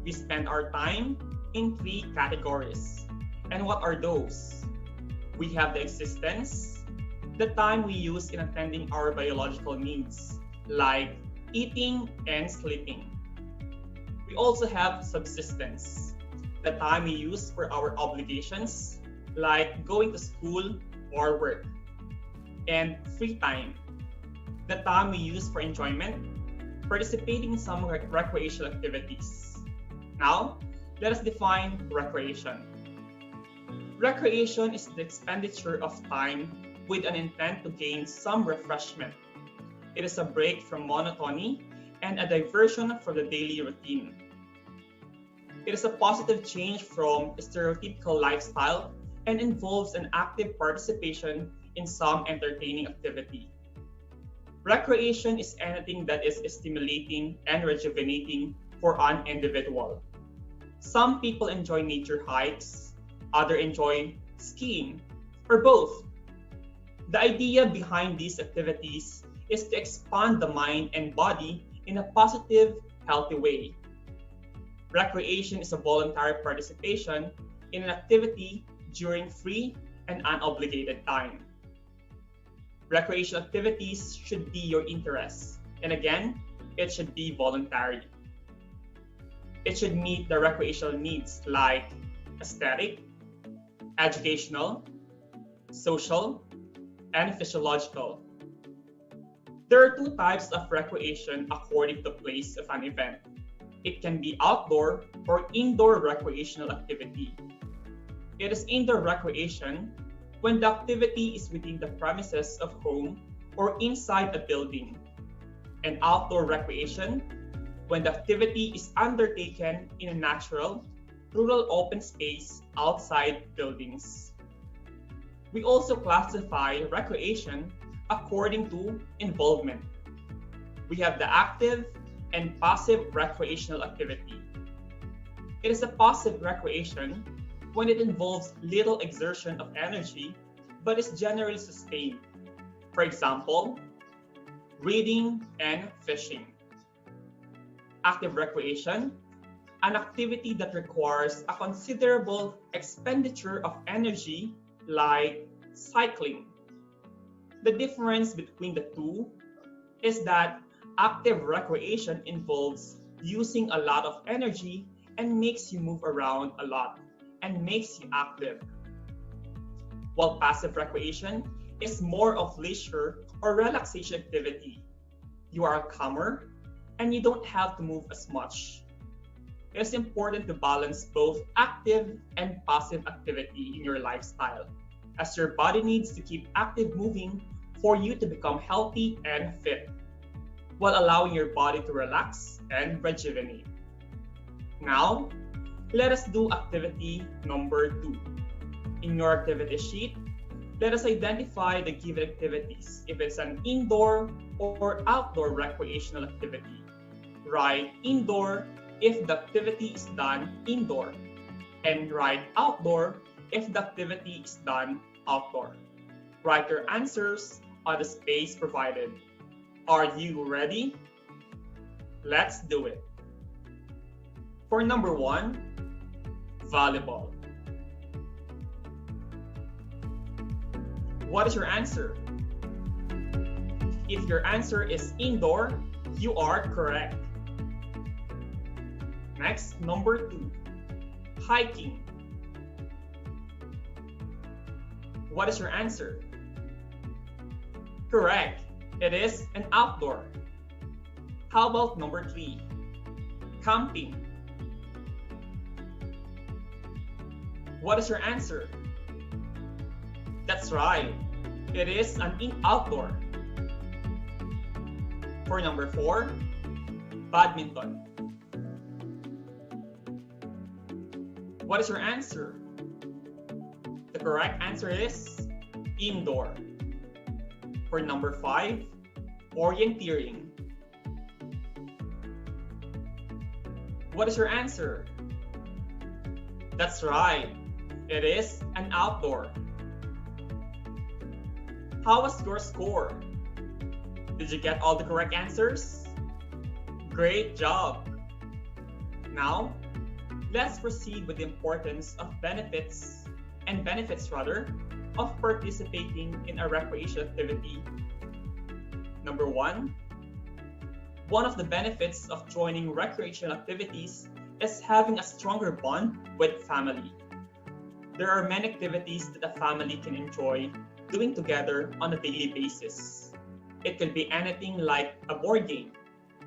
We spend our time in 3 categories. And what are those? We have the existence, the time we use in attending our biological needs, like eating and sleeping. We also have subsistence, the time we use for our obligations, like going to school or work. And free time, the time we use for enjoyment, participating in some recreational activities. Now, let us define recreation. Recreation is the expenditure of time with an intent to gain some refreshment. It is a break from monotony and a diversion from the daily routine. It is a positive change from a stereotypical lifestyle and involves an active participation in some entertaining activity. Recreation is anything that is stimulating and rejuvenating for an individual. Some people enjoy nature hikes, others enjoy skiing, or both. The idea behind these activities is to expand the mind and body in a positive, healthy way. Recreation is a voluntary participation in an activity during free and unobligated time. Recreational activities should be your interest, and again, it should be voluntary. It should meet the recreational needs like aesthetic, educational, social, and physiological. There are two types of recreation according to the place of an event. It can be outdoor or indoor recreational activity. It is indoor recreation when the activity is within the premises of home or inside a building, and outdoor recreation when the activity is undertaken in a natural, rural open space outside buildings. We also classify recreation according to involvement. We have the active and passive recreational activity. It is a passive recreation when it involves little exertion of energy but is generally sustained. For example, reading and fishing. Active recreation, an activity that requires a considerable expenditure of energy like cycling. The difference between the two is that active recreation involves using a lot of energy and makes you move around a lot and makes you active. While passive recreation is more of leisure or relaxation activity. You are calmer and you don't have to move as much. It is important to balance both active and passive activity in your lifestyle, as your body needs to keep active moving for you to become healthy and fit, while allowing your body to relax and rejuvenate. Now, let us do activity number 2. In your activity sheet, let us identify the given activities if it's an indoor or outdoor recreational activity. Write indoor if the activity is done indoor, and write outdoor if the activity is done outdoor. Write your answers on the space provided. Are you ready? Let's do it. For number 1, volleyball. What is your answer? If your answer is indoor, you are correct. Next, number 2, hiking. What is your answer? Correct. It is an outdoor. How about number 3, camping? What is your answer? That's right. It is an outdoor. For number 4, badminton. What is your answer? The correct answer is indoor. For number 5, orienteering. What is your answer? That's right. It is an outdoor. How was your score? Did you get all the correct answers? Great job! Now, let's proceed with the importance of benefits of participating in a recreational activity. Number 1, one of the benefits of joining recreational activities is having a stronger bond with family. There are many activities that a family can enjoy doing together on a daily basis. It could be anything like a board game,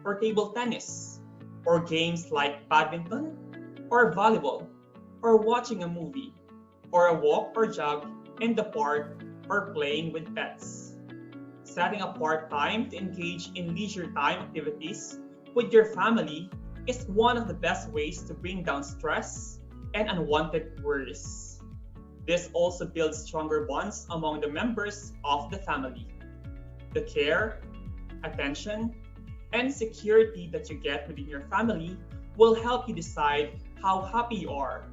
or table tennis, or games like badminton, or volleyball, or watching a movie, or a walk or jog in the park, or playing with pets. Setting apart time to engage in leisure time activities with your family is one of the best ways to bring down stress and unwanted worries. This also builds stronger bonds among the members of the family. The care, attention, and security that you get within your family will help you decide how happy you are.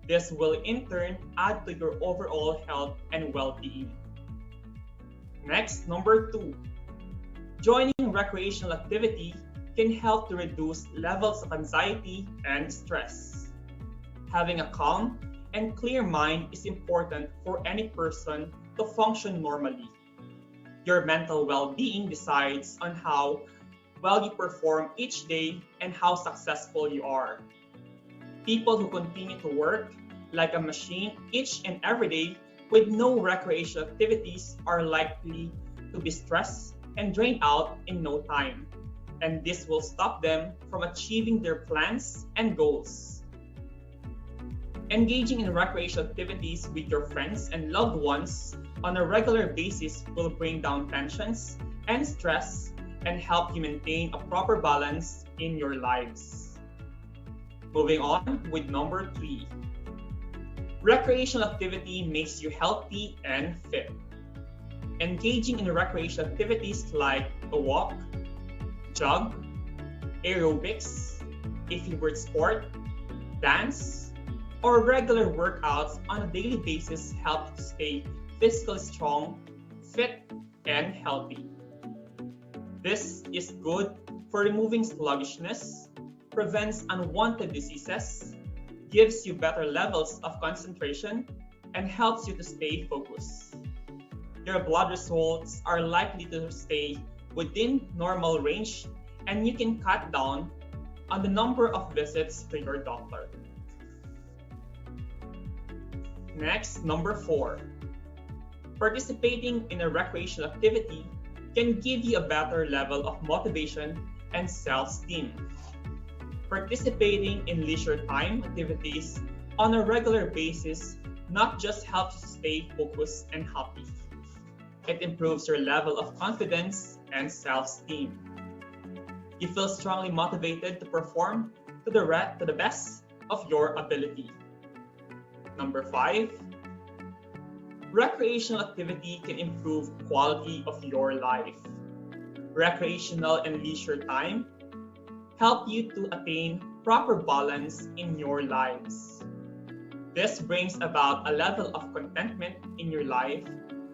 This will in turn add to your overall health and well-being. Next, number 2. Joining recreational activity can help to reduce levels of anxiety and stress. Having a calm and clear mind is important for any person to function normally. Your mental well-being decides on how well you perform each day and how successful you are. People who continue to work like a machine each and every day with no recreational activities are likely to be stressed and drained out in no time. And this will stop them from achieving their plans and goals. Engaging in recreational activities with your friends and loved ones on a regular basis will bring down tensions and stress and help you maintain a proper balance in your lives. Moving on with number 3. Recreational activity makes you healthy and fit. Engaging in recreational activities like a walk, jog, aerobics, a favorite sport, dance, or regular workouts on a daily basis help you to stay physically strong, fit, and healthy. This is good for removing sluggishness, prevents unwanted diseases, gives you better levels of concentration, and helps you to stay focused. Your blood results are likely to stay within normal range, and you can cut down on the number of visits to your doctor. Next, number 4. Participating in a recreational activity can give you a better level of motivation and self-esteem. Participating in leisure time activities on a regular basis not just helps you stay focused and happy. It improves your level of confidence and self-esteem. You feel strongly motivated to perform to the best of your ability. Number 5. Recreational activity can improve quality of your life. Recreational and leisure time help you to attain proper balance in your lives. This brings about a level of contentment in your life,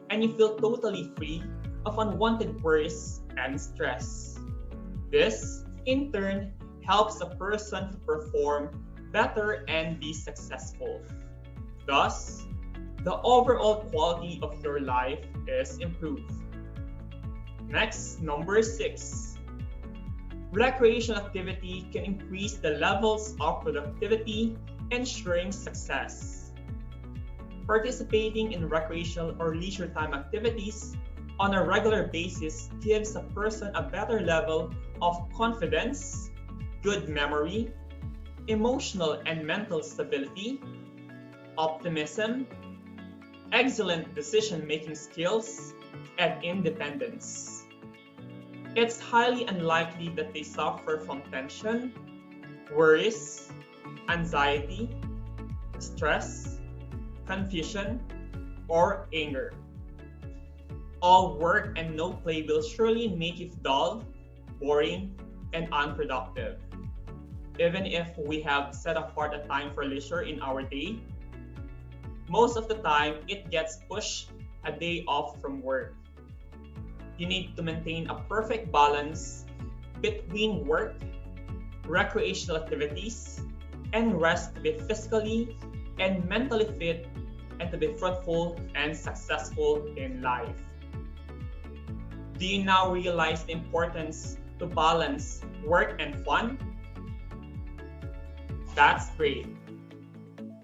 and you feel totally free of unwanted worries and stress. This, in turn, helps a person to perform better and be successful. Thus, the overall quality of your life is improved. Next, number 6. Recreational activity can increase the levels of productivity, ensuring success. Participating in recreational or leisure time activities on a regular basis gives a person a better level of confidence, good memory, emotional and mental stability, optimism, excellent decision-making skills, and independence. It's highly unlikely that they suffer from tension, worries, anxiety, stress, confusion, or anger. All work and no play will surely make you dull, boring, and unproductive. Even if we have set apart a time for leisure in our day, most of the time it gets pushed a day off from work. You need to maintain a perfect balance between work, recreational activities, and rest to be physically and mentally fit and to be fruitful and successful in life. Do you now realize the importance to balance work and fun? That's great.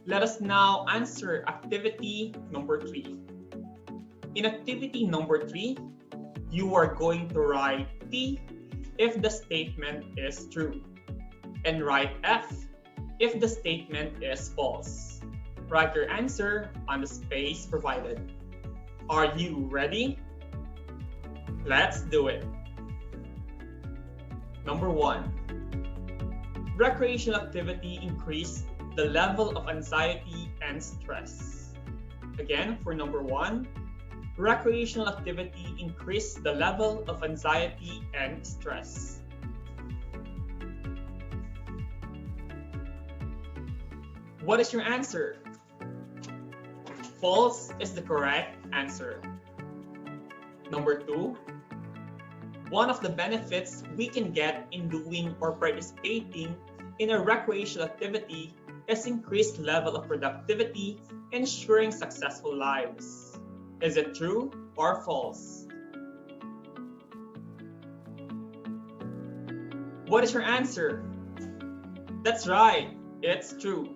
Let us now answer activity number 3. In activity number 3, you are going to write T if the statement is true, and write F if the statement is false. Write your answer on the space provided. Are you ready? Let's do it. Number 1. Recreational activity increased the level of anxiety and stress. Again, for number 1, recreational activity increased the level of anxiety and stress. What is your answer? False is the correct answer. Number 2, one of the benefits we can get in doing or participating in a recreational activity is increased level of productivity, ensuring successful lives. Is it true or false? What is your answer? That's right, it's true.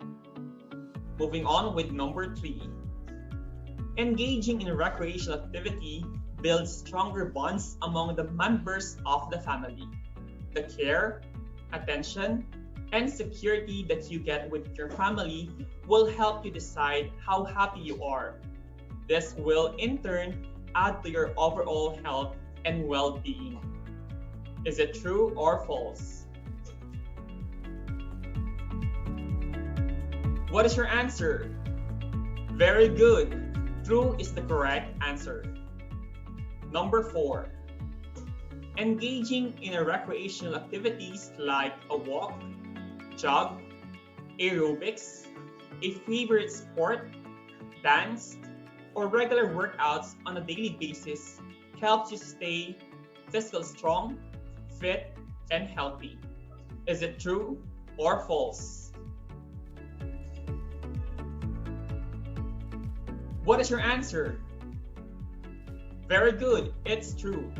Moving on with number 3. Engaging in recreational activity builds stronger bonds among the members of the family. The care, attention, and security that you get with your family will help you decide how happy you are. This will in turn add to your overall health and well-being. Is it true or false? What is your answer? Very good. True is the correct answer. Number 4. Engaging in recreational activities like a walk, jog, aerobics, a favorite sport, dance, or regular workouts on a daily basis helps you stay physically strong, fit, and healthy. Is it true or false? What is your answer? Very good, it's true.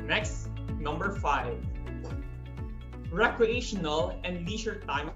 Next, number 5. Recreational and leisure time.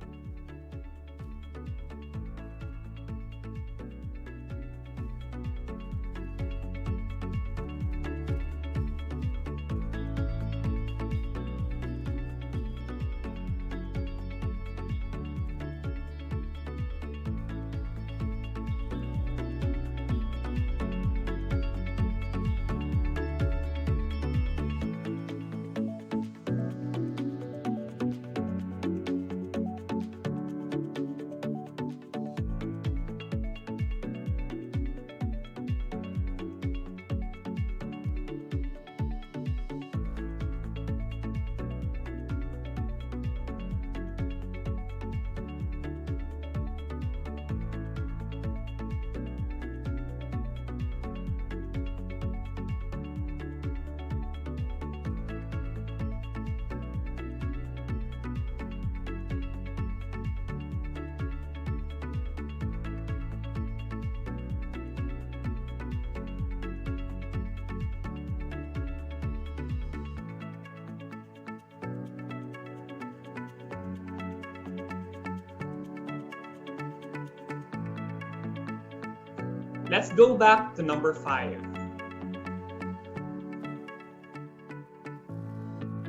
Let's go back to number 5.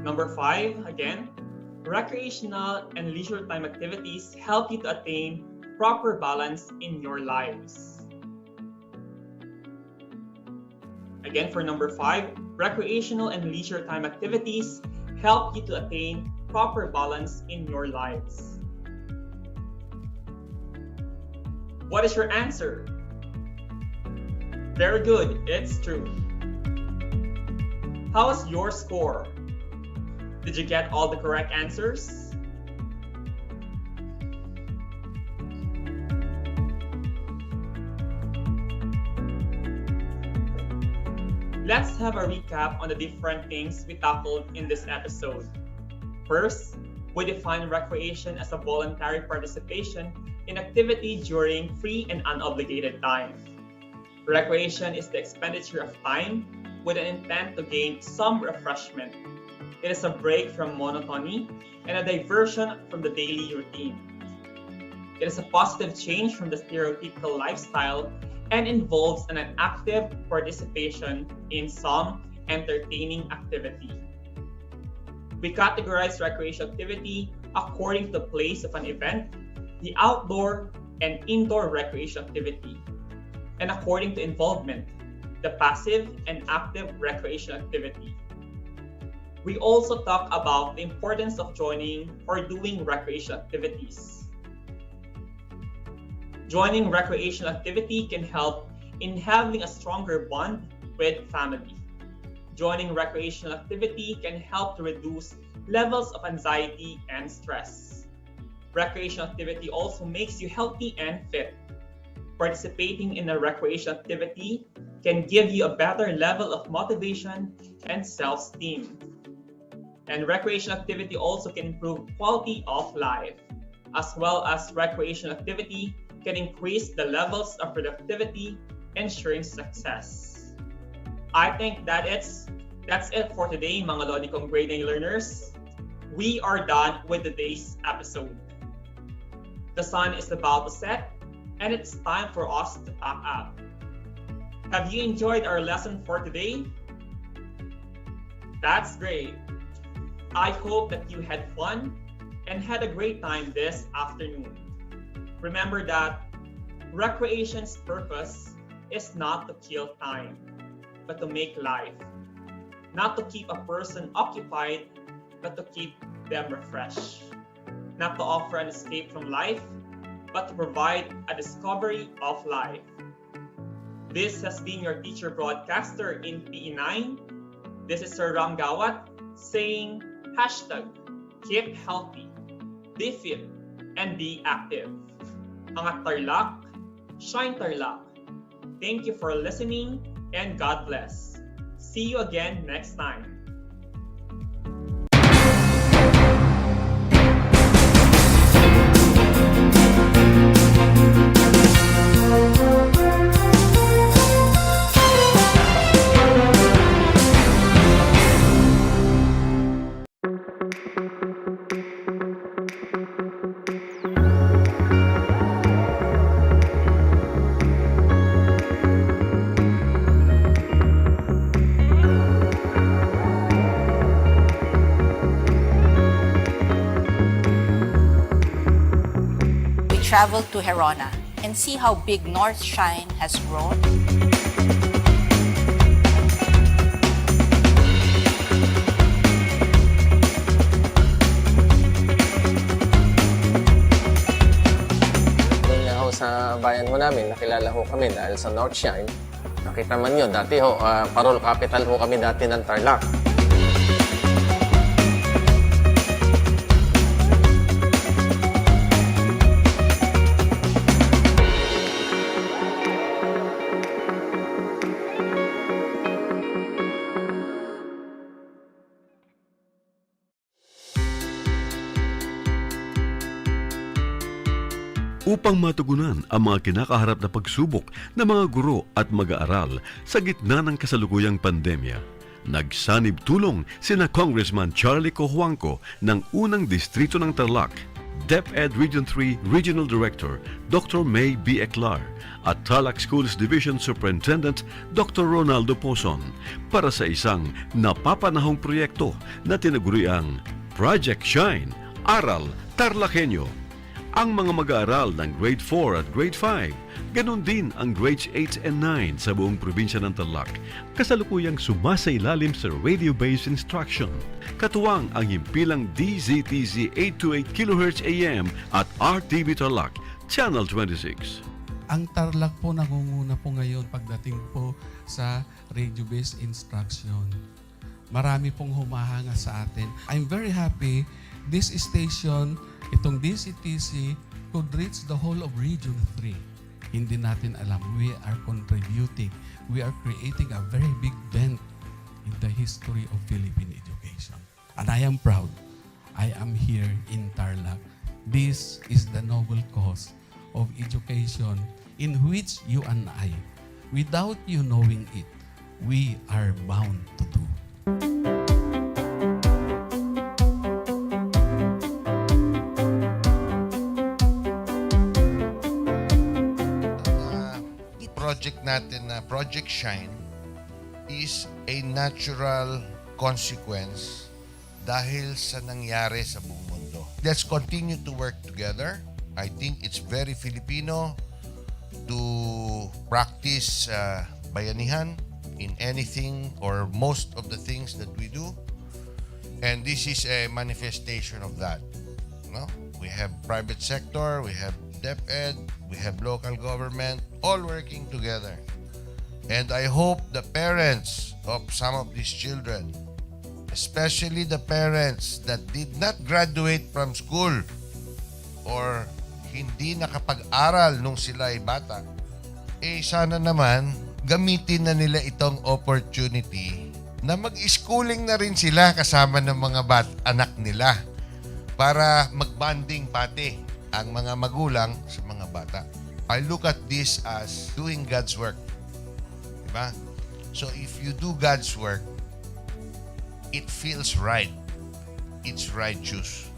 Number 5, again, recreational and leisure time activities help you to attain proper balance in your lives. Again, for number 5, recreational and leisure time activities help you to attain proper balance in your lives. What is your answer? Very good, it's true. How was your score? Did you get all the correct answers? Let's have a recap on the different things we tackled in this episode. First, we define recreation as a voluntary participation in activity during free and unobligated time. Recreation is the expenditure of time with an intent to gain some refreshment. It is a break from monotony and a diversion from the daily routine. It is a positive change from the stereotypical lifestyle and involves an active participation in some entertaining activity. We categorize recreational activity according to the place of an event, the outdoor and indoor recreational activity, and according to involvement, the passive and active recreational activity. We also talk about the importance of joining or doing recreational activities. Joining recreational activity can help in having a stronger bond with family. Joining recreational activity can help to reduce levels of anxiety and stress. Recreational activity also makes you healthy and fit. Participating in a recreational activity can give you a better level of motivation and self-esteem. And recreational activity also can improve quality of life, as well as recreational activity can increase the levels of productivity, ensuring success. I think that's it for today, mga Lodi kong grade 9 learners. We are done with today's episode. The sun is about to set, and it's time for us to pack up. Have you enjoyed our lesson for today? That's great. I hope that you had fun and had a great time this afternoon. Remember that recreation's purpose is not to kill time, but to make life. Not to keep a person occupied, but to keep them refreshed. Not to offer an escape from life, but to provide a discovery of life. This has been your teacher broadcaster in PE9. This is Sir Ram Gawat saying #keep healthy, be fit, and be active. Angat Tarlak, shine Tarlak. Thank you for listening and God bless. See you again next time. Travel to Herona and see how big North Shine has grown. Nung ho sa bayan ho namin, nakilala ho kami dahil sa North Shine. Nakita man yun, dati ho, parol capital ho kami dati ng Tarlac. Upang matugunan ang mga kinakaharap na pagsubok ng mga guro at mag-aaral sa gitna ng kasalukuyang pandemya, nagsanib tulong sina Congressman Charlie Cojuangco ng unang distrito ng Tarlac, DEPED Region 3 Regional Director Dr. May B. Eclar at Tarlac Schools Division Superintendent Dr. Ronaldo Pozon para sa isang napapanahong proyekto na tinaguriang Project Shine, Aral TarlakHenyo. Ang mga mag-aaral ng Grade 4 at Grade 5, ganun din ang Grades 8 and 9 sa buong probinsya ng Tarlac, kasalukuyang sumasailalim sa radio-based instruction. Katuwang ang himpilang DZTZ 828 kHz AM at RTV Tarlac, Channel 26. Ang Tarlac po nangunguna po ngayon pagdating po sa radio-based instruction. Marami pong humahanga sa atin. I'm very happy this station, itong DCTC, could reach the whole of Region 3. Hindi natin alam. We are contributing. We are creating a very big dent in the history of Philippine education. And I am proud. I am here in Tarlac. This is the noble cause of education in which you and I, without you knowing it, we are bound to do. Project natin na Project Shine is a natural consequence dahil sa nangyari sa buong mundo. Let's continue to work together. I think it's very Filipino to practice bayanihan in anything or most of the things that we do. And this is a manifestation of that. No? We have private sector, we have DEPED, we have local government, all working together. And I hope the parents of some of these children, especially the parents that did not graduate from school or hindi nakapag-aral nung sila ay bata, sana naman gamitin na nila itong opportunity na mag-schooling na rin sila kasama ng mga anak nila para mag-bonding pati ang mga magulang sa mga bata. I look at this as doing God's work. Diba? So if you do God's work, it feels right. It's righteous.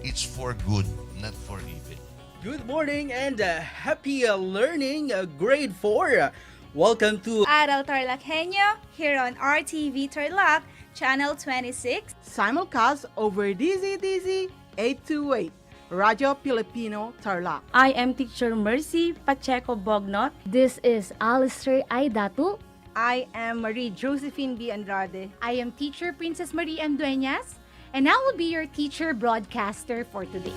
It's for good, not for evil. Good morning and happy learning, grade 4. Welcome to Aral TarlakHenyo here on RTV Tarlac, Channel 26. Simulcast over DZDZ 828, Radyo Pilipino Tarlac. I am Teacher Mercy Pacheco Bognot. This is Alistair Aidatu. I am Marie Josephine B. Andrade. I am Teacher Princess Marie M. Dueñas, and I will be your teacher broadcaster for today.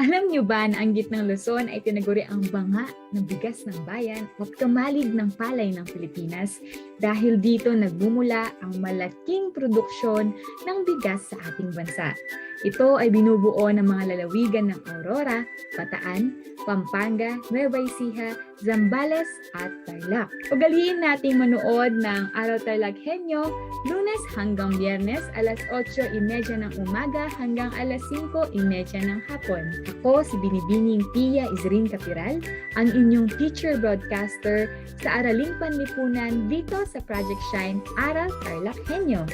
Alam niyo ba na ang gitnang Luzon ay tinaguri ang banga ng bigas ng bayan o kamalig ng palay ng Pilipinas dahil dito nagmumula ang malaking produksyon ng bigas sa ating bansa. Ito ay binubuo ng mga lalawigan ng Aurora, Bataan, Pampanga, Nueva Ecija, Zambales at Tarlac. Ugaliin nating manood ng Aral TarlakHenyo Lunes hanggang Biyernes alas 8:30 ng umaga hanggang alas 5:30 ng hapon. Ako si Binibining Pia Isrin Capiral, ang inyong teacher broadcaster sa Araling Panlipunan dito sa Project Shine Aral TarlakHenyo.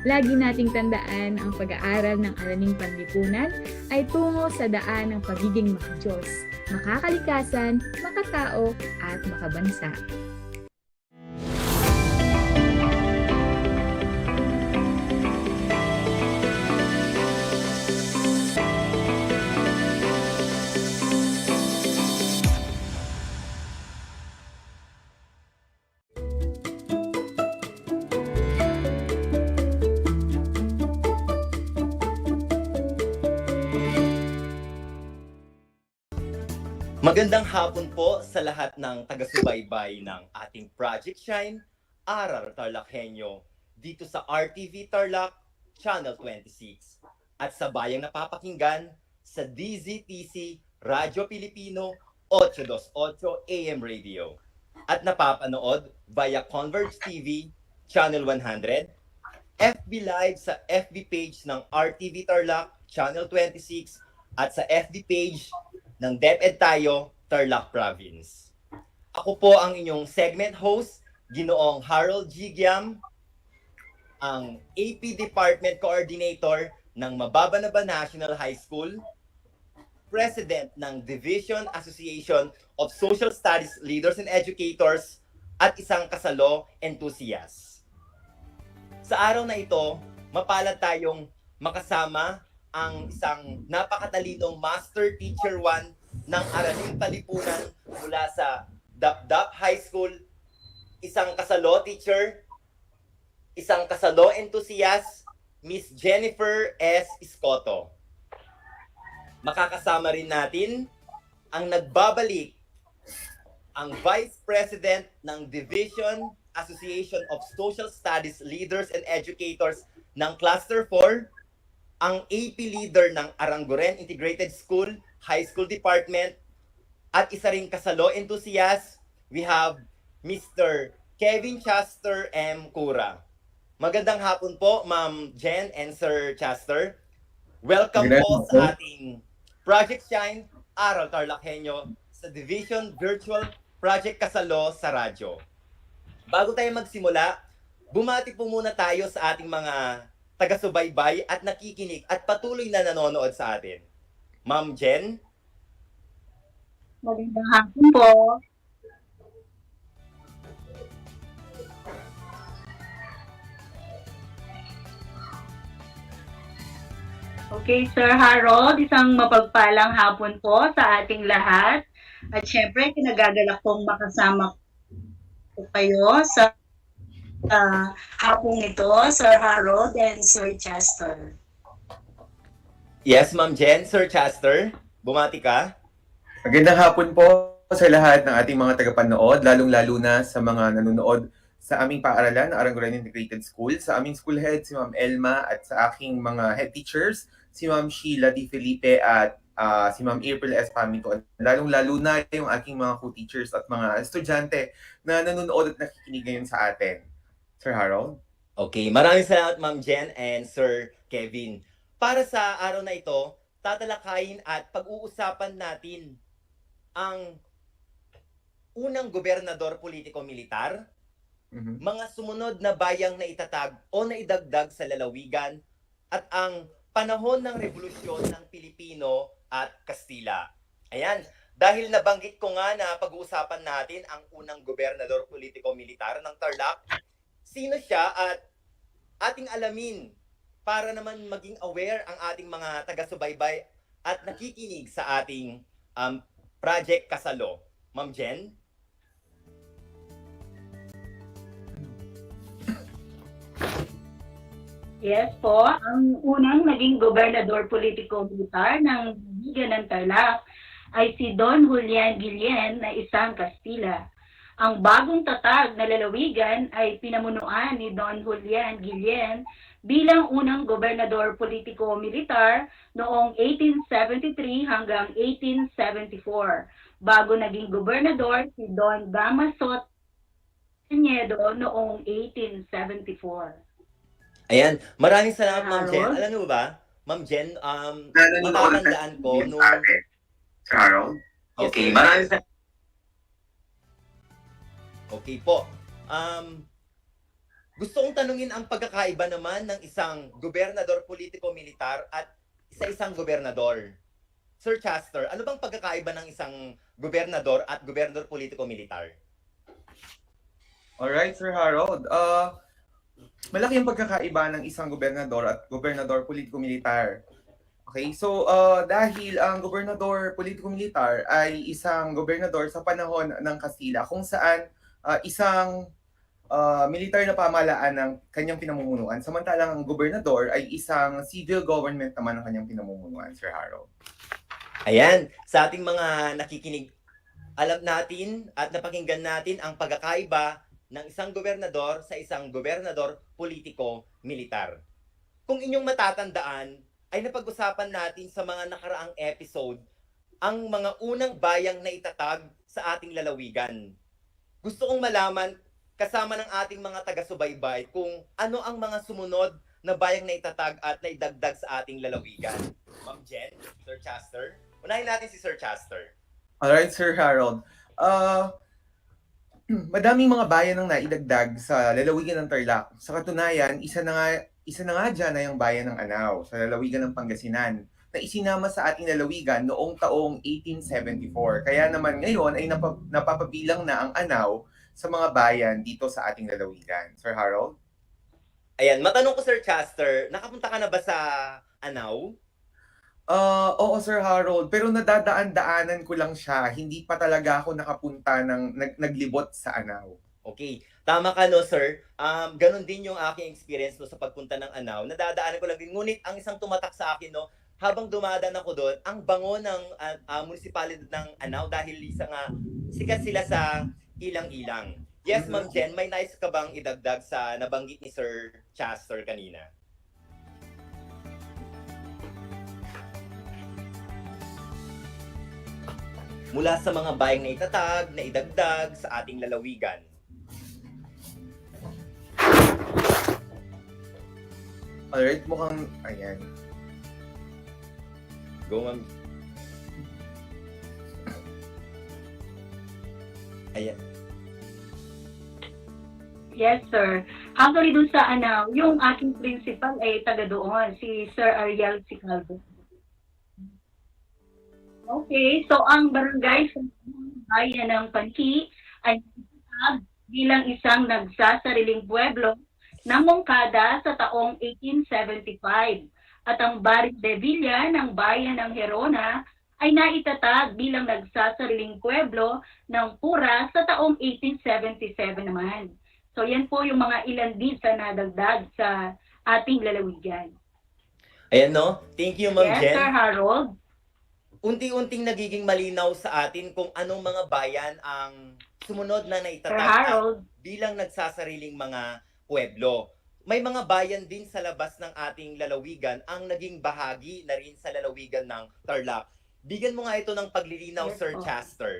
Lagi nating tandaan ang pag-aaral ng Araling Panlipunan ay tungo sa daan ng pagiging makadiyos, makakalikasan, makatao at makabansa. Magandang hapon po sa lahat ng taga-subaybay ng ating Project Shine, Aral TarlakHenyo, dito sa RTV Tarlac, Channel 26, at sa bayang napapakinggan sa DZTC Radyo Pilipino 828 AM Radio, at napapanood via Converge TV, Channel 100, FB Live sa FB page ng RTV Tarlac, Channel 26, at sa FB page ng DEPED tayo, Tarlac Province. Ako po ang inyong segment host, Ginoong Harold G. Giam, ang AP Department Coordinator ng Mababanaba National High School, President ng Division Association of Social Studies Leaders and Educators, at isang kasalo enthusiast. Sa araw na ito, mapalad tayong makasama ang isang napakatalinong Master Teacher 1 ng Araling Panlipunan mula sa DAPDAP High School, isang kasalo teacher, isang kasalo enthusiast, Miss Jennifer S. Escoto. Makakasama rin natin ang nagbabalik, ang Vice President ng Division Association of Social Studies Leaders and Educators ng Cluster 4, ang AP leader ng Aranguren Integrated School, High School Department, at isa ring kasalo enthusiast, we have Mr. Kevin Chester M. Cura. Magandang hapon po, Ma'am Jen and Sir Chester. Welcome po sa ating Project Shine, Aral TarlakHenyo, sa Division Virtual Project Kasalo sa radyo. Bago tayo magsimula, bumati po muna tayo sa ating mga taga-subaybay at nakikinig at patuloy na nanonood sa atin. Ma'am Jen? Magandang hapon po. Okay, Sir Harold, isang mapagpalang hapon po sa ating lahat. At syempre, kinagagalak pong makasama po kayo sa hapong ito, Sir Harold and Sir Chester. Yes, Ma'am Jen, Sir Chester, bumati ka. Magandang hapon po sa lahat ng ating mga tagapanood, lalong-lalo na sa mga nanonood sa aming paaralan, Aranguren Integrated School, sa aming school head, si Ma'am Elma, at sa aking mga head teachers, si Ma'am Sheila Di Felipe at si Ma'am April S. Paminto. Lalong-lalo na yung aking mga co-teachers at mga estudyante na nanonood at nakikinig ngayon sa atin. Sir Harold? Okay, maraming salamat Ma'am Jen and Sir Kevin. Para sa araw na ito, tatalakayin at pag-uusapan natin ang unang gobernador politiko-militar, mga sumunod na bayang naitatag o naidagdag sa lalawigan, at ang panahon ng revolusyon ng Pilipino at Kastila. Ayan, dahil nabanggit ko nga na pag-uusapan natin ang unang gobernador politiko-militar ng Tarlac, sino siya at ating alamin para naman maging aware ang ating mga taga-subaybay at nakikinig sa ating Project Kasalo. Ma'am Jen? Yes po, ang unang naging gobernador politiko-militar ng lalawigan ng Tarlac ay si Don Julian Guillen na isang Kastila. Ang bagong tatag na lalawigan ay pinamunuan ni Don Julian Guillen bilang unang gobernador politiko-militar noong 1873 hanggang 1874, bago naging gobernador si Don Damaso Tenedo noong 1874. Ayan, maraming salamat Ma'am Jen. Alam niyo ba, Ma'am Jen, matatandaan ko nung... Sir Harold? Okay, maraming salamat. Okay po. Gusto kong tanungin ang pagkakaiba naman ng isang gobernador politiko-militar at isa-isang gobernador. Sir Chester, ano bang pagkakaiba ng isang gobernador at gobernador politiko-militar? Alright, Sir Harold. Malaki ang pagkakaiba ng isang gobernador at gobernador politiko-militar. Okay, so dahil ang gobernador politiko-militar ay isang gobernador sa panahon ng Kastila kung saan isang militar na pamahalaan ng kanyang pinamumunuan, samantalang ang gobernador ay isang civil government naman ng kanyang pinamumunuan, Sir Harold. Ayan, sa ating mga nakikinig, alam natin at napakinggan natin ang pagkakaiba ng isang gobernador sa isang gobernador politiko-militar. Kung inyong matatandaan, ay napag-usapan natin sa mga nakaraang episode ang mga unang bayang na itatag sa ating lalawigan. Gusto kong malaman, kasama ng ating mga taga-subaybay, kung ano ang mga sumunod na bayang na itatag at naidagdag sa ating lalawigan. Ma'am Jen, Sir Chester, unahin natin si Sir Chester. Alright, Sir Harold. Madaming mga bayan ang naidagdag sa lalawigan ng Tarlac. Sa katunayan, isa na nga dyan ay ang bayan ng Anao sa lalawigan ng Pangasinan na isinama sa ating lalawigan noong taong 1874. Kaya naman ngayon ay napapabilang na ang Anao sa mga bayan dito sa ating lalawigan. Sir Harold? Ayan, matanong ko Sir Chester, nakapunta ka na ba sa Anao? Oo, Sir Harold. Pero nadadaan-daanan ko lang siya. Hindi pa talaga ako nakapunta ng naglibot sa Anao. Okay. Tama ka, no, sir? Ganon din yung aking experience no, sa pagpunta ng Anao. Nadadaanan ko lang din. Ngunit ang isang tumatak sa akin, no, habang dumadaan ako doon, ang bango ng municipality ng Anao dahil sikat sila sa ilang-ilang. Yes, Ma'am Jen, may nice ka bang idagdag sa nabanggit ni Sir Chester kanina? Mula sa mga bayang na itatag, na idagdag sa ating lalawigan. Alright, mukhang... Ayan. Go, ma'am. Ayan. Yes, sir. Actually, dun sa yung aking principal ay taga doon, si Sir Ariel Sicalvo. Okay, so ang barangay sa bayan ng Panki ay bilang isang nagsasariling pueblo ng Mongkada sa taong 1875 at ang Barrio de Villa ng bayan ng Gerona ay naitatag bilang nagsasariling pueblo ng Pura sa taong 1877 naman. So yan po yung mga ilan din sa nadagdag sa ating lalawigan. Ayan, no? Thank you, Ma'am Jen. Yes, Sir Harold. Unti-unting nagiging malinaw sa atin kung anong mga bayan ang sumunod na naitatag bilang nagsasariling mga pueblo. May mga bayan din sa labas ng ating lalawigan ang naging bahagi na rin sa lalawigan ng Tarlac. Bigyan mo nga ito ng paglilinaw, yes, Sir Chester.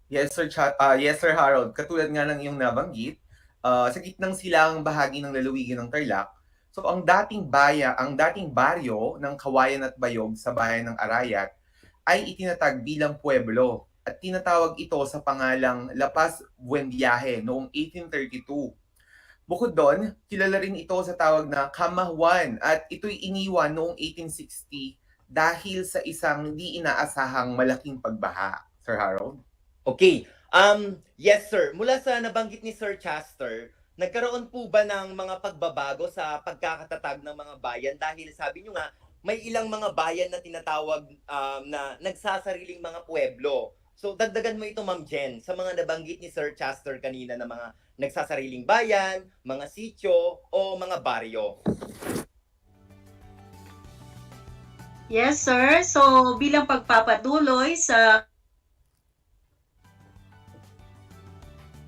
Yes, Sir Harold. Katulad nga ng iyong nabanggit, sa gitnang silang bahagi ng lalawigan ng Tarlac, so ang dating baryo ng Kawayan at Bayog sa bayan ng Arayat ay itinatag bilang pueblo at tinatawag ito sa pangalang La Paz Buenviaje noong 1832. Bukod doon, kilala rin ito sa tawag na Kamahuan at ito'y iniwan noong 1860 dahil sa isang di inaasahang malaking pagbaha. Sir Harold? Okay. Yes sir, mula sa nabanggit ni Sir Chester, nagkaroon po ba ng mga pagbabago sa pagkakatatag ng mga bayan dahil sabi nyo nga, may ilang mga bayan na tinatawag na nagsasariling mga pueblo. So dagdagan mo ito Ma'am Jen sa mga nabanggit ni Sir Chester kanina na mga nagsasariling bayan, mga sityo o mga baryo. Yes, sir. So, bilang pagpapatuloy sa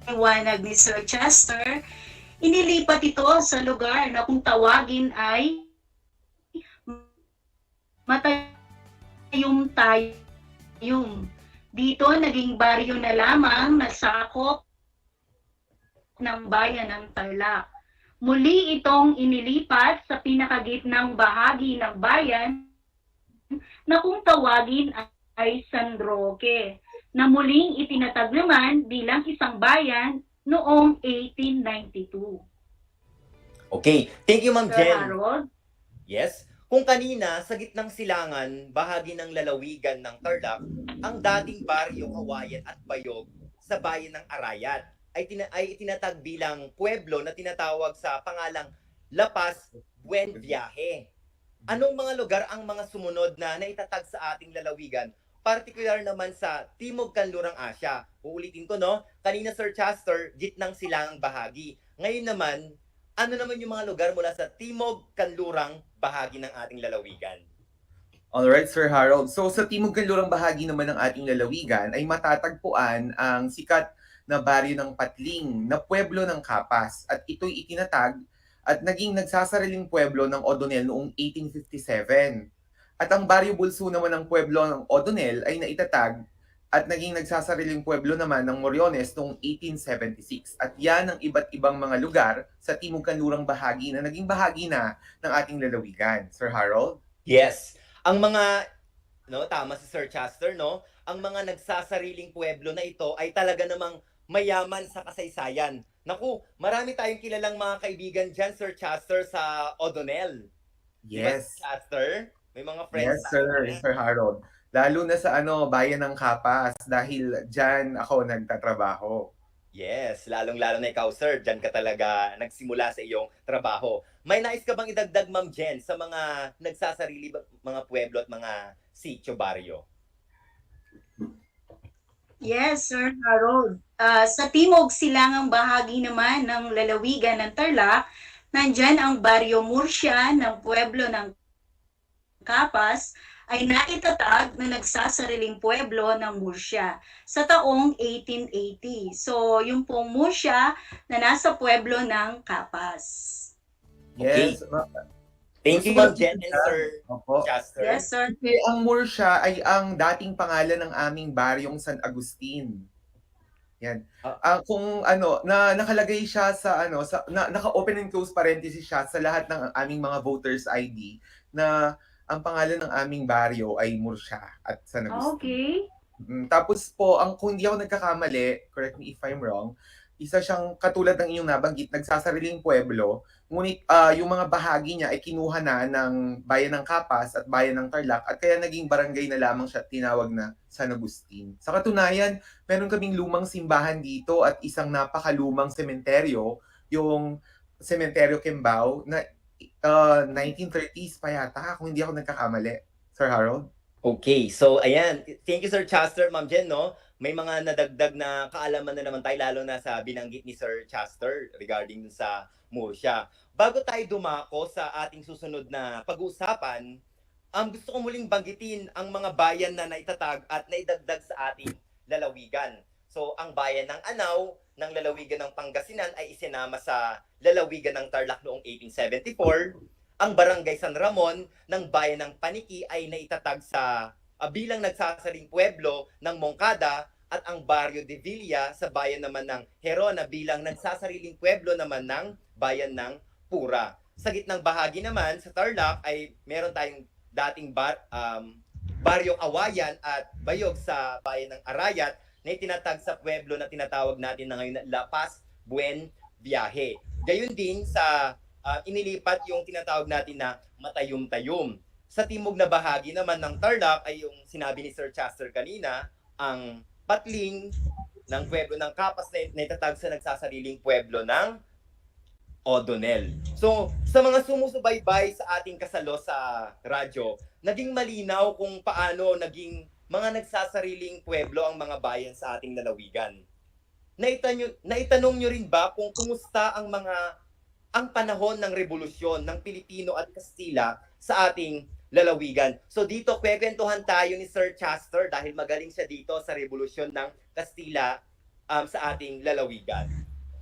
liwanag ni Sir Chester, inilipat ito sa lugar na kung tawagin ay Matayum-tayum. Dito, naging baryo na lamang na sakop ng bayan ng Tarlac. Muli itong inilipat sa pinakagitnang bahagi ng bayan na kung tawagin ay San Roque, na muling itinatag naman bilang isang bayan noong 1892. Okay, thank you Ma'am Sir Jen. Harold? Yes, kung kanina sa gitnang silangan, bahagi ng lalawigan ng Tarlac, ang dating baryo Kawayan at Bayog sa bayan ng Arayat ay itinatag bilang pueblo na tinatawag sa pangalang La Paz, Buen Viaje. Anong mga lugar ang mga sumunod na naitatag sa ating lalawigan? Partikular naman sa Timog Kanlurang Asya. Uulitin ko no, kanina Sir Chester, gitnang silangang bahagi. Ngayon naman, ano naman yung mga lugar mula sa Timog Kanlurang bahagi ng ating lalawigan? Alright, Sir Harold. So sa Timog Kanlurang bahagi naman ng ating lalawigan ay matatagpuan ang sikat na baryo ng Patling na pueblo ng Kapas at ito'y itinatag at naging nagsasariling pueblo ng Odonel noong 1857. At ang baryo Bulso naman ng pueblo ng Odonel ay naitatag at naging nagsasariling pueblo naman ng Moriones noong 1876. At yan ang iba't ibang mga lugar sa Timog Kanlurang bahagi na naging bahagi na ng ating lalawigan. Sir Harold? Yes. Ang mga, no, tama si Sir Chester, no? Ang mga nagsasariling pueblo na ito ay talaga namang mayaman sa kasaysayan. Naku, marami tayong kilalang mga kaibigan dyan, Sir Chester, sa Odonel. Yes. Diba, Chester? May mga friends. Yes, sir. Sir Harold. Lalo na sa bayan ng Kapas dahil dyan ako nagtatrabaho. Yes, lalong-lalo na ikaw, sir. Diyan ka talaga nagsimula sa iyong trabaho. May nais ka bang idagdag, Ma'am Jen, sa mga nagsasarili mga pueblo at mga sitio baryo? Yes, Sir Harold. Sa timog silangang bahagi naman ng lalawigan ng Tarlac, nandyan ang Baryo Murcia ng pueblo ng Kapas ay naitatag na nagsasariling pueblo ng Murcia sa taong 1880. So, yung pong Murcia na nasa pueblo ng Kapas. Yes. Thank you, Ma'am Jen and Sir Chester. Yes, sir. Kasi ang Murcia ay ang dating pangalan ng aming baryong San Agustin. Yan. Kung nakalagay siya sa naka-open and close parenthesis siya sa lahat ng aming mga voters ID na ang pangalan ng aming baryo ay Murcia at San Agustin. Okay. Tapos po, kung hindi ako nagkakamali, correct me if I'm wrong, isa siyang katulad ng inyong nabanggit, nagsasariling pueblo, ngunit yung mga bahagi niya ay kinuha na ng bayan ng Kapas at bayan ng Tarlac at kaya naging barangay na lamang siya tinawag na San Agustin. Sa katunayan, meron kaming lumang simbahan dito at isang napakalumang sementeryo, yung Sementeryo Kimbao na 1930s pa yata, kung hindi ako nagkakamali. Sir Harold? Okay, so ayan. Thank you, Sir Chester, Ma'am Jen, no? May mga nadagdag na kaalaman na naman tayo, lalo na sa binanggit ni Sir Chester regarding sa Murcia. Bago tayo dumako sa ating susunod na pag-uusapan, gusto ko muling banggitin ang mga bayan na naitatag at naidagdag sa ating lalawigan. So, ang bayan ng Anao, ng lalawigan ng Pangasinan ay isinama sa lalawigan ng Tarlac noong 1874. Ang barangay San Ramon ng bayan ng Paniki ay naitatag sa bilang nagsasaring pueblo ng Moncada at ang baryo de Villa sa bayan naman ng Herona bilang nagsasariling pueblo naman ng bayan ng Pura. Sa gitnang bahagi naman sa Tarlac ay meron tayong dating baryong Awayan at Bayog sa bayan ng Arayat na itinatag sa pueblo na tinatawag natin na ngayon na La Paz, Buen Viaje. Gayon din sa inilipat yung tinatawag natin na matayum-tayum. Sa timog na bahagi naman ng Tarlac ay yung sinabi ni Sir Chester kanina, ang patling ng pueblo ng Kapas na itatag sa nagsasariling pueblo ng O'Donnell. So, sa mga sumusubaybay sa ating kasalo sa radyo, naging malinaw kung paano naging mga nagsasariling pueblo ang mga bayan sa ating lalawigan. Naitanong nyo rin ba kung kumusta ang panahon ng revolusyon ng Pilipino at Kastila sa ating lalawigan? So dito, kwekwentuhan tayo ni Sir Chester dahil magaling siya dito sa revolusyon ng Kastila sa ating lalawigan.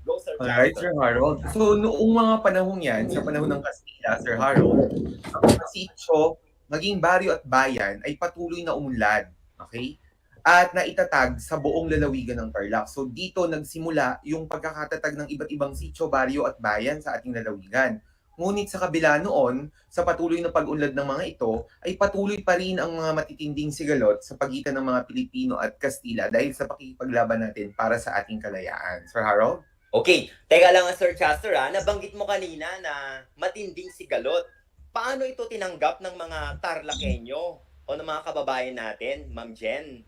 Go, Sir Chester. Alright, Sir Harold. So, noong mga panahong yan, sa panahon ng Kastila, Sir Harold, ang mga sitio, maging baryo at bayan ay patuloy na umunlad. Okay? At naitatag sa buong lalawigan ng Tarlac. So, dito nagsimula yung pagkakatatag ng iba't ibang sitio, baryo at bayan sa ating lalawigan. Ngunit sa kabila noon, sa patuloy na pag-unlad ng mga ito, ay patuloy pa rin ang mga matitinding sigalot sa pagitan ng mga Pilipino at Kastila dahil sa pakikipaglaban natin para sa ating kalayaan. Sir Harold? Okay, teka lang Sir Chester nabanggit mo kanina na matinding sigalot. Paano ito tinanggap ng mga TarlakHenyo o ng mga kababayan natin, Ma'am Jen?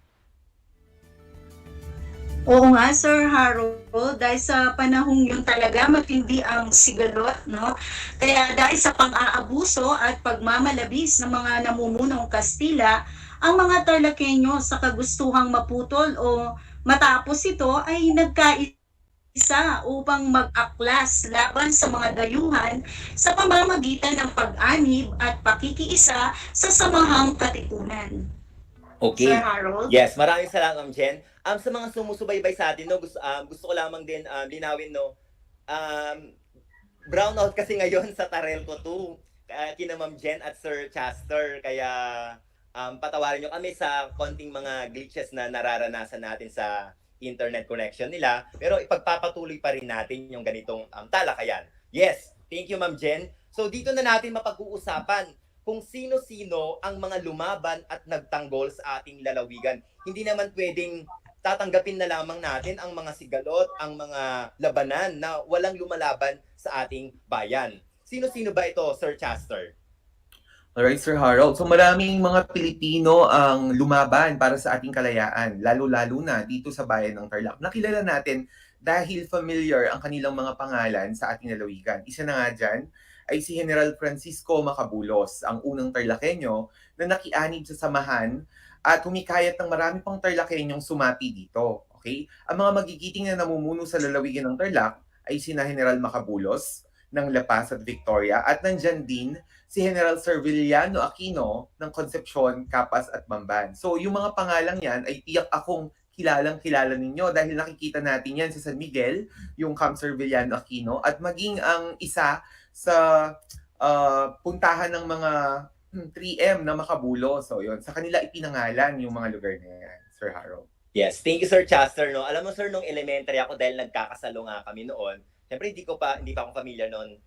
Oo nga, Sir Harold, dahil sa panahong yun talaga matindi ang sigalot, no? Kaya dahil sa pang-aabuso at pagmamalabis ng mga namumunong Kastila, ang mga TarlakHenyo sa kagustuhang maputol o matapos ito ay nagkais upang mag-aklas laban sa mga dayuhan sa pamamagitan ng pag-anib at pakikiisa sa samahang katipunan. Okay. Sir Harold? Yes, maraming salamat, Ma'am Jen. Sa mga sumusubaybay sa atin, no, gusto ko lamang din linawin, no, brownout kasi ngayon sa Tarelco 2, kina Ma'am Jen at Sir Chester, kaya patawarin nyo kami sa konting mga glitches na nararanasan natin sa internet connection nila, pero ipagpapatuloy pa rin natin yung ganitong talakayan. Yes, thank you Ma'am Jen. So dito na natin mapag-uusapan kung sino-sino ang mga lumaban at nagtanggol sa ating lalawigan. Hindi naman pwedeng tatanggapin na lamang natin ang mga sigalot, ang mga labanan na walang lumalaban sa ating bayan. Sino-sino ba ito, Sir Chester? Alright, Sir Harold. So maraming mga Pilipino ang lumaban para sa ating kalayaan, lalo-lalo na dito sa bayan ng Tarlac. Nakilala natin dahil familiar ang kanilang mga pangalan sa ating lalawigan. Isa na nga dyan ay si General Francisco Macabulos, ang unang TarlakHenyo na nakianib sa samahan at humikayat ng marami pang TarlakHenyong sumapi dito. Okay? Ang mga magigiting na namumuno sa lalawigan ng Tarlac ay sina General Macabulos ng La Paz at Victoria at nandyan din si General Serviliano Aquino ng Concepcion, Capas at Bamban. So yung mga pangalang yan ay tiyak akong kilalang-kilala ninyo dahil nakikita natin yan sa San Miguel, yung Camp Serviliano Aquino, at maging ang isa sa puntahan ng mga 3M na Makabulo. So yun, sa kanila ipinangalan yung mga lugar na yan, Sir Harold. Yes, thank you Sir Chester. No? Alam mo Sir, nung elementary ako dahil nagkakasalo nga kami noon, siyempre hindi pa ako familiar noon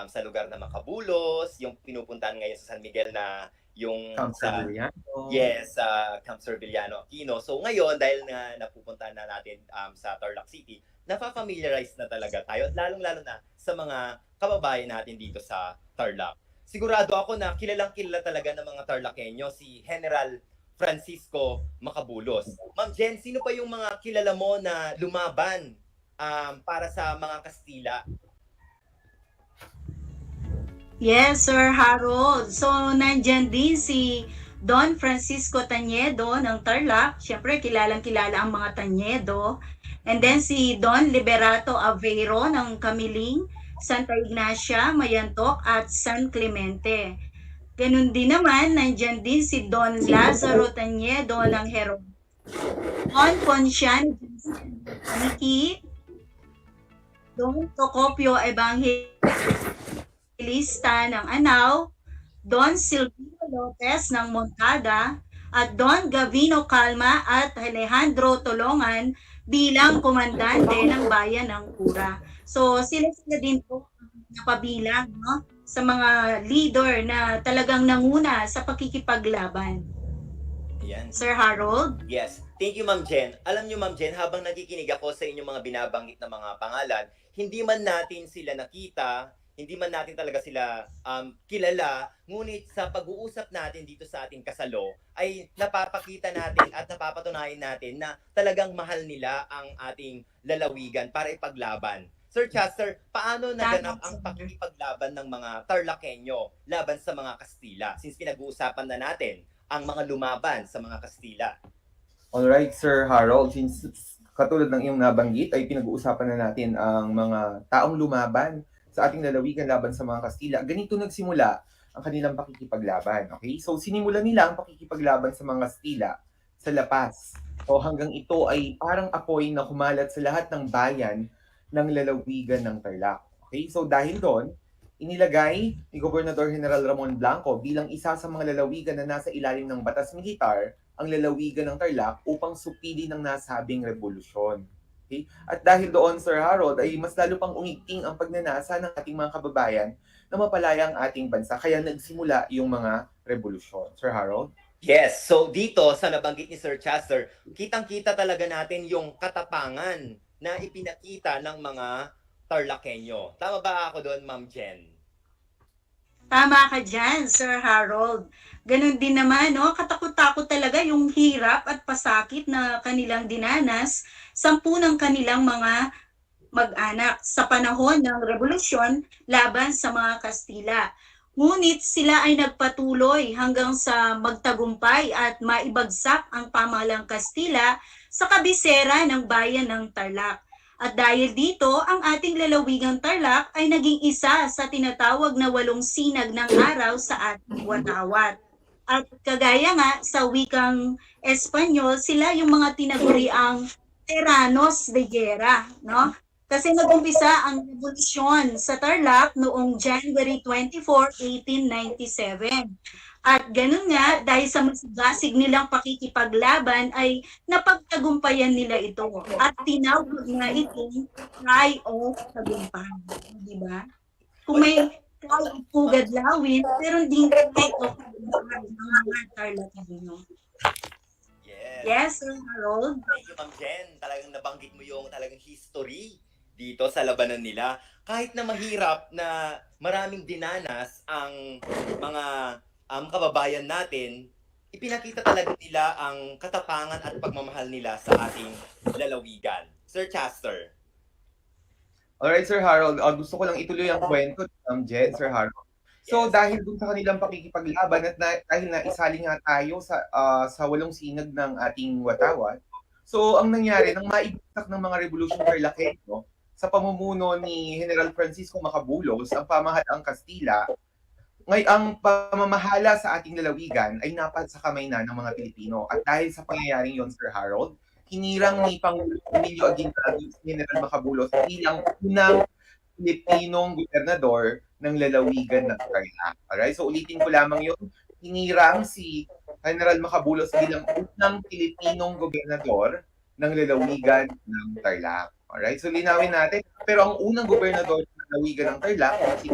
sa lugar na Makabulos, yung pinupuntahan ngayon sa San Miguel na yung Camp Serviliano. Yes, Camp Serviliano Aquino. So ngayon, dahil nga napupuntahan na natin sa Tarlac City, napafamiliarize na talaga tayo, lalong-lalo na sa mga kababayan natin dito sa Tarlac. Sigurado ako na kilalang-kilala talaga ng mga TarlakHenyo si General Francisco Macabulos. Ma'am Jen, sino pa yung mga kilala mo na lumaban para sa mga Kastila? Yes, Sir Harold. So, nandyan din si Don Francisco Tanyedo ng Tarlac. Siyempre, kilalang-kilala ang mga Tanyedo. And then si Don Liberato Aveiro ng Kamiling, Santa Ignacia, Mayantok at San Clemente. Ganun din naman, nandyan din si Don Lazaro Tanyedo ng Hero. Don Ponciano Niki, Don Tocopio Evangelista ng Anao, Don Silvio Lopez ng Montada, at Don Gavino Calma at Alejandro Tolongan bilang komandante ng bayan ng Cura. So sila din po napabilang, no, sa mga leader na talagang nanguna sa pakikipaglaban. Yan. Sir Harold? Yes. Thank you, Ma'am Jen. Alam niyo, Ma'am Jen, habang nakikinig ako sa inyong mga binabanggit na mga pangalan, hindi man natin sila nakita, hindi man natin talaga sila kilala, ngunit sa pag-uusap natin dito sa ating kasalo, ay napapakita natin at napapatunayan natin na talagang mahal nila ang ating lalawigan para ipaglaban. Sir Chester, paano naganap ang pakikipaglaban ng mga Tarlakenyo laban sa mga Kastila? Since pinag-uusapan na natin ang mga lumaban sa mga Kastila. Alright, Sir Harold, since katulad ng iyong nabanggit ay pinag-uusapan na natin ang mga taong lumaban sa ating lalawigan laban sa mga Kastila. Ganito nagsimula ang kanilang pakikipaglaban. Okay? So sinimulan nila ang pakikipaglaban sa mga Kastila sa Lapas. So hanggang ito ay parang apoy na kumalat sa lahat ng bayan ng lalawigan ng Tarlac. Okay? So dahil doon, inilagay ni Gobernador General Ramon Blanco bilang isa sa mga lalawigan na nasa ilalim ng batas militar ang lalawigan ng Tarlac upang supili ng nasabing revolusyon. Okay? At dahil doon, Sir Harold, ay mas lalo pang umigting ang pagnanasa ng ating mga kababayan na mapalaya ang ating bansa. Kaya nagsimula yung mga revolusyon. Sir Harold? Yes, so dito sa nabanggit ni Sir Chester, kitang-kita talaga natin yung katapangan na ipinakita ng mga Tarlakenyo. Tama ba ako doon, Ma'am Jen? Tama ka dyan, Sir Harold. Ganon din naman, no? Katakot-takot talaga yung hirap at pasakit na kanilang dinanas, 10 ng kanilang mga mag-anak sa panahon ng revolusyon laban sa mga Kastila. Ngunit sila ay nagpatuloy hanggang sa magtagumpay at maibagsak ang pamahalang Kastila sa kabisera ng bayan ng Tarlac. At dahil dito, ang ating lalawigang Tarlac ay naging isa sa tinatawag na 8 sinag ng araw sa ating watawat. At kagaya nga sa wikang Espanyol, sila yung mga tinaguriang Tiranos de Guerra, no? Kasi nag-umpisa ang revolusyon sa Tarlac noong January 24, 1897. At ganun nga, dahil sa masigasig nilang pakikipaglaban ay napagtagumpayan nila ito. At tinawag nga itong cry of tagumpay. Diba? Kung may cry of pugadlawin, pero hindi cry of tagumpay ng mga Tarlakenyo. Yes, Sir Harold? Thank you, Ma'am Jen. Talagang nabanggit mo yung talagang history dito sa labanan nila. Kahit na mahirap na maraming dinanas ang mga kababayan natin, ipinakita talaga nila ang katapangan at pagmamahal nila sa ating lalawigan. Sir Chester. Alright, Sir Harold, gusto ko lang ituloy ang kwento ni Ma'am Jen, Sir Harold. So dahil dun sa kanilang pakikipaglaban at dahil na isali nga tayo sa 8 sinag ng ating watawat, so ang nangyari, nang maibagsak ng mga revolusyon Tarlakenyo sa pamumuno ni General Francisco Macabulos, ang pamahalaang Kastila, ang pamamahala sa ating lalawigan ay napasa kamay na ng mga Pilipino. At dahil sa pangyayaring yon, Sir Harold, hinirang ni Pangulong Emilio Aguinaldo si General Macabulos bilang unang Pilipinong gobernador ng lalawigan ng Tarlac. Alright? So ulitin ko lamang yun. Hinirang si General Macabulos bilang unang Pilipinong gobernador ng lalawigan ng Tarlac. Alright? So linawin natin. Pero ang unang gobernador ng lalawigan ng Tarlac ay si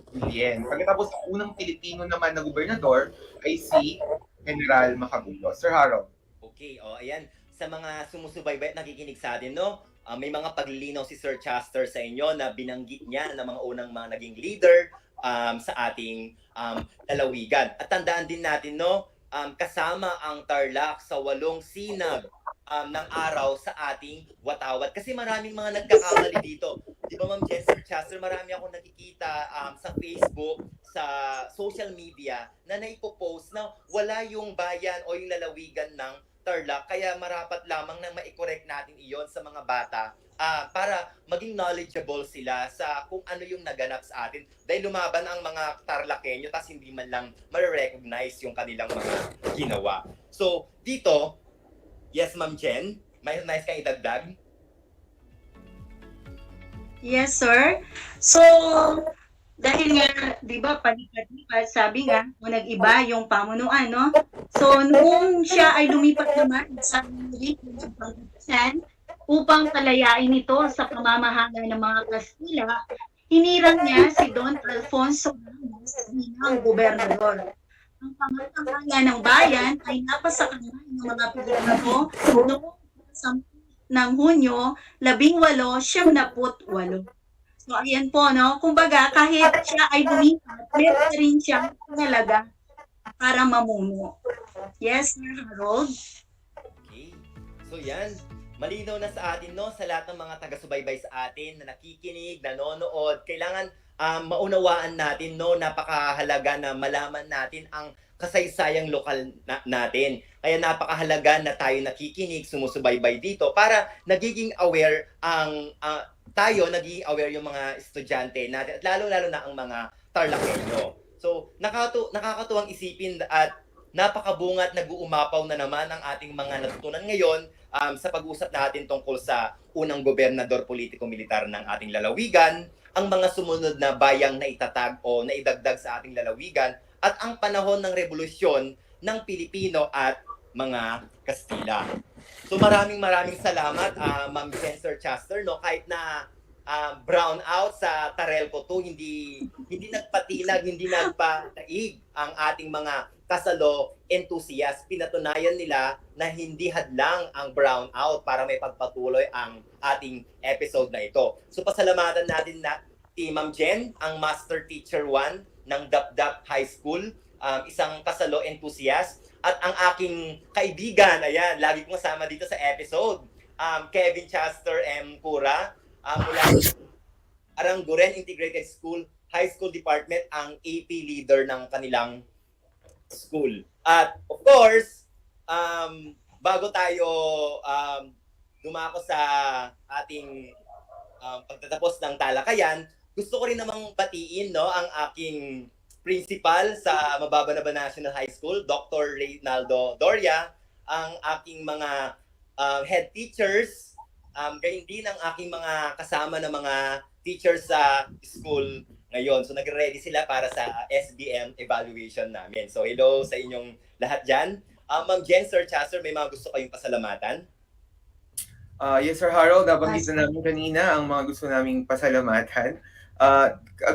Julian. Pagkatapos ang unang Pilipino naman na gobernador ay si General Macabulos. Sir Harold. Okay, ayan. Sa mga sumusubaybay at nakikinig sa atin, no? May mga paglilinaw si Sir Chester sa inyo na binanggit niya ng mga unang mga naging leader sa ating lalawigan. At tandaan din natin, no? Kasama ang Tarlac sa 8 sinag ng araw sa ating watawat. Kasi maraming mga nagkakamali dito. Di ba, Ma'am Jen, Sir Chester, marami akong nakikita sa Facebook, sa social media, na naipopost na wala yung bayan o yung lalawigan ng Tarlac. Kaya marapat lamang na ma-correct natin iyon sa mga bata para maging knowledgeable sila sa kung ano yung naganap sa atin. Dahil lumaban ang mga Tarlakenyo tas hindi man lang ma-recognize yung kanilang mga ginawa. So, dito, yes, Ma'am Jen, may nice kang idagdag? Yes, sir. So, dahil nga, di ba, palipat-lipat, sabi nga, kung nag-iba yung pamunuan, no? So, nung siya ay lumipat naman sa Pangasinan upang talayain ito sa pamamahala ng mga Kastila, hinirang niya si Don Alfonso Ramos bilang gobernador. Ang pangatanghalan ng bayan ay napasakalan ng mga Pilipino noong ng Hunyo 1878. So ayan po, no? Kumbaga, kahit siya ay lumipat, meron rin siyang pinalaga para mamuno. Yes, Sir Harold? Okay. So yan, malinaw na sa atin, no, sa lahat ng mga taga-subaybay sa atin na nakikinig, nanonood, kailangan maunawaan natin, no, napakahalaga na malaman natin ang kasaysayang lokal natin. Kaya napakahalaga na tayo nakikinig, sumusubaybay dito para nagiging aware nagiging aware yung mga estudyante natin at lalo-lalo na ang mga Tarlakenyo. So, nakakatuwang isipin at napakabungat nag-uumapaw na naman ang ating mga natutunan ngayon sa pag-usap natin tungkol sa unang gobernador politiko-militar ng ating lalawigan, ang mga sumunod na bayang naitatag o naidagdag sa ating lalawigan, at ang panahon ng revolusyon ng Pilipino at mga Kastila. So maraming salamat, Ma'am Sir Chaster, no, kahit na brown out sa Tarelco 2, hindi nagpatinag, hindi nagpataig ang ating mga kasalo enthusiast. Pinatunayan nila na hindi hadlang ang brown out para may pagpatuloy ang ating episode na ito. So pasalamatan natin na si Ma'am Jen, ang Master Teacher 1 ng DEPED High School, isang kasalo enthusiast, at ang aking kaibigan, ayan, lagi kong kasama dito sa episode, Kevin Chaster M. Pura, mula Aranguren Integrated School High School Department, ang AP leader ng kanilang school. At of course, bago tayo dumako sa ating pagtatapos ng talakayan, gusto ko rin namang batiin, no, ang aking principal sa Mababanaban National High School, Dr. Reynaldo Doria, ang aking mga head teachers, gayon din ang aking mga kasama na mga teachers sa school ngayon. So nagre-ready sila para sa SBM evaluation namin. So hello sa inyong lahat dyan. Ma'am Jen, Sir Chaster, may mga gusto kayong pasalamatan? Yes, Sir Harold, nabanggit na namin kanina ang mga gusto naming pasalamatan.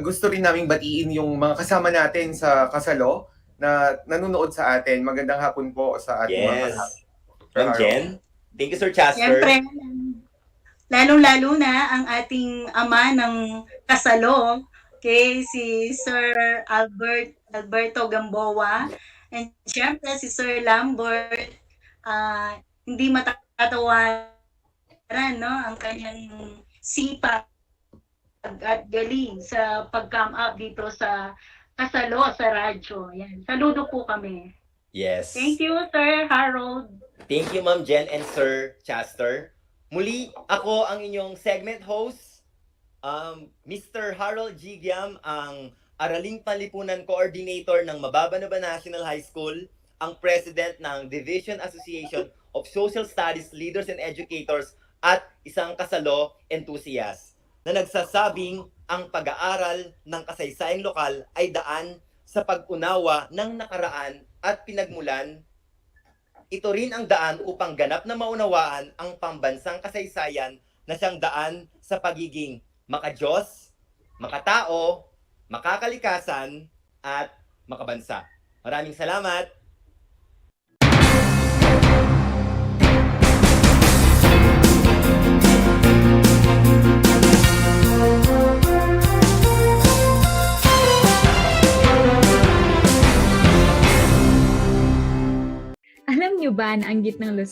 Gusto rin naming batiin yung mga kasama natin sa kasalo na nanonood sa atin. Magandang hapon po sa ating mga kasama. Ma'am Jen, thank you, Sir Chaster. Siyempre, lalong-lalo na ang ating ama ng kasalo, okay, si Sir Alberto Gamboa, and siyempre si Sir Lambert, hindi matatawaran, no, ang kanyang sipag at galing sa pag-come up dito sa kasalo sa radyo. Yan. Saludo po kami. Yes. Thank you, Sir Harold. Thank you, Ma'am Jen and Sir Chaster. Muli, ako ang inyong segment host, Mr. Harold G. Giam, ang Araling Panlipunan Coordinator ng Mababanaban National High School, ang President ng Division Association of Social Studies Leaders and Educators, at isang kasalo enthusiast na nagsasabing ang pag-aaral ng kasaysayang lokal ay daan sa pag-unawa ng nakaraan at pinagmulan. Ito rin ang daan upang ganap na maunawaan ang pambansang kasaysayan na siyang daan sa pagiging makadiyos, makatao, makakalikasan, at makabansa. Maraming salamat! Alam niyo ba na ang gitnang